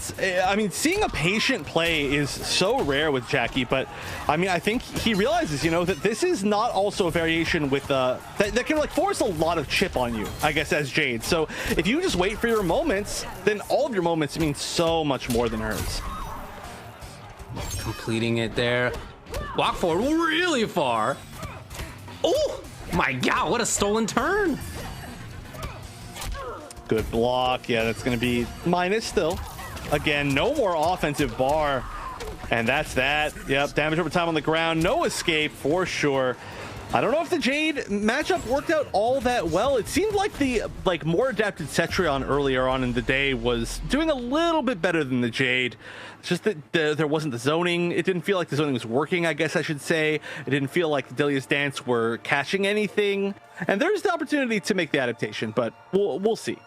I mean, seeing a patient play is so rare with Jackie, but I mean, I think he realizes, you know, that this is not also a variation with that can like force a lot of chip on you, I guess, as Jade. So if you just wait for your moments, then all of your moments mean so much more than hers. Completing it there. Walk forward really far. Oh my God, what a stolen turn. Good block. Yeah, that's going to be minus still. Again, no more offensive bar. And that's that. Yep, damage over time on the ground. No escape for sure. I don't know if the Jade matchup worked out all that well. It seemed like the more adapted Cetrion earlier on in the day was doing a little bit better than the Jade. It's just that there wasn't the zoning. It didn't feel like the zoning was working, I guess I should say. It didn't feel like the Delia's Dance were catching anything. And there's the opportunity to make the adaptation, but we'll see.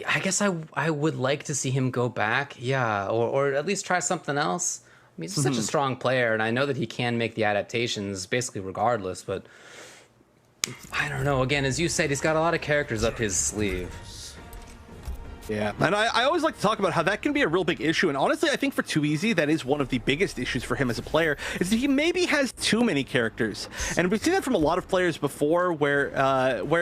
I guess I would like to see him go back, yeah, or at least try something else. I mean, he's such a strong player, and I know that he can make the adaptations basically regardless, but I don't know. Again, as you said, he's got a lot of characters up his sleeve. Yeah, and I always like to talk about how that can be a real big issue. And honestly, I think for Too Easy, that is one of the biggest issues for him as a player, is that he maybe has too many characters. And we've seen that from a lot of players before, where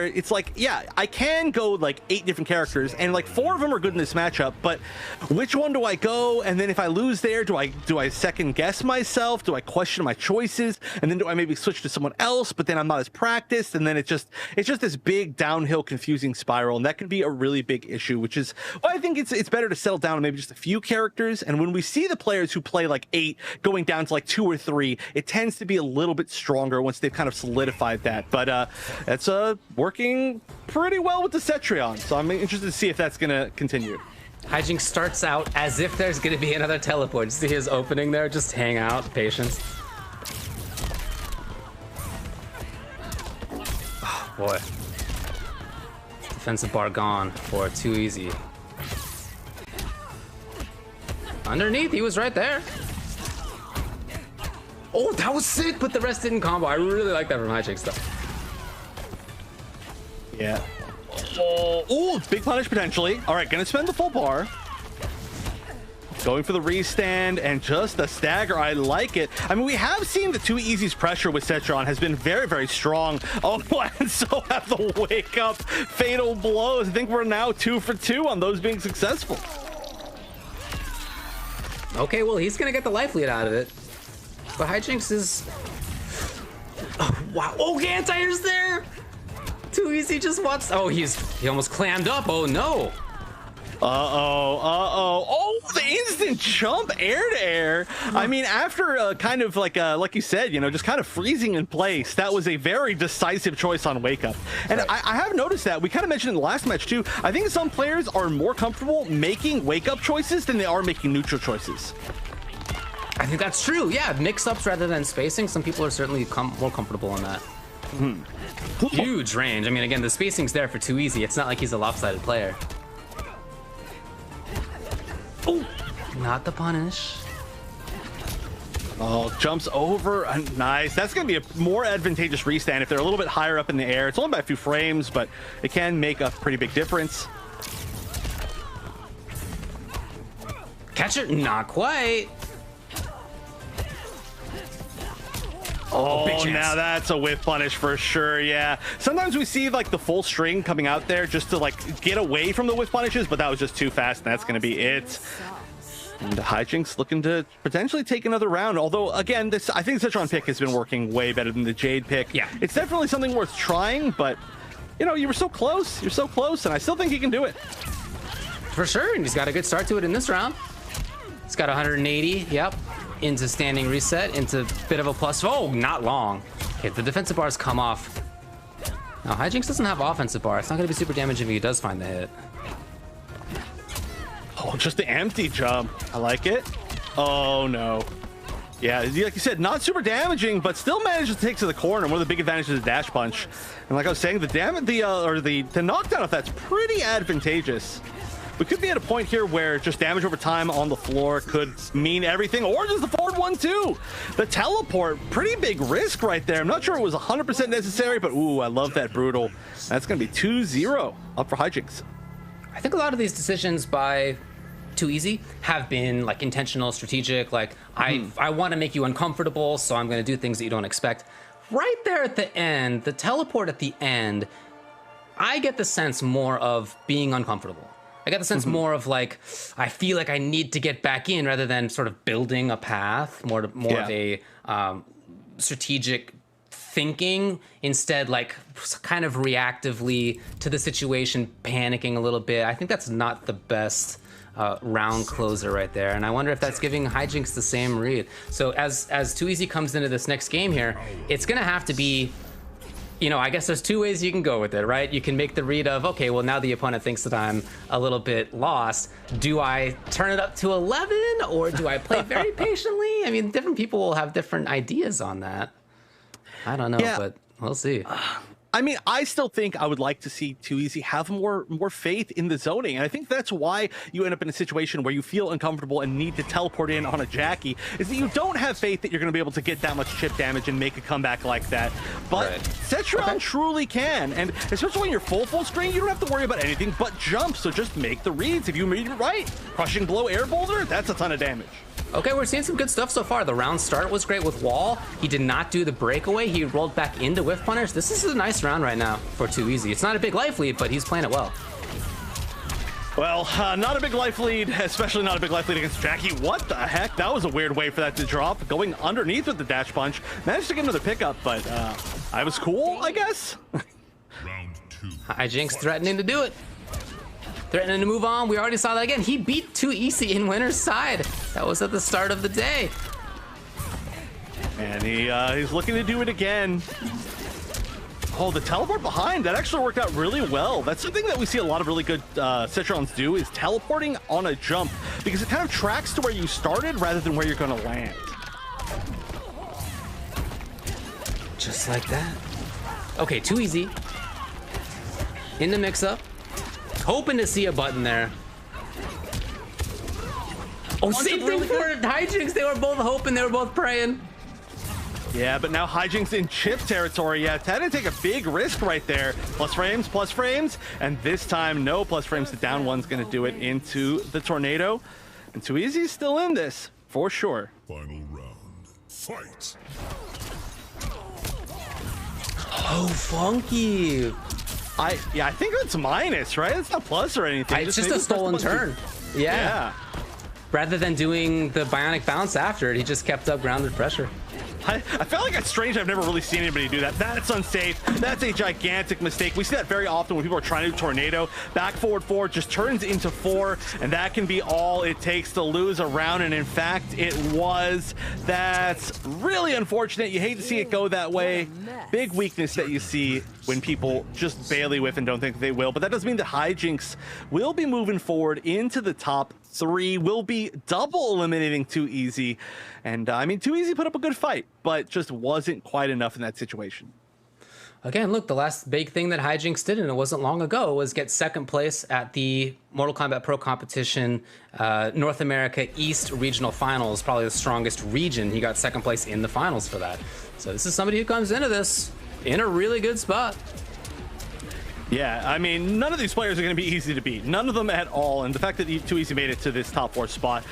it's like, yeah, I can go like 8 different characters, and like 4 of them are good in this matchup, but which one do I go? And then if I lose there, do I second guess myself? Do I question my choices? And then do I maybe switch to someone else, but then I'm not as practiced? And then it's just this big downhill confusing spiral, and that can be a really big issue, which is why I think it's better to settle down on maybe just a few characters. And when we see the players who play like 8 going down to like 2 or 3, it tends to be a little bit stronger once they've kind of solidified that. But it's working pretty well with the Cetrion, so I'm interested to see if that's gonna continue. Hijinks starts out as if there's gonna be another teleport. See his opening there? Just hang out, patience. Oh boy. Defensive bar gone for Too Easy. Underneath, he was right there. Oh, that was sick, but the rest didn't combo. I really like that from Hijinks though. Yeah. Oh, big punish potentially. All right, gonna spend the full bar. Going for the restand and just the stagger. I like it. I mean, we have seen the Too Easy's pressure with Cetrion has been very, very strong. Oh, and so have the wake up fatal blows. I think we're now 2 for 2 on those being successful. Okay, well, he's gonna get the life lead out of it. But Hijinks is... Oh, wow. Oh, anti-air's there! Too Easy just wants... Oh, he almost clammed up. Oh, no. Oh, the instant jump air to air. I mean, after kind of like you said, you know, just kind of freezing in place, that was a very decisive choice on wake up. And Right. I have noticed that. We kind of mentioned in the last match too. I think some players are more comfortable making wake up choices than they are making neutral choices. I think that's true. Yeah, mix-ups rather than spacing. Some people are certainly more comfortable in that. Huge range. I mean, again, the spacing's there for Too Easy. It's not like he's a lopsided player. Oh, not the punish. Oh, jumps over. Nice. That's going to be a more advantageous restand if they're a little bit higher up in the air. It's only by a few frames, but it can make a pretty big difference. Catch it? Not quite. Oh, big chance. now that's a whiff punish for sure. Yeah. Sometimes we see like the full string coming out there just to like get away from the whiff punishes, but that was just too fast, and that's going to be it. And Hijinks looking to potentially take another round. Although, again, I think the Citron pick has been working way better than the Jade pick. Yeah. It's definitely something worth trying, but, you know, you were so close. You're so close, and I still think he can do it. For sure, and he's got a good start to it in this round. He's got 180, yep. Into standing reset, into a bit of a plus. Oh, not long. Okay, the defensive bars come off. Now, Hijinks doesn't have offensive bar. It's not going to be super damaging if he does find the hit. Oh, just the empty jump. I like it. Oh, no. Yeah, like you said, not super damaging, but still manages to take to the corner. One of the big advantages of dash punch. And like I was saying, the knockdown of that's pretty advantageous. We could be at a point here where just damage over time on the floor could mean everything, or just the forward 1-2. The teleport, pretty big risk right there. I'm not sure it was 100% necessary, but ooh, I love that brutal. That's going to be 2-0 up for Hijinks. I think a lot of these decisions by Too Easy have been like intentional, strategic. Like I want to make you uncomfortable, so I'm going to do things that you don't expect. Right there at the end, the teleport at the end, I get the sense more of being uncomfortable. I got the sense more of like, I feel like I need to get back in rather than sort of building a path, more of a strategic thinking. Instead, like kind of reactively to the situation, panicking a little bit. I think that's not the best round closer right there. And I wonder if that's giving Hijinks the same read. So as Too Easy comes into this next game here, it's going to have to be, you know, I guess there's 2 ways you can go with it, right? You can make the read of, okay, well, now the opponent thinks that I'm a little bit lost. Do I turn it up to 11 or do I play very patiently? I mean, different people will have different ideas on that. I don't know, but we'll see. I mean, I still think I would like to see Too Easy have more faith in the zoning, and I think that's why you end up in a situation where you feel uncomfortable and need to teleport in on a Jackie, is that you don't have faith that you're going to be able to get that much chip damage and make a comeback like that. But Right. Setron truly can, and especially when you're full screen, you don't have to worry about anything but jump, so just make the reads. If you read it right, crushing blow air boulder, that's a ton of damage. Okay, we're seeing some good stuff so far. The round start was great with Wall. He did not do the breakaway. He rolled back into Whiff Punish. This is a nice round right now for Too Easy. It's not a big life lead, but he's playing it well. Well, not a big life lead, especially not a big life lead against Jackie. What the heck? That was a weird way for that to drop. Going underneath with the dash punch. Managed to get another pickup, but I was cool, I guess. Round 2. Hijinks threatening to do it. Threatening to move on. We already saw that again. He beat Too Easy in winner's side. That was at the start of the day. And he's looking to do it again. Oh, the teleport behind. That actually worked out really well. That's something that we see a lot of really good Citrons do, is teleporting on a jump, because it kind of tracks to where you started rather than where you're going to land. Just like that. Okay, Too Easy. In the mix-up. Hoping to see a button there. Oh, same thing for Hijinks. They were both hoping, they were both praying. Yeah, but now Hijinks in chip territory. Yeah, had to take a big risk right there. Plus frames, and this time no plus frames. The down one's going to do it into the tornado. And Too Easy's still in this, for sure. Final round. Fight. Oh, funky. I think it's minus, right? It's not plus or anything. It's just maybe a stolen press the button. turn. Yeah. Rather than doing the bionic bounce after it, he just kept up grounded pressure. I felt like it's strange. I've never really seen anybody do that. That's unsafe. That's a gigantic mistake. We see that very often when people are trying to do tornado. Back forward just turns into 4, and that can be all it takes to lose a round. And in fact, it was. That's really unfortunate. You hate to see it go that way. Big weakness that you see when people just barely whiff and don't think they will. But that doesn't mean that Hijinks will be moving forward into the top 3, will be double eliminating Too Easy. And I mean, Too Easy put up a good fight, but just wasn't quite enough in that situation. Again, look, the last big thing that Hijinks did, and it wasn't long ago, was get second place at the Mortal Kombat Pro Competition North America East Regional Finals, probably the strongest region. He got second place in the finals for that. So this is somebody who comes into this in a really good spot. Yeah, I mean, none of these players are going to be easy to beat. None of them at all. And the fact that Too Easy made it to this top 4 spot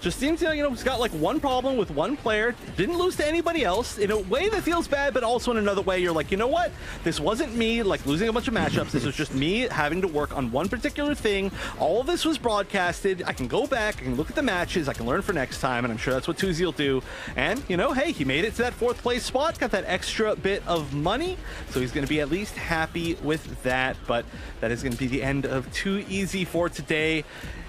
just seems, you know, he's got like one problem with one player. Didn't lose to anybody else in a way that feels bad, but also in another way, you're like, you know what? This wasn't me like losing a bunch of matchups. This was just me having to work on one particular thing. All of this was broadcasted. I can go back, I can look at the matches, I can learn for next time, and I'm sure that's what Too Easy will do. And, you know, hey, he made it to that 4th place spot, got that extra bit of money, so he's going to be at least happy with that. But that is going to be the end of Too Easy for today.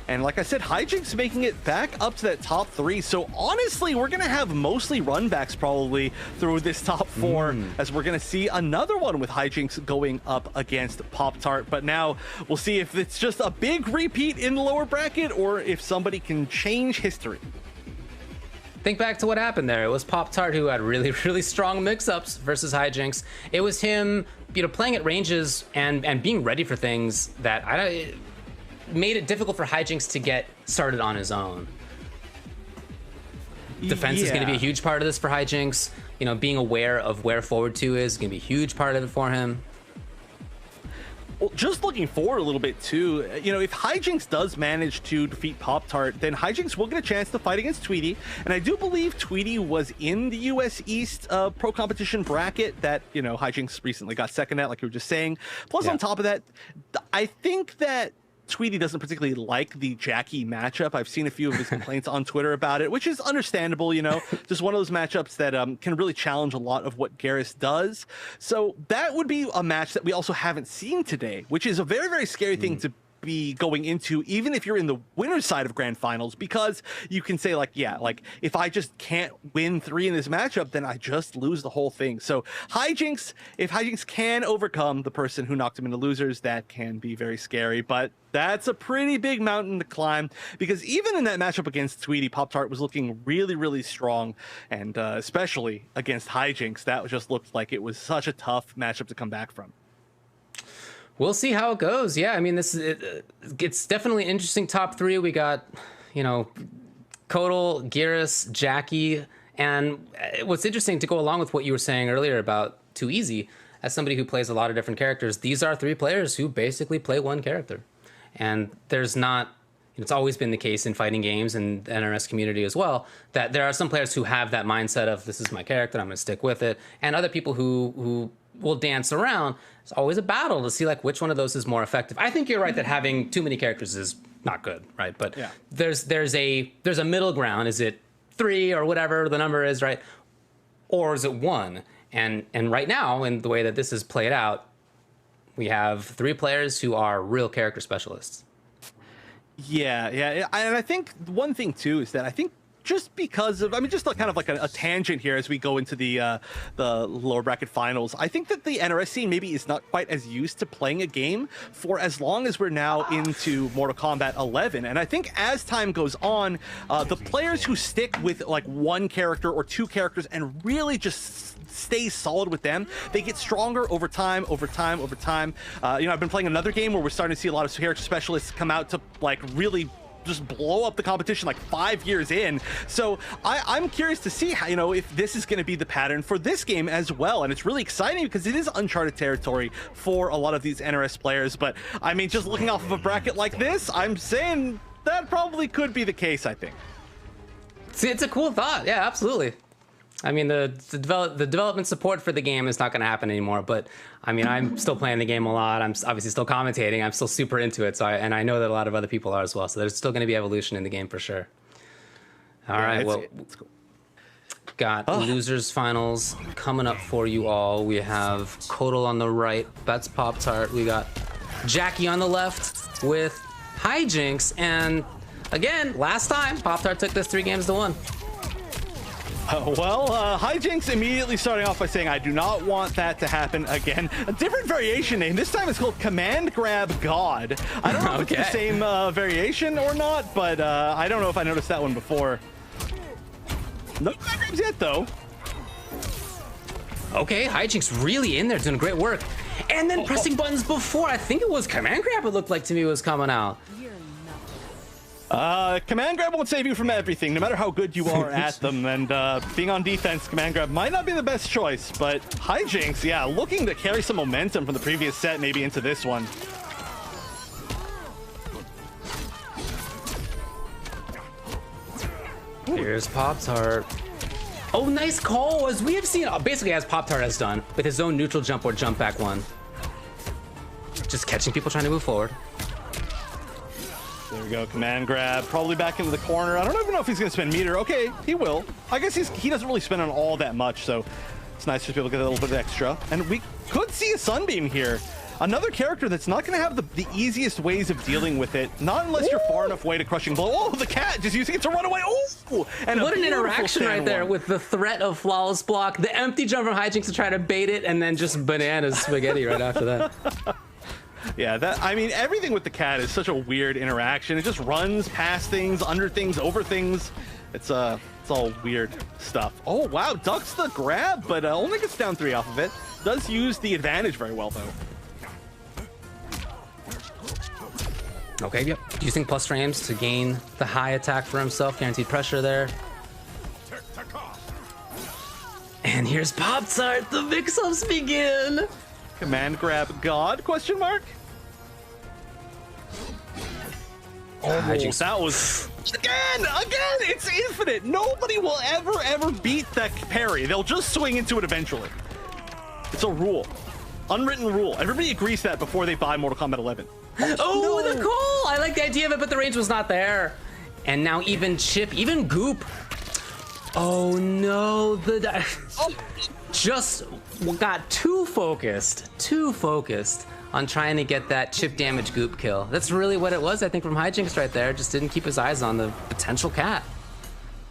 And like I said, Hijinks making it back up to that top 3. So honestly, we're going to have mostly runbacks probably through this top 4, as we're going to see another one with Hijinks going up against Pop-Tart. But now we'll see if it's just a big repeat in the lower bracket or if somebody can change history. Think back to what happened there. It was Pop-Tart who had really, really strong mix-ups versus Hijinks. It was him, you know, playing at ranges and being ready for things that made it difficult for Hijinks to get started on his own. Defense is going to be a huge part of this for Hijinks. You know, being aware of where forward 2 is going to be a huge part of it for him. Well, just looking forward a little bit too, you know, if Hijinks does manage to defeat Pop-Tart, then Hijinks will get a chance to fight against Tweety. And I do believe Tweety was in the US East Pro Competition bracket that, you know, Hijinks recently got second at, like you were just saying. Plus, on top of that, I think that Tweety doesn't particularly like the Jackie matchup. I've seen a few of his complaints on Twitter about it, which is understandable, you know, just one of those matchups that can really challenge a lot of what Garrus does. So that would be a match that we also haven't seen today, which is a very, very scary thing to be going into, even if you're in the winner's side of grand finals, because you can say like, yeah, like if I just can't win 3 in this matchup, then I just lose the whole thing. So Hijinks, if Hijinks can overcome the person who knocked him into losers, that can be very scary, but that's a pretty big mountain to climb, because even in that matchup against Tweety, Pop-Tart was looking really, really strong, and especially against Hijinks, that just looked like it was such a tough matchup to come back from. We'll see how it goes. Yeah, I mean, it's definitely interesting top 3. We got, you know, Kodal, Geras, Jackie, and what's interesting to go along with what you were saying earlier about Too Easy, as somebody who plays a lot of different characters, these are 3 players who basically play one character. And there's not, it's always been the case in fighting games and the NRS community as well, that there are some players who have that mindset of this is my character, I'm going to stick with it. And other people who will dance around. It's always a battle to see like which one of those is more effective. I think you're right that having too many characters is not good, right? But yeah, there's a middle ground. Is it 3 or whatever the number is, right? Or is it 1? And right now, in the way that this is played out, we have 3 players who are real character specialists. Yeah, and I think one thing too is that I think just because of, I mean, just kind of like a tangent here as we go into the lower bracket finals, I think that the NRS scene maybe is not quite as used to playing a game for as long as we're now into Mortal Kombat 11. And I think as time goes on, the players who stick with like 1 character or 2 characters and really just stay solid with them, they get stronger over time. You know, I've been playing another game where we're starting to see a lot of character specialists come out to like really just blow up the competition like 5 years in. So I'm curious to see how, you know, if this is going to be the pattern for this game as well. And it's really exciting because it is uncharted territory for a lot of these NRS players. But I mean, just looking off of a bracket like this, I'm saying that probably could be the case, I think. See, it's a cool thought. Yeah, absolutely. I mean, the development support for the game is not going to happen anymore, but I mean, I'm still playing the game a lot. I'm obviously still commentating. I'm still super into it. So and I know that a lot of other people are as well. So there's still going to be evolution in the game for sure. All right. Well, it's cool. Got losers finals coming up for you all. We have Kodal on the right. That's Pop-Tart. We got Jackie on the left with Hijinks. And again, last time Pop-Tart took this 3 games to 1. Hijinks immediately starting off by saying, I do not want that to happen again. A different variation name. This time it's called Command Grab God. I don't know if it's the same variation or not, but I don't know if I noticed that one before. No command grabs yet, though. Okay, Hijinks really in there doing great work. And then pressing buttons before. I think it was Command Grab, it looked like to me, was coming out. Command Grab won't save you from everything, no matter how good you are at them. And being on defense, Command Grab might not be the best choice, but Hijinks, yeah, looking to carry some momentum from the previous set maybe into this one. Here's Pop-Tart. Oh, nice call, as we have seen, basically as Pop-Tart has done, with his own neutral jump or jump back one. Just catching people trying to move forward. There we go, Command Grab, probably back into the corner. I don't even know if he's gonna spend meter. Okay, he will. I guess he doesn't really spend on all that much, so it's nice to be able to get a little bit extra. And we could see a Sunbeam here. Another character that's not gonna have the easiest ways of dealing with it, not unless you're far enough away to Crushing Blow. Oh, the cat just using it to run away. Oh, and what an interaction right there with the threat of Flawless Block, the empty jump from Hijinks to try to bait it, and then just bananas spaghetti right after that. Yeah, I mean, everything with the cat is such a weird interaction. It just runs past things, under things, over things. It's all weird stuff. Oh, wow, ducks the grab, but only gets down 3 off of it. Does use the advantage very well, though. Okay, yep. Using plus frames to gain the high attack for himself. Guaranteed pressure there. And here's Pop-Tart. The mix-ups begin. Command Grab God, question mark? Almost. That was... Again, it's infinite. Nobody will ever beat that parry. They'll just swing into it eventually. It's a rule. Unwritten rule. Everybody agrees to that before they buy Mortal Kombat 11. Oh, no. The call! I like the idea of it, but the range was not there. And now even Chip, even Goop. Oh no, just got too focused on trying to get that chip damage goop kill. That's really what it was, I think, from Hijinks right there. Just didn't keep his eyes on the potential cat.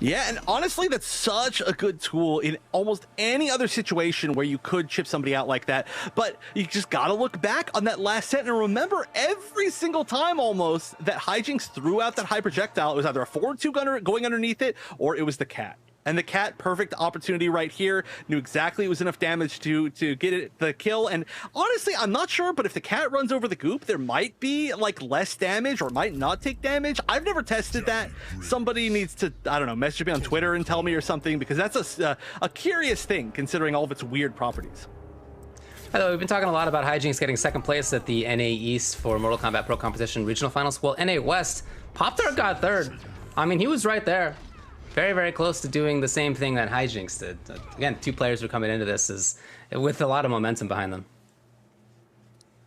Yeah, and honestly, that's such a good tool in almost any other situation where you could chip somebody out like that. But you just gotta look back on that last set and remember every single time almost that Hijinks threw out that high projectile, it was either a forward two gunner going underneath it or it was the cat. And the cat, perfect opportunity right here. Knew exactly it was enough damage to get it the kill. And honestly, I'm not sure, but if the cat runs over the goop, there might be like less damage or might not take damage. I've never tested that. Somebody needs to, I don't know, message me on Twitter and tell me or something, because that's a curious thing considering all of its weird properties. By the way, we've been talking a lot about Hijinks getting second place at the NA East for Mortal Kombat Pro Competition Regional Finals. Well, NA West, Pop-Tart got third. I mean, he was right there. Very, very close to doing the same thing that Hijinks did. Again, two players who are coming into this with a lot of momentum behind them.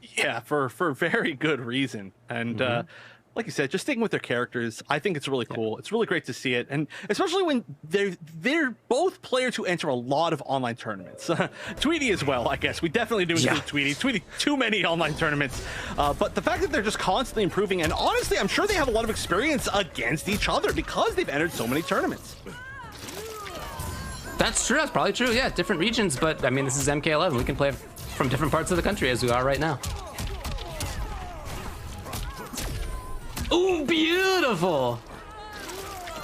Yeah, for very good reason. And like you said, just sticking with their characters, I think it's really cool. It's really great to see it. And especially when they're both players who enter a lot of online tournaments. Tweety as well, I guess. We definitely do include Tweety. Tweety, too many online tournaments. But the fact that they're just constantly improving, and honestly, I'm sure they have a lot of experience against each other because they've entered so many tournaments. That's true. That's probably true. Yeah, different regions. But, I mean, this is MK11. We can play from different parts of the country as we are right now. Ooh, beautiful!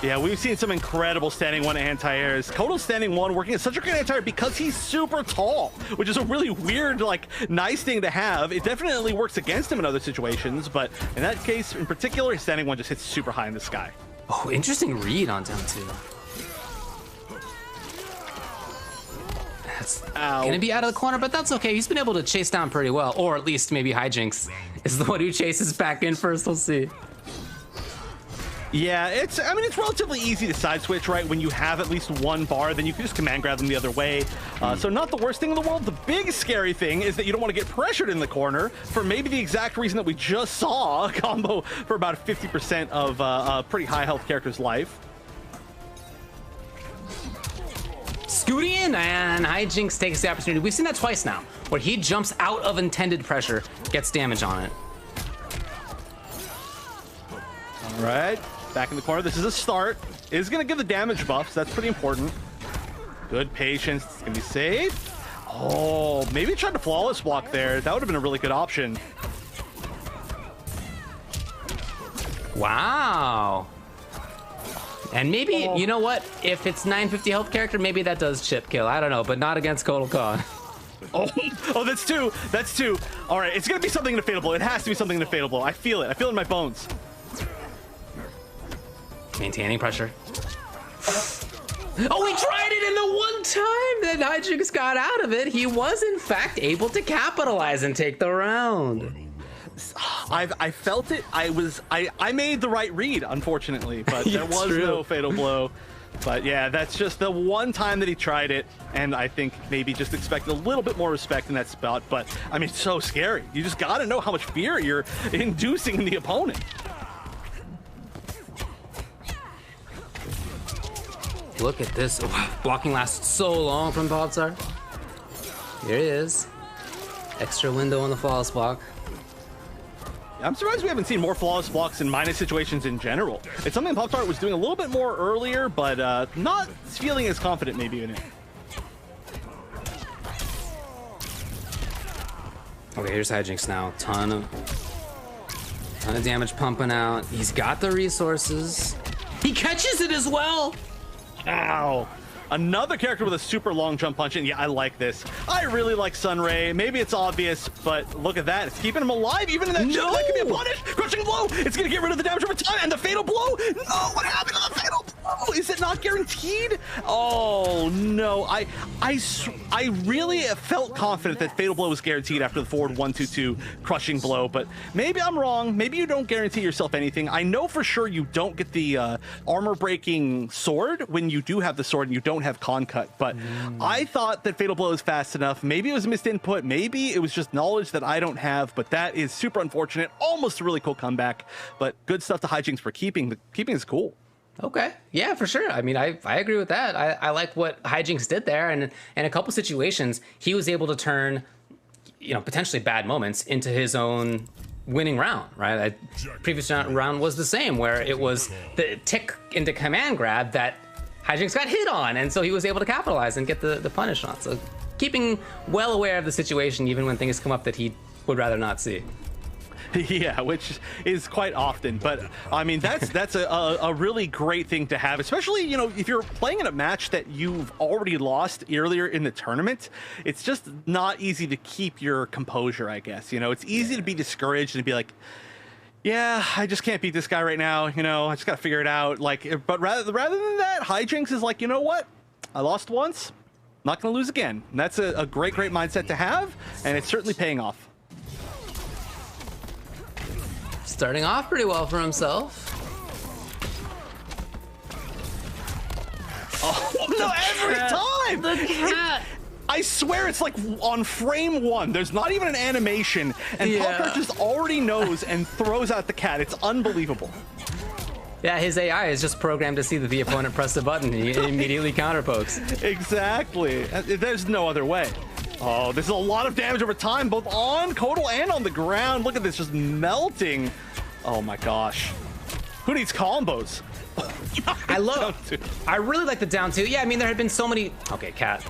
Yeah, we've seen some incredible standing one anti-airs. Kodo's standing one working as such a great anti-air because he's super tall, which is a really weird, like, nice thing to have. It definitely works against him in other situations, but in that case in particular, his standing one just hits super high in the sky. Oh, interesting read on down two. That's gonna be out of the corner, but that's okay. He's been able to chase down pretty well, or at least maybe Hijinks is the one who chases back in first. We'll see. Yeah, it's relatively easy to side switch, right? When you have at least one bar, then you can just command grab them the other way. So not the worst thing in the world. The big scary thing is that you don't want to get pressured in the corner for maybe the exact reason that we just saw a combo for about 50% of a pretty high health character's life. Scooting in, and Hijinks takes the opportunity. We've seen that twice now, where he jumps out of intended pressure, gets damage on it. All right. Back in the corner. This is a start. Is going to give the damage buffs. That's pretty important. Good patience. It's going to be safe. Oh, maybe tried to flawless walk there. That would have been a really good option. Wow. And maybe, you know what? If it's 950 health character, maybe that does chip kill. I don't know, but not against Kotal Khan. Oh, that's two. That's two. All right, it's going to be something in the Fatal Blow. It has to be something in the Fatal Blow. I feel it. I feel it in my bones. Maintaining pressure. Oh, he tried it, and the one time that Hijinks got out of it, he was in fact able to capitalize and take the round. I felt it. I made the right read, unfortunately, but there was no Fatal Blow. But yeah, that's just the one time that he tried it, and I think maybe just expected a little bit more respect in that spot. But I mean, it's so scary. You just got to know how much fear you're inducing in the opponent. Look at this. Oh, blocking lasts so long from Pop-Tart. Here he is. Extra window on the flawless block. I'm surprised we haven't seen more flawless blocks in minus situations in general. It's something Pop-Tart was doing a little bit more earlier, but not feeling as confident maybe in it. Okay, here's Hijinks now. Ton of damage pumping out. He's got the resources. He catches it as well. Ow. Another character with a super long jump punch, and yeah, I like this. I really like Sunray. Maybe it's obvious, but look at that. It's keeping him alive, even in that jump. That could be a punish. Crushing blow. It's going to get rid of the damage over time, and the fatal blow. No, what happened to the fatal blow? Is it not guaranteed? Oh, no. I really felt confident that fatal blow was guaranteed after the forward 1-2-2 crushing blow, but maybe I'm wrong. Maybe you don't guarantee yourself anything. I know for sure you don't get the armor-breaking sword when you do have the sword and you don't have con cut, but I thought that fatal blow is fast enough. Maybe it was a missed input, maybe it was just knowledge that I don't have, but that is super unfortunate. Almost a really cool comeback, but good stuff to Hijinks for keeping is cool. Okay, yeah, for sure. I mean, I agree with that. I like what Hijinks did there, and in a couple situations he was able to turn you know, potentially bad moments into his own winning round, right? Previous round was the same, where it was the tick into command grab that Hijinks got hit on, and so he was able to capitalize and get the punish on. So keeping well aware of the situation, even when things come up that he would rather not see. Yeah, which is quite often, but I mean that's a really great thing to have, especially, you know, if you're playing in a match that you've already lost earlier in the tournament. It's just not easy to keep your composure, I guess. You know, it's easy to be discouraged and be like, yeah, I just can't beat this guy right now. You know, I just got to figure it out. Like, but rather than that, Hijinks is like, you know what? I lost once, not gonna lose again. And that's a great mindset to have, and it's certainly paying off. Starting off pretty well for himself. Oh, no, every time! The cat! I swear it's like on frame 1. There's not even an animation, and Pop-Tart just already knows and throws out the cat. It's unbelievable. Yeah, his AI is just programmed to see that the opponent pressed a button and he immediately counterpokes. Exactly. There's no other way. Oh, this is a lot of damage over time, both on Kodal and on the ground. Look at this, just melting. Oh my gosh. Who needs combos? I really like the down two. Yeah, I mean, there had been so many. Okay, cat.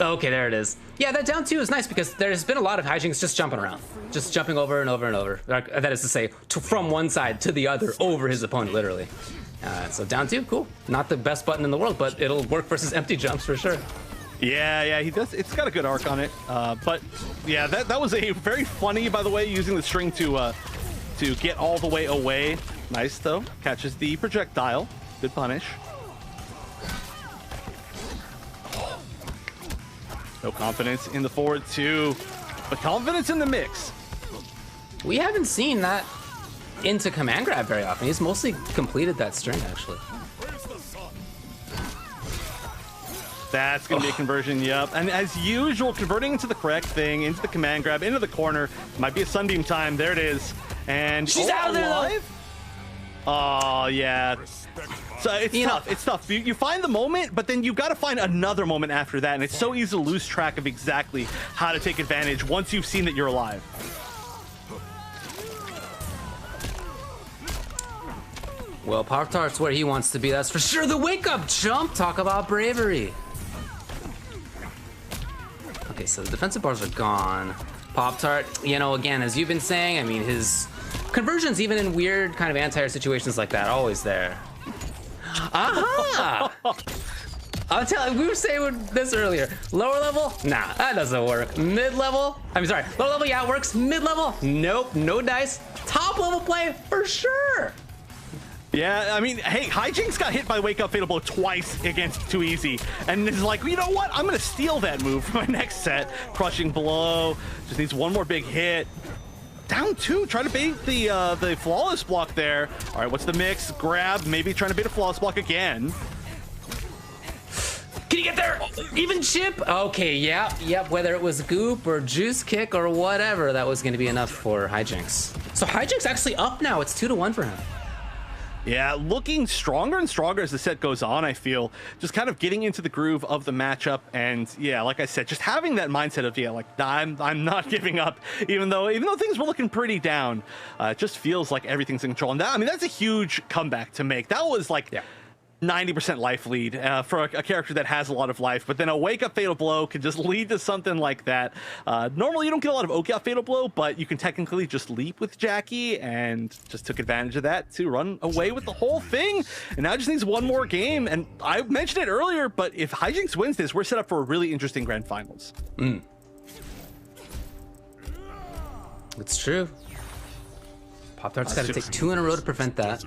Okay, there it is. Yeah, that down two is nice because there's been a lot of Hijinks just jumping around, just jumping over and over and over. That is to say, from one side to the other over his opponent, literally. So down two, cool. Not the best button in the world, but it'll work versus empty jumps for sure. Yeah, he does. It's got a good arc on it. But yeah, that was a very funny, by the way, using the string to get all the way away. Nice though. Catches the projectile. Good punish. No confidence in the forward two, but confidence in the mix. We haven't seen that into command grab very often. He's mostly completed that string, actually. That's going to be a conversion, yep. And as usual, converting into the correct thing, into the command grab, into the corner. Might be a sunbeam time. There it is. And she's out of there, though. Oh, yeah. So it's tough. It's tough. You find the moment, but then you've got to find another moment after that. And it's so easy to lose track of exactly how to take advantage once you've seen that you're alive. Well, Pop-Tart's where he wants to be. That's for sure. The wake-up jump. Talk about bravery. Okay, so the defensive bars are gone. Pop-Tart, you know, again, as you've been saying, I mean, his conversions, even in weird kind of anti-air situations like that, always there. Aha! I'm telling you, we were saying this earlier. Lower level? Nah, that doesn't work. Mid-level? I'm sorry, lower level, yeah, it works. Mid-level? Nope, no dice. Top level play, for sure. Yeah, I mean, hey, Hijinks got hit by Wake Up Fatal Blow twice against Too Easy, and is like, you know what? I'm gonna steal that move for my next set. Crushing Blow, just needs one more big hit. Down two, trying to bait the flawless block there. All right, what's the mix? Grab, maybe trying to bait a flawless block again. Can you get there? Even chip? Okay, yep. Whether it was goop or juice kick or whatever, that was gonna be enough for Hijinks. So Hijinks actually up now. It's 2-1 for him. Yeah, looking stronger and stronger as the set goes on, I feel. Just kind of getting into the groove of the matchup, and yeah, like I said, just having that mindset of, yeah, like, I'm not giving up, even though things were looking pretty down. It just feels like everything's in control. And that, I mean, that's a huge comeback to make. That was like 90% life lead for a character that has a lot of life, but then a Wake Up Fatal Blow can just lead to something like that. Normally you don't get a lot of Wake Up Fatal Blow, but you can technically just leap with Jackie, and just took advantage of that to run away with the whole thing. And now it just needs one more game, and I mentioned it earlier, but if Hijinks wins this, we're set up for a really interesting grand finals. It's true. Pop-Tart's got to take 2 in a row to prevent that.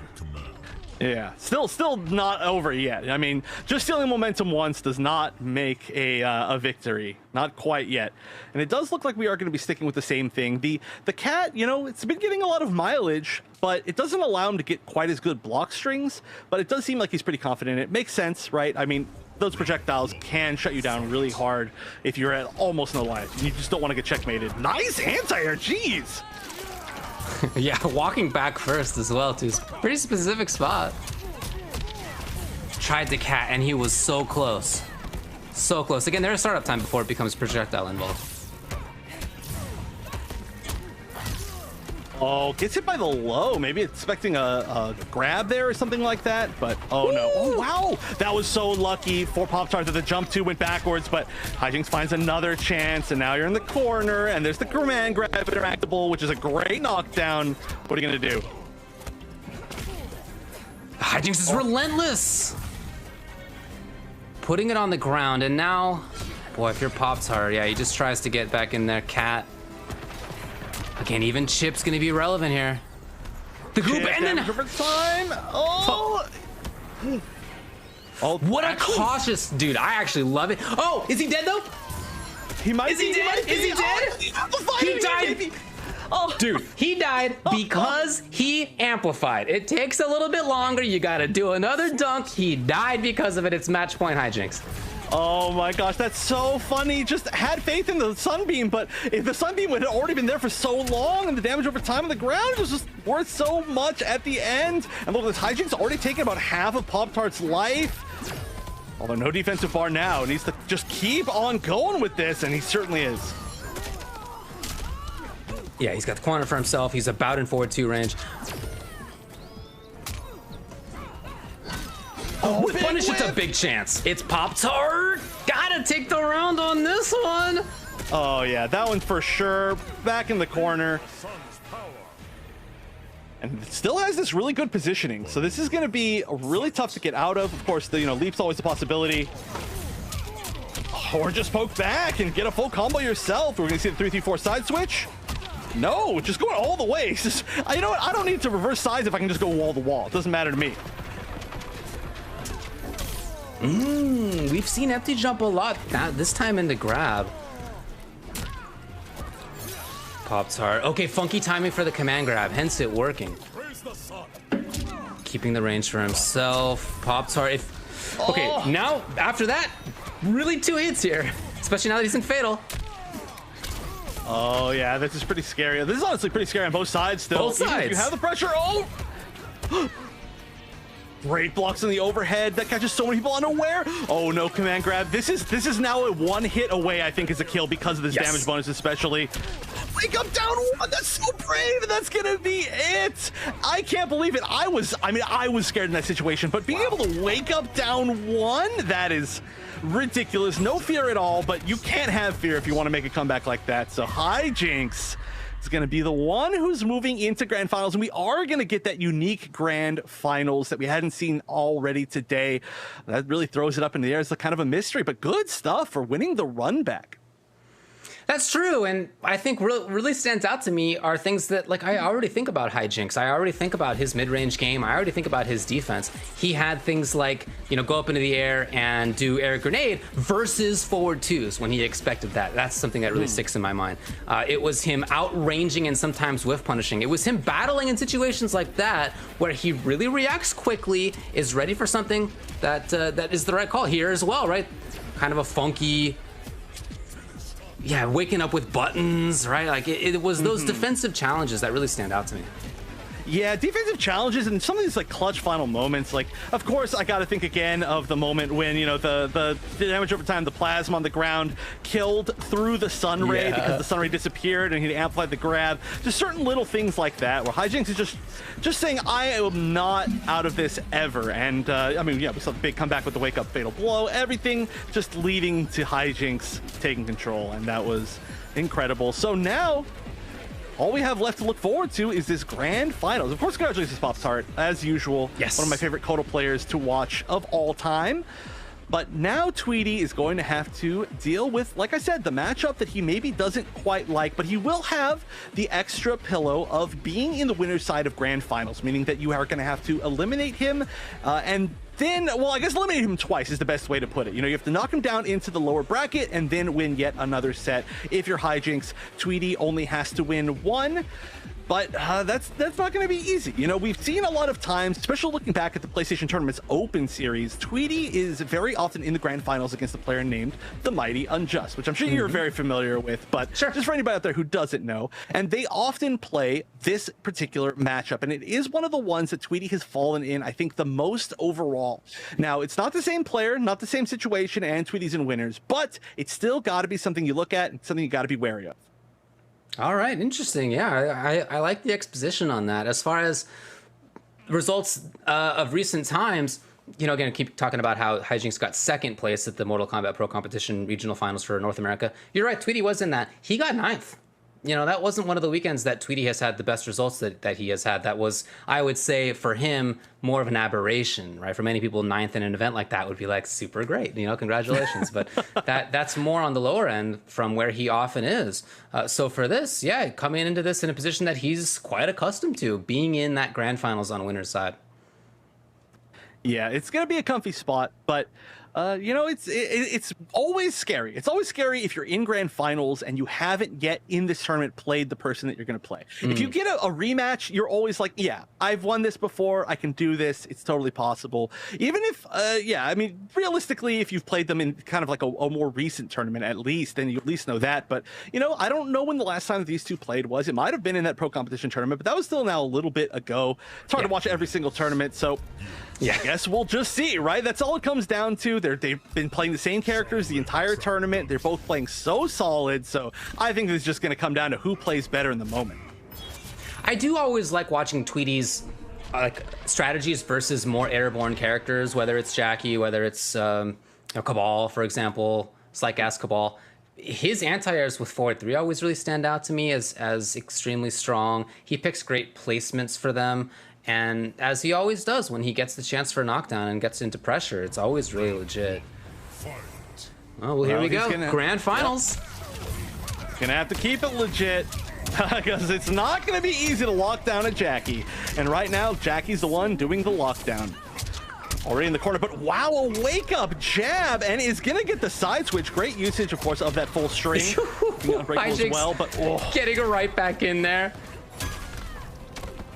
Yeah, still not over yet. I mean, just stealing momentum once does not make a victory. Not quite yet. And it does look like we are going to be sticking with the same thing. The cat, you know, it's been getting a lot of mileage, but it doesn't allow him to get quite as good block strings. But it does seem like he's pretty confident. It makes sense, right? I mean, those projectiles can shut you down really hard if you're at almost no life. You just don't want to get checkmated. Nice anti-air, jeez! Yeah, walking back first as well, too. Pretty specific spot. Tried the cat, and he was so close. So close. Again, there's a startup time before it becomes projectile involved. Oh, gets hit by the low. Maybe expecting a grab there or something like that, but oh no. Oh wow, that was so lucky for Pop-Tart that the jump 2 went backwards, but Hijinks finds another chance, and now you're in the corner, and there's the command grab interactable, which is a great knockdown. What are you gonna do? Hijinks is relentless. Putting it on the ground, and now, boy, if you're Pop-Tart, yeah, he just tries to get back in there. Cat. Again, even Chip's gonna be relevant here. The group Chip ended. over time. Oh. Oh, What a actually, cautious dude. I actually love it. Oh, is he dead though? He might Is be. he dead? Might be. Is he dead? Oh, he's amplified He again, died. baby. Oh, Dude, he died because he amplified. It takes a little bit longer. You gotta do another dunk. He died because of it. It's match point Hijinks. Oh my gosh, that's so funny. Just had faith in the Sunbeam, but if the Sunbeam had already been there for so long and the damage over time on the ground was just worth so much at the end. And look, this Hijinks already taken about half of Pop-Tart's life. Although no defensive bar now, needs to just keep on going with this, and he certainly is. Yeah, he's got the corner for himself. He's about in forward 2 range. Oh, with big punish, it's a whip. big chance. It's Pop-Tart. Gotta take the round on this one. Oh yeah, that one for sure. Back in the corner. And it still has this really good positioning. So this is going to be really tough to get out of. Of course, the leap's always a possibility. Or just poke back and get a full combo yourself. We're going to see the 3-3-4 side switch. No, just going all the way. It's just, you know what? I don't need to reverse sides if I can just go wall to wall. It doesn't matter to me. We've seen empty jump a lot. This time into grab. Pop-Tart. Okay, funky timing for the command grab, hence it working. Keeping the range for himself. Pop-Tart. Okay, now after that, really 2 hits here, especially now that he's in fatal. Oh yeah, this is pretty scary. This is honestly pretty scary on both sides still. Both Even if sides. you have the pressure. Oh! Great blocks on the overhead. That catches so many people unaware. Oh no, command grab. This is now a 1 hit away, I think, is a kill because of this Yes. damage bonus especially. Wake up down 1. That's so brave. That's gonna be it. I can't believe it. I was scared in that situation, but being able to wake up down 1, that is ridiculous. No fear at all, but you can't have fear if you want to make a comeback like that. So Hijinks is going to be the one who's moving into grand finals, and we are going to get that unique grand finals that we hadn't seen already today. That really throws it up in the air as a kind of a mystery, but good stuff for winning the run back. That's true, and I think really stands out to me are things that, like, I already think about Hijinks. I already think about his mid-range game. I already think about his defense. He had things like, go up into the air and do air grenade versus forward 2s when he expected that. That's something that really sticks in my mind. It was him outranging and sometimes whiff punishing. It was him battling in situations like that where he really reacts quickly, is ready for something that is the right call here as well, right? Kind of a funky... Yeah, waking up with buttons, right? Like it was those defensive challenges that really stand out to me. Yeah, defensive challenges and some of these like clutch final moments. Like, of course, I got to think again of the moment when the damage over time, the plasma on the ground killed through the sun ray because the sun ray disappeared and he amplified the grab. Just certain little things like that where Hijinks is just saying, I am not out of this ever. And we saw the big comeback with the wake up fatal blow. Everything just leading to Hijinks taking control, and that was incredible. So now, all we have left to look forward to is this grand finals. Of course, congratulations, Pop-Tart, as usual. Yes. One of my favorite Kotal players to watch of all time. But now Tweedy is going to have to deal with, like I said, the matchup that he maybe doesn't quite like, but he will have the extra pillow of being in the winner's side of grand finals, meaning that you are going to have to eliminate him and then, well, I guess eliminate him twice is the best way to put it. You have to knock him down into the lower bracket and then win yet another set. If you're Hijinks, Tweedy only has to win 1. but that's not going to be easy. You know, we've seen a lot of times, especially looking back at the PlayStation Tournament's Open Series, Tweedy is very often in the grand finals against a player named the Mighty Unjust, which I'm sure you're very familiar with, but just for anybody out there who doesn't know, and they often play this particular matchup, and it is one of the ones that Tweedy has fallen in, I think, the most overall. Now, it's not the same player, not the same situation, and Tweedy's in winners, but it's still got to be something you look at and something you got to be wary of. All right, interesting. Yeah, I like the exposition on that. As far as results of recent times, you know, again, I keep talking about how Hijinks got second place at the Mortal Kombat Pro Competition regional finals for North America. You're right, Tweedy was in that. He got ninth. You know, that wasn't one of the weekends that Tweedy has had the best results that he has had. That was, I would say, for him, more of an aberration, right? For many people, ninth in an event like that would be like super great, you know, congratulations. But that's more on the lower end from where he often is. So for this, yeah, coming into this in a position that he's quite accustomed to, being in that grand finals on winner's side. Yeah, it's going to be a comfy spot, but you know, it's always scary. It's always scary if you're in grand finals and you haven't yet in this tournament played the person that you're going to play. If you get a rematch, you're always like, yeah, I've won this before. I can do this. It's totally possible. Even if, yeah, I mean, realistically, if you've played them in kind of like a more recent tournament, at least, then you at least know that. But, you know, I don't know when the last time that these two played was. It might have been in that pro competition tournament, but that was still now a little bit ago. It's hard to watch every single tournament. So yeah, I guess we'll just see, right? That's all it comes down to. They've been playing the same characters the entire tournament. They're both playing so solid. So I think it's just going to come down to who plays better in the moment. I do always like watching Tweedy's like strategies versus more airborne characters, whether it's Jackie, whether it's Cabal, for example, Slycast Cabal. His anti-airs with forward 3 always really stand out to me as extremely strong. He picks great placements for them. And as he always does when he gets the chance for a knockdown and gets into pressure, it's always really legit. Oh, well, here we go. Grand finals. Yep. Gonna have to keep it legit because it's not gonna be easy to lock down a Jackie. And right now, Jackie's the one doing the lockdown. Already in the corner, but wow, a wake-up jab, and is gonna get the side switch. Great usage, of course, of that full string. Unbreakable as well, but getting it right back in there.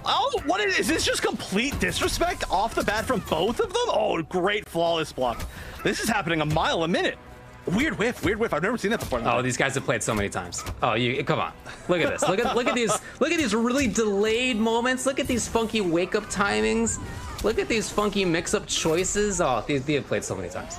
Oh, what is this? Just complete disrespect off the bat from both of them? Oh, great flawless block. This is happening a mile a minute. Weird whiff, weird whiff. I've never seen that before. Oh, these guys have played so many times. Oh, you come on. Look at this. Look at these really delayed moments. Look at these funky wake-up timings. Look at these funky mix-up choices. Oh, they have played so many times.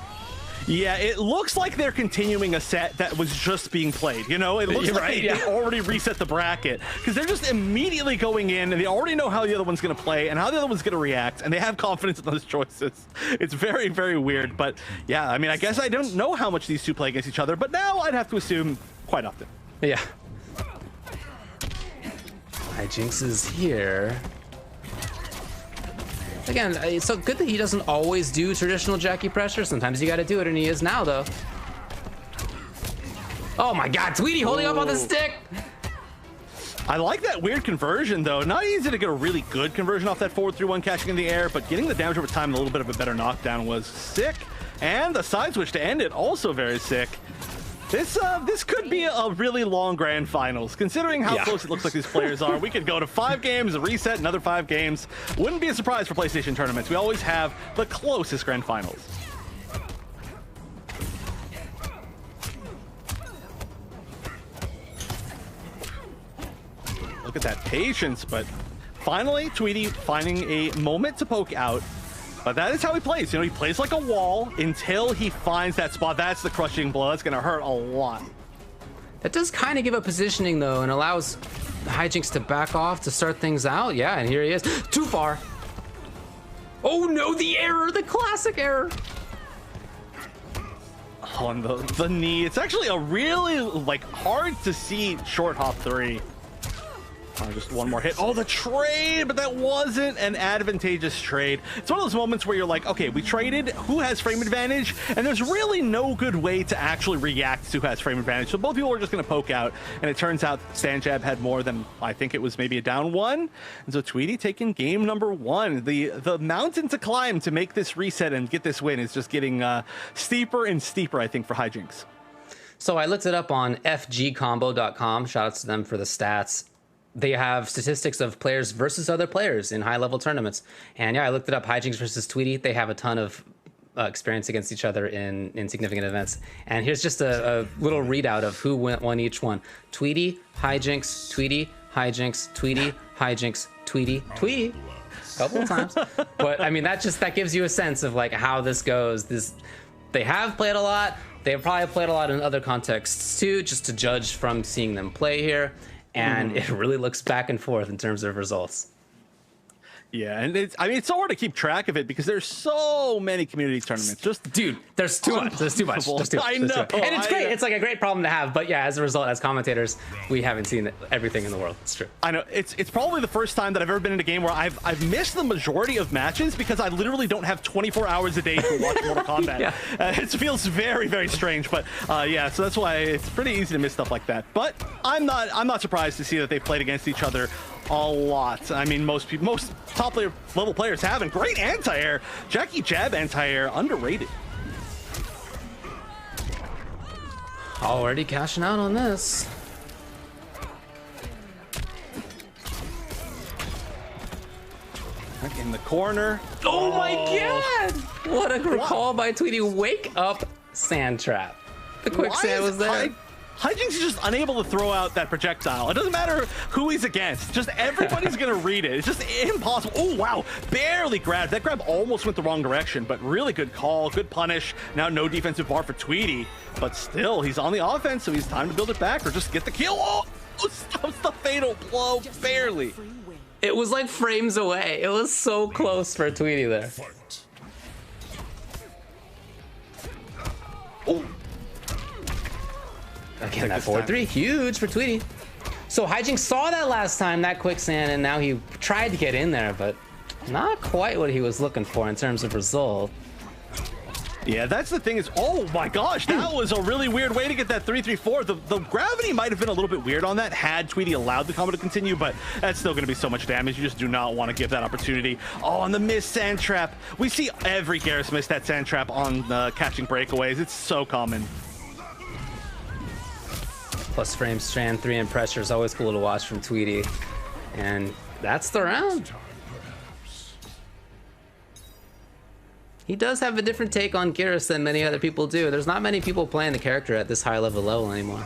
Yeah, it looks like they're continuing a set that was just being played. You know, it looks like they already reset the bracket because they're just immediately going in and they already know how the other one's going to play and how the other one's going to react, and they have confidence in those choices. It's very, very weird. But yeah, I mean, I guess I don't know how much these two play against each other, but now I'd have to assume quite often. Yeah. Hijinks is here. Again, it's so good that he doesn't always do traditional Jackie pressure. Sometimes you got to do it, and he is now, though. Oh my God, Tweedy holding up on the stick. I like that weird conversion, though. Not easy to get a really good conversion off that forward 3-1 catching in the air, but getting the damage over time and a little bit of a better knockdown was sick. And the side switch to end it, also very sick. This could be a really long grand finals, considering how close it looks like these players are. We could go to 5 games, a reset, another 5 games. Wouldn't be a surprise for PlayStation tournaments. We always have the closest grand finals. Look at that patience, but finally, Tweedy finding a moment to poke out. But that is how he plays. You know, he plays like a wall until he finds that spot. That's the crushing blow. That's going to hurt a lot. That does kind of give a positioning, though, and allows Hijinks to back off to start things out. Yeah, and here he is. Too far. Oh, no, the error, the classic error. On the knee. It's actually a really, like, hard to see short hop 3. Just one more hit. Oh, the trade, but that wasn't an advantageous trade. It's one of those moments where you're like, okay, we traded. Who has frame advantage? And there's really no good way to actually react to who has frame advantage. So both people are just going to poke out. And it turns out Stanjab had more than, I think it was maybe a down 1. And so Tweedy taking game number 1. The mountain to climb to make this reset and get this win is just getting steeper and steeper, I think, for Hijinks. So I looked it up on fgcombo.com. Shout outs to them for the stats. they have statistics of players versus other players in high-level tournaments. And yeah, I looked it up. Hijinks versus Tweety. They have a ton of experience against each other in significant events. And here's just a little readout of who won each one. Tweety, Hijinks, Tweety, Hijinks, Tweety, Hijinks, Tweety, Tweety. A couple of times. But I mean, that gives you a sense of like how this goes. They have played a lot. They've probably played a lot in other contexts too, just to judge from seeing them play here. And it really looks back and forth in terms of results. Yeah, and it's so hard to keep track of it because there's so many community tournaments. Just dude, there's too much. There's too much. There's too much. I know, and it's great. It's like a great problem to have. But yeah, as a result, as commentators, we haven't seen everything in the world. It's true. I know. It's probably the first time that I've ever been in a game where I've missed the majority of matches because I literally don't have 24 hours a day to watch Mortal Kombat. Yeah. It feels very, very strange. But yeah, so that's why it's pretty easy to miss stuff like that. But I'm not surprised to see that they played against each other a lot. I mean, most top level players have, and great anti-air. Jackie Jab anti-air, underrated. Already cashing out on this. In the corner. Oh my god! What a recall by Tweety. Wake up, sand trap. The quicksand was there. Hijinks is just unable to throw out that projectile. It doesn't matter who he's against. Just everybody's going to read it. It's just impossible. Oh, wow. Barely grabbed. That grab almost went the wrong direction, but really good call. Good punish. Now no defensive bar for Tweety, but still he's on the offense, so he's time to build it back or just get the kill. Oh, stops the fatal blow. Barely. It was like frames away. It was so close for Tweety there. Oh. Again, that 4-3, huge for Tweety. So Hijinks saw that last time, that quicksand, and now he tried to get in there, but not quite what he was looking for in terms of result. Yeah, that's the thing is, oh my gosh, that was a really weird way to get that 3-3-4. The gravity might have been a little bit weird on that had Tweety allowed the combo to continue, but that's still going to be so much damage. You just do not want to give that opportunity. Oh, and the missed sand trap. We see every Garrus miss that sand trap on catching breakaways. It's so common. Plus frame strand 3 and pressure is always cool to watch from Tweety. And that's the round. He does have a different take on Garrus than many other people do. There's not many people playing the character at this high level anymore.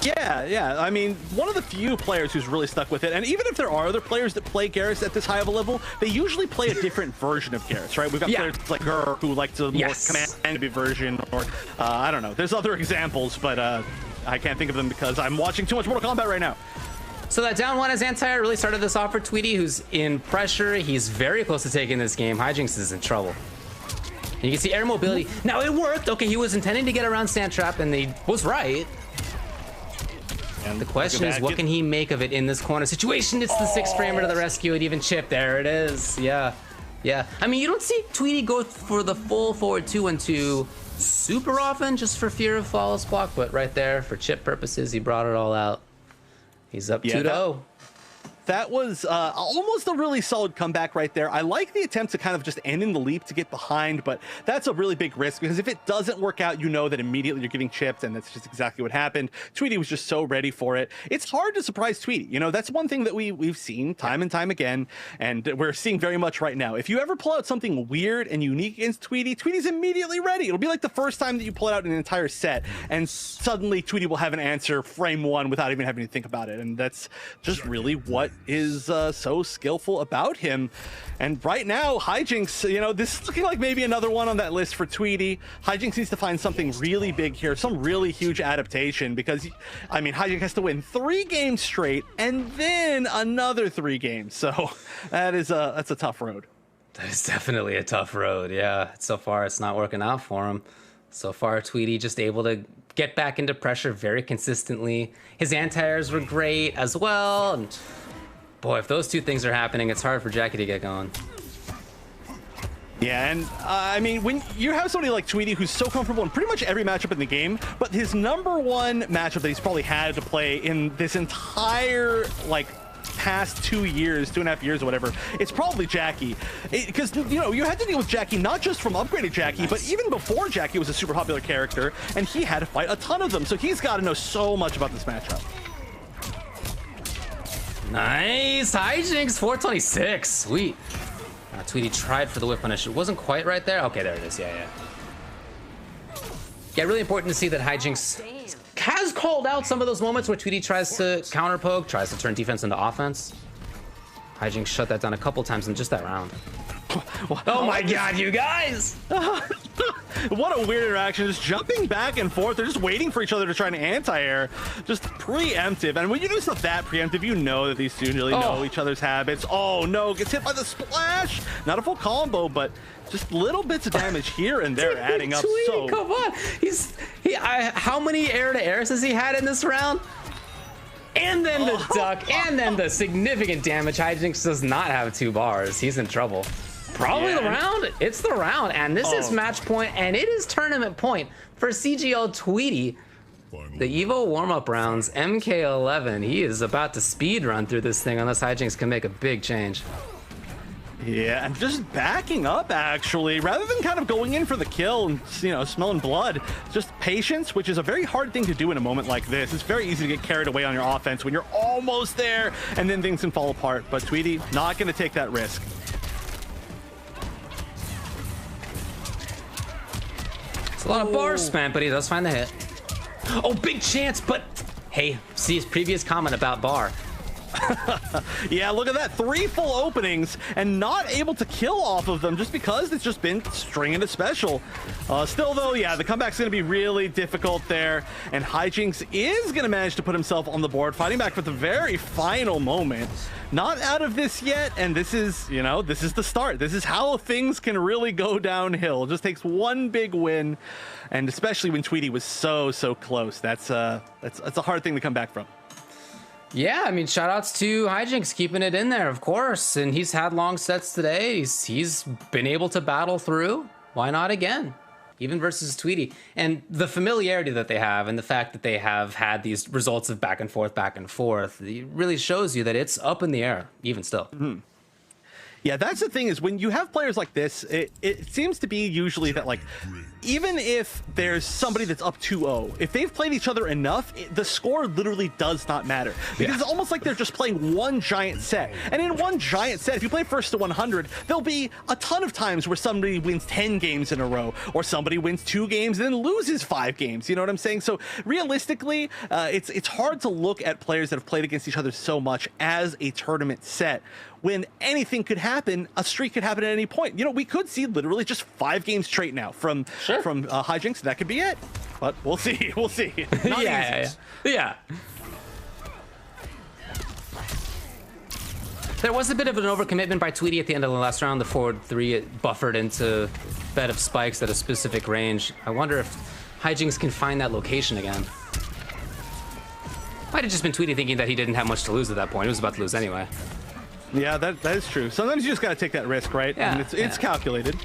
Yeah. I mean, one of the few players who's really stuck with it. And even if there are other players that play Garrus at this high of a level, they usually play a different version of Garrus, right? We've got players like her who like to more command version, or I don't know. There's other examples, but I can't think of them because I'm watching too much Mortal Kombat right now. So that down one as anti-air really started this off for Tweety, who's in pressure. He's very close to taking this game. Hijinks is in trouble. And you can see air mobility. Now it worked. Okay, he was intending to get around sand trap, and he was right. And the question is, what can he make of it in this corner situation? It's the 6-framer to the rescue. It even chipped. There it is. Yeah. I mean, you don't see Tweety go for the full forward 2-1-2 super often, just for fear of flawless block. But right there, for chip purposes, he brought it all out. He's up 2-0. That was almost a really solid comeback right there. I like the attempt to kind of just end in the leap to get behind, but that's a really big risk because if it doesn't work out, you know that immediately you're getting chipped, and that's just exactly what happened. Tweety was just so ready for it. It's hard to surprise Tweety. You know, that's one thing that we've seen time and time again, and we're seeing very much right now. If you ever pull out something weird and unique against Tweety, Tweety's immediately ready. It'll be like the first time that you pull it out in an entire set, and suddenly Tweety will have an answer frame one without even having to think about it, and that's just really what is so skillful about him. And right now, Hijinks, you know, this is looking like maybe another one on that list for Tweety. Hijinks needs to find something really big here, some really huge adaptation, because, I mean, Hijinks has to win 3 games straight and then another 3 games. So that's a tough road. That is definitely a tough road. Yeah, so far it's not working out for him. So far, Tweety just able to get back into pressure very consistently. His anti-airs were great as well. And boy, if those two things are happening, it's hard for Jackie to get going. Yeah, and I mean, when you have somebody like Tweety who's so comfortable in pretty much every matchup in the game, but his #1 matchup that he's probably had to play in this entire, like, past 2 years, 2.5 years or whatever, it's probably Jackie. Because, you know, you had to deal with Jackie not just from upgraded Jackie, but even before Jackie was a super popular character, and he had to fight a ton of them, so he's got to know so much about this matchup. Nice! Hijinks, 426. Sweet. Tweety tried for the whip punish. It wasn't quite right there. Okay, there it is. Yeah, yeah. Yeah, really important to see that Hijinks has called out some of those moments where Tweety tries to counter poke, tries to turn defense into offense. Hijinks shut that down a couple times in just that round. Oh my god, you guys! What a weird interaction, just jumping back and forth. They're just waiting for each other to try and anti-air. Just preemptive. And when you do stuff that preemptive, you know that these two really know each other's habits. Oh no, gets hit by the splash. Not a full combo, but just little bits of damage here and there adding up. Tweety, So come on! How many air-to-airs has he had in this round? And then the duck, and then the significant damage. Hijinks does not have 2 bars. He's in trouble. Probably the round. It's the round, and this is match point, and it is tournament point for CGL Tweety. The EVO warm-up rounds, MK11. He is about to speed run through this thing unless Hijinks can make a big change. yeah, and just backing up actually, rather than kind of going in for the kill and, you know, smelling blood, just patience, which is a very hard thing to do in a moment like this. It's very easy to get carried away on your offense when you're almost there, and then things can fall apart. But Tweety, not going to take that risk. It's a lot of bars spent, but he does find the hit. Oh, big chance, but hey, see his previous comment about bar. Yeah, look at that. 3 full openings and not able to kill off of them just because it's just been stringing a special. Still, though, yeah, the comeback's going to be really difficult there. And Hijinks is going to manage to put himself on the board, fighting back for the very final moment. Not out of this yet, and this is, you know, this is the start. This is how things can really go downhill. It just takes one big win, and especially when Tweety was so close. That's a hard thing to come back from. Yeah, I mean, shoutouts to Hijinks keeping it in there, of course. And he's had long sets today. He's been able to battle through. Why not again? Even versus Tweety. And the familiarity that they have and the fact that they have had these results of back and forth, it really shows you that it's up in the air, even still. Mm-hmm. Yeah, that's the thing is when you have players like this, it seems to be usually that, like, even if there's somebody that's up 2-0, if they've played each other enough, the score literally does not matter. Because it's almost like they're just playing one giant set. And in one giant set, if you play first to 100, there'll be a ton of times where somebody wins 10 games in a row, or somebody wins 2 games and then loses 5 games. You know what I'm saying? So realistically, it's hard to look at players that have played against each other so much as a tournament set. When anything could happen, a streak could happen at any point. You know, we could see literally just 5 games straight now from Hijinks. That could be it. But we'll see. We'll see. Not Yeah. There was a bit of an overcommitment by Tweety at the end of the last round. The forward 3, it buffered into bed of spikes at a specific range. I wonder if Hijinks can find that location again. Might have just been Tweety thinking that he didn't have much to lose at that point. He was about to lose anyway. Yeah, that is true. Sometimes you just got to take that risk, right? Yeah, and it's calculated.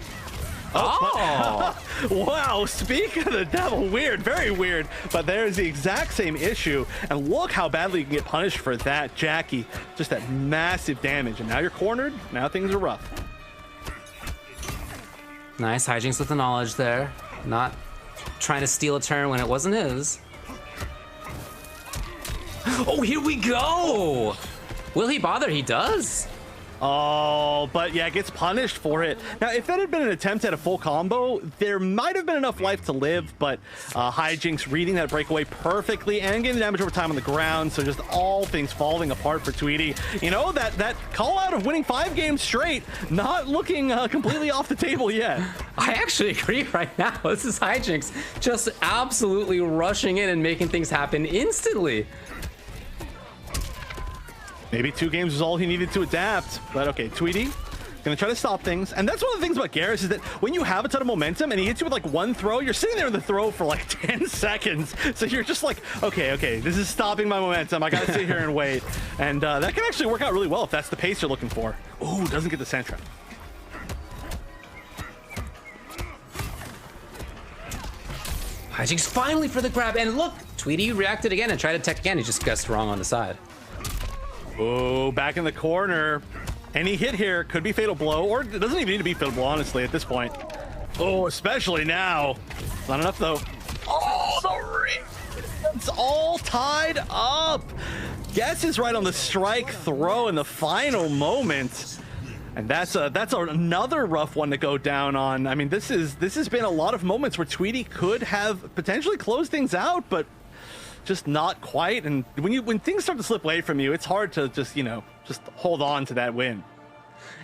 Oh! Wow, speak of the devil. Weird, very weird. But there's the exact same issue. And look how badly you can get punished for that, Jackie. Just that massive damage. And now you're cornered. Now things are rough. Nice, Hijinks with the knowledge there. Not trying to steal a turn when it wasn't his. Oh, here we go! Will he bother? He does. Oh, but yeah, gets punished for it. Now, if that had been an attempt at a full combo, there might have been enough life to live, but Hijinks reading that breakaway perfectly and getting damage over time on the ground, so just all things falling apart for Tweety. You know, that call out of winning 5 games straight, not looking completely off the table yet. I actually agree right now. This is Hijinks just absolutely rushing in and making things happen instantly. Maybe 2 games was all he needed to adapt. But okay, Tweety gonna try to stop things. And that's one of the things about Garrus is that when you have a ton of momentum and he hits you with like 1 throw, you're sitting there in the throw for like 10 seconds. So you're just like, okay, this is stopping my momentum. I gotta sit here and wait. And that can actually work out really well if that's the pace you're looking for. Ooh, doesn't get the sand trap. Hijinks finally for the grab. And look, Tweety reacted again and tried to tech again. He just guessed wrong on the side. Oh, back in the corner. Any hit here could be fatal blow, or it doesn't even need to be fatal blow, honestly, at this point. Oh, especially now. Not enough, though. Oh, the ring. It's all tied up. guesses right on the strike throw in the final moment. And that's another rough one to go down on. I mean, this has been a lot of moments where Tweedy could have potentially closed things out, but just not quite. And when things start to slip away from you, it's hard to just hold on to that win.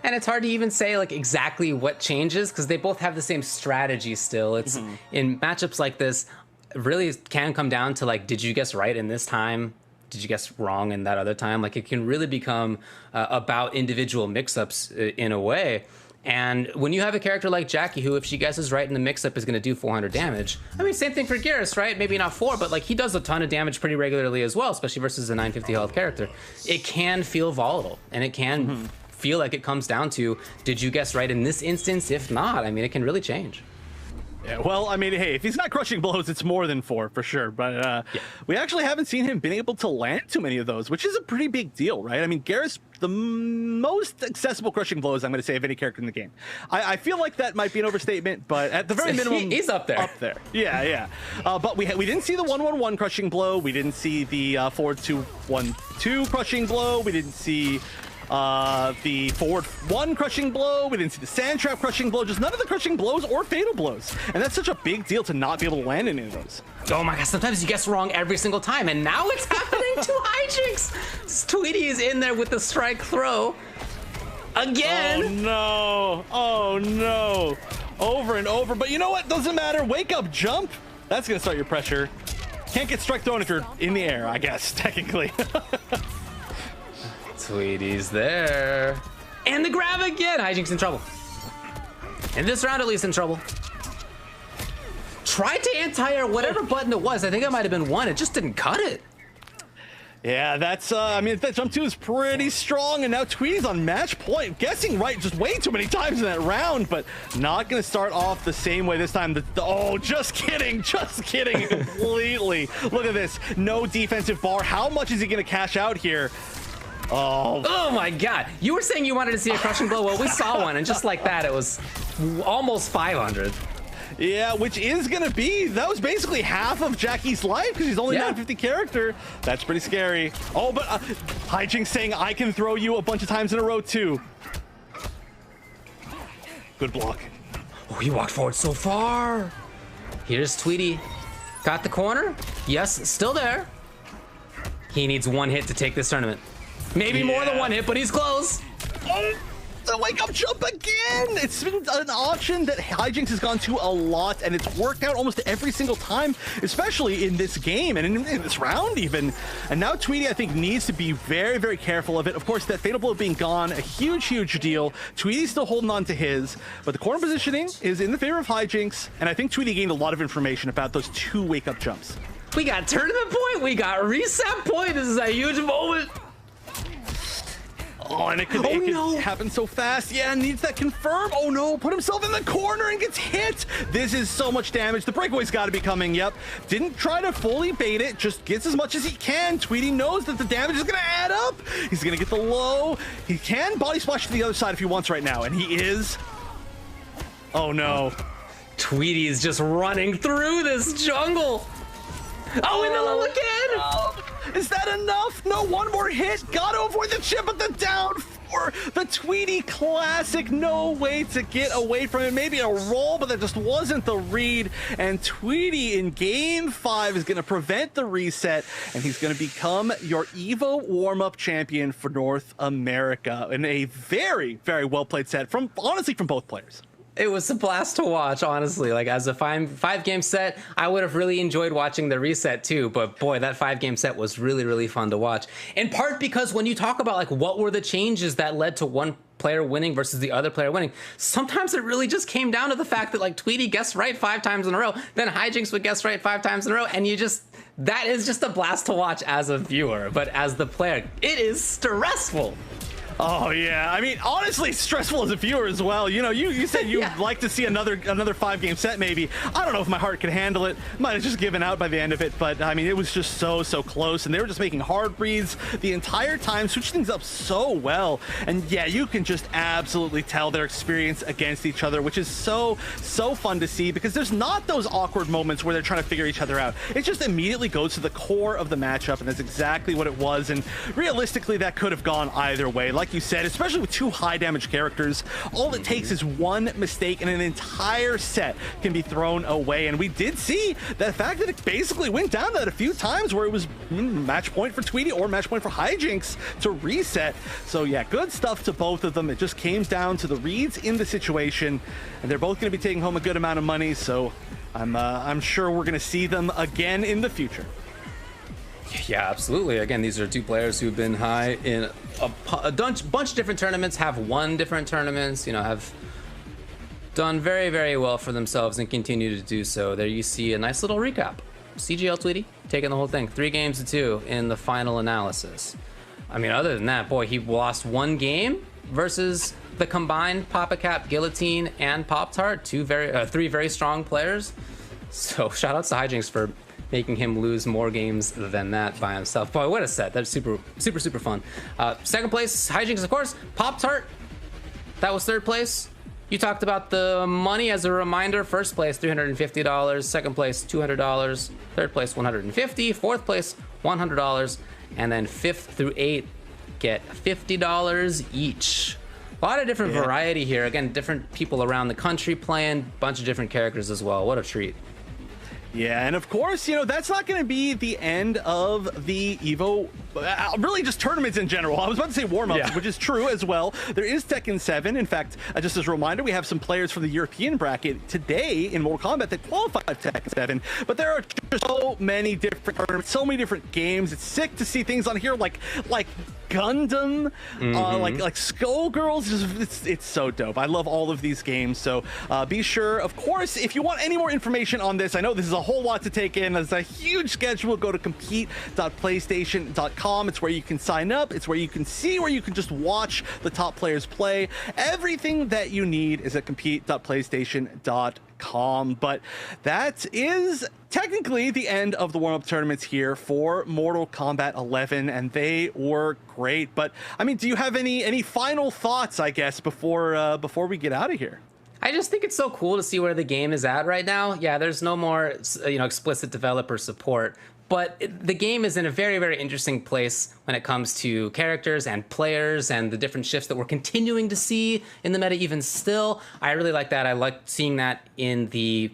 And it's hard to even say like exactly what changes because they both have the same strategy still. It's in matchups like this, really can come down to like, did you guess right in this time? Did you guess wrong in that other time? Like it can really become about individual mix-ups in a way. And when you have a character like Jackie, who if she guesses right in the mix-up is going to do 400 damage. I mean, same thing for Garrus, right? Maybe not 4, but like he does a ton of damage pretty regularly as well, especially versus a 950 health character. It can feel volatile, and it can feel like it comes down to, did you guess right in this instance? If not, I mean, it can really change. Yeah, well, I mean, hey, if he's not crushing blows, it's more than 4 for sure. But we actually haven't seen him been able to land too many of those, which is a pretty big deal, right? I mean, Garrus, the most accessible crushing blows, I'm going to say, of any character in the game. I feel like that might be an overstatement, but at the very minimum, he's up there. Up there, yeah. But we didn't see the 1-1-1 crushing blow. We didn't see the 4-2-1-2 crushing blow. We didn't see the forward 1 crushing blow. We didn't see the sand trap crushing blow. Just none of the crushing blows or fatal blows. And that's such a big deal to not be able to land any of those. Oh my gosh, sometimes you guess wrong every single time, and now it's happening to Hijinks. Tweedy is in there with the strike throw. Again. Oh no. Over and over. But you know what? Doesn't matter. Wake up jump. That's going to start your pressure. Can't get strike thrown if you're in the air, I guess, technically. Tweedy's there. And the grab again. Hijinks in trouble. In this round, at least in trouble. Tried to anti-air whatever button it was. I think it might have been 1. It just didn't cut it. Yeah, that's, I mean, that jump 2 is pretty strong, and now Tweedy's on match point. Guessing right just way too many times in that round, but not going to start off the same way this time. Oh, just kidding completely. Look at this. No defensive bar. How much is he going to cash out here? Oh my god. You were saying you wanted to see a crushing blow. Well, we saw one, and just like that, it was almost 500. Yeah, which is gonna be, that was basically half of Jackie's life because he's only 950 character. That's pretty scary. Oh, but Hijinks saying I can throw you a bunch of times in a row too. Good block. Oh, he walked forward so far. Here's Tweedy. Got the corner. Yes, still there. He needs 1 hit to take this tournament. Maybe more than 1 hit, but he's close. Oh, the wake up jump again. It's been an option that Hijinks has gone to a lot, and it's worked out almost every single time, especially in this game and in this round even. And now Tweedy, I think, needs to be very, very careful of it. Of course, that fatal blow being gone, a huge deal. Tweedy's still holding on to his, but the corner positioning is in the favor of Hijinks, and I think Tweedy gained a lot of information about those 2 wake up jumps. We got tournament point, we got reset point. This is a huge moment. Oh, and it could happen so fast. Yeah, needs that confirm. Oh no, put himself in the corner and gets hit. This is so much damage. The breakaway's got to be coming. Yep. Didn't try to fully bait it, just gets as much as he can. Tweedy knows that the damage is going to add up. He's going to get the low. He can body splash to the other side if he wants right now, and he is. Oh no. Tweedy is just running through this jungle. Oh, and the low again. Is that enough? No, 1 more hit. Gotta avoid the chip at the down 4. The Tweedy classic. No way to get away from it. Maybe a roll, but that just wasn't the read. And Tweedy in game 5 is going to prevent the reset, and he's going to become your EVO warm-up champion for North America in a very, very well-played set from, honestly, from both players. It was a blast to watch, honestly. Like, as a 5-game set, I would have really enjoyed watching the reset too, but boy, that 5-game set was really, really fun to watch. In part because when you talk about like what were the changes that led to one player winning versus the other player winning, sometimes it really just came down to the fact that like Tweedy guessed right 5 times in a row, then Hijinks would guess right 5 times in a row, and that is just a blast to watch as a viewer, but as the player, it is stressful. Oh yeah, I mean, honestly, stressful as a viewer as well. You know, you said you'd Yeah. like to see another 5-game set maybe. I don't know if my heart could handle it. Might have just given out by the end of it, but I mean, it was just so close, and they were just making hard reads the entire time, switching things up so well. And yeah, you can just absolutely tell their experience against each other, which is so fun to see, because there's not those awkward moments where they're trying to figure each other out. It just immediately goes to the core of the matchup, and that's exactly what it was. And realistically, that could have gone either way. Like you said, especially with 2 high damage characters, all it takes is one mistake and an entire set can be thrown away. And we did see the fact that it basically went down to that a few times where it was match point for Tweety or match point for Hijinks to reset. So yeah, good stuff to both of them. It just came down to the reads in the situation, and they're both going to be taking home a good amount of money. So I'm sure we're going to see them again in the future. Yeah, absolutely. Again, these are 2 players who've been high in a bunch of different tournaments, have won different tournaments, you know, have done very, very well for themselves and continue to do so. There you see a nice little recap. CGL Tweety taking the whole thing, 3 games to 2 in the final analysis. I mean, other than that, boy, he lost 1 game versus the combined Papa Cap, Guillotine, and Pop-Tart, 3 very strong players. So shout outs to Hijinks for making him lose more games than that by himself. Boy, what a set. That's super fun. Second place, Hijinks, of course. Pop-Tart, that was 3rd place. You talked about the money as a reminder. First place, $350. Second place, $200. Third place, $150. Fourth place, $100. And then 5th through 8th get $50 each. A lot of different variety here. Again, different people around the country playing, bunch of different characters as well. What a treat. Yeah, and of course, you know, that's not going to be the end of the EVO, really just tournaments in general. I was about to say warm-ups, which is true as well. There is Tekken 7. In fact, just as a reminder, we have some players from the European bracket today in Mortal Kombat that qualified Tekken 7, but there are just so many different tournaments, so many different games. It's sick to see things on here like Gundam, like Skullgirls. It's so dope. I love all of these games. So be sure, of course, if you want any more information on this, I know this is a whole lot to take in. There's a huge schedule. Go to compete.playstation.com. It's where you can sign up. It's where you can see, where you can just watch the top players play. Everything that you need is at compete.playstation.com. But that is technically the end of the warm-up tournaments here for Mortal Kombat 11, and they were great. But I mean, do you have any final thoughts, I guess, before we get out of here? I just think it's so cool to see where the game is at right now. Yeah, there's no more, explicit developer support, but the game is in a very, very interesting place when it comes to characters and players and the different shifts that we're continuing to see in the meta even still. I really like that. I like seeing that in the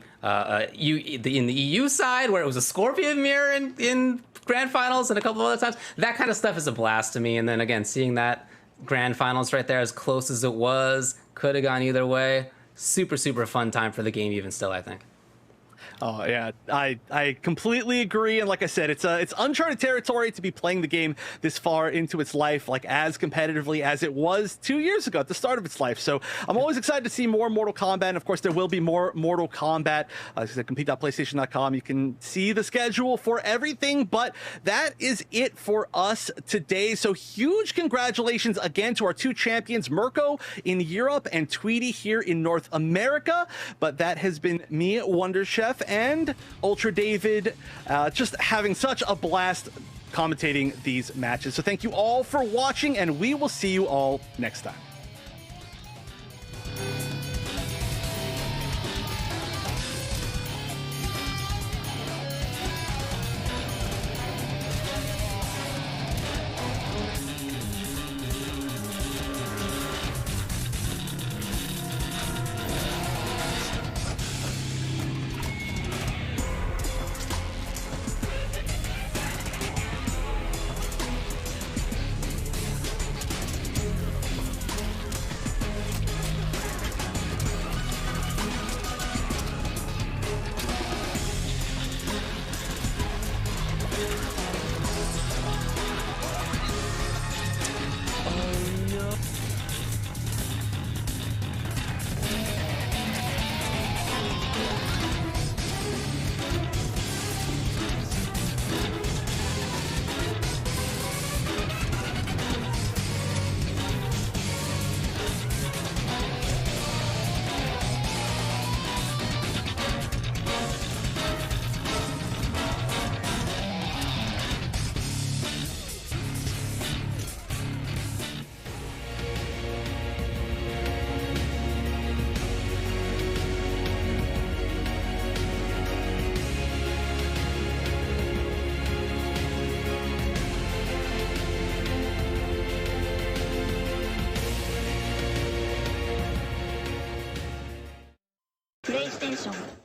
EU side, where it was a Scorpion mirror in Grand Finals and a couple of other times. That kind of stuff is a blast to me. And then again, seeing that Grand Finals right there, as close as it was, could have gone either way. Super fun time for the game even still, I think. Oh yeah, I completely agree, and like I said, it's uncharted territory to be playing the game this far into its life, like as competitively as it was 2 years ago at the start of its life. So I'm always excited to see more Mortal Kombat, and of course there will be more Mortal Kombat. Compete.playstation.com. You can see the schedule for everything, but that is it for us today. So huge congratulations again to our 2 champions, Mirko in Europe and Tweety here in North America. But that has been me, Wonder Chef, and Ultra David, just having such a blast commentating these matches. So thank you all for watching, and we will see you all next time. PlayStation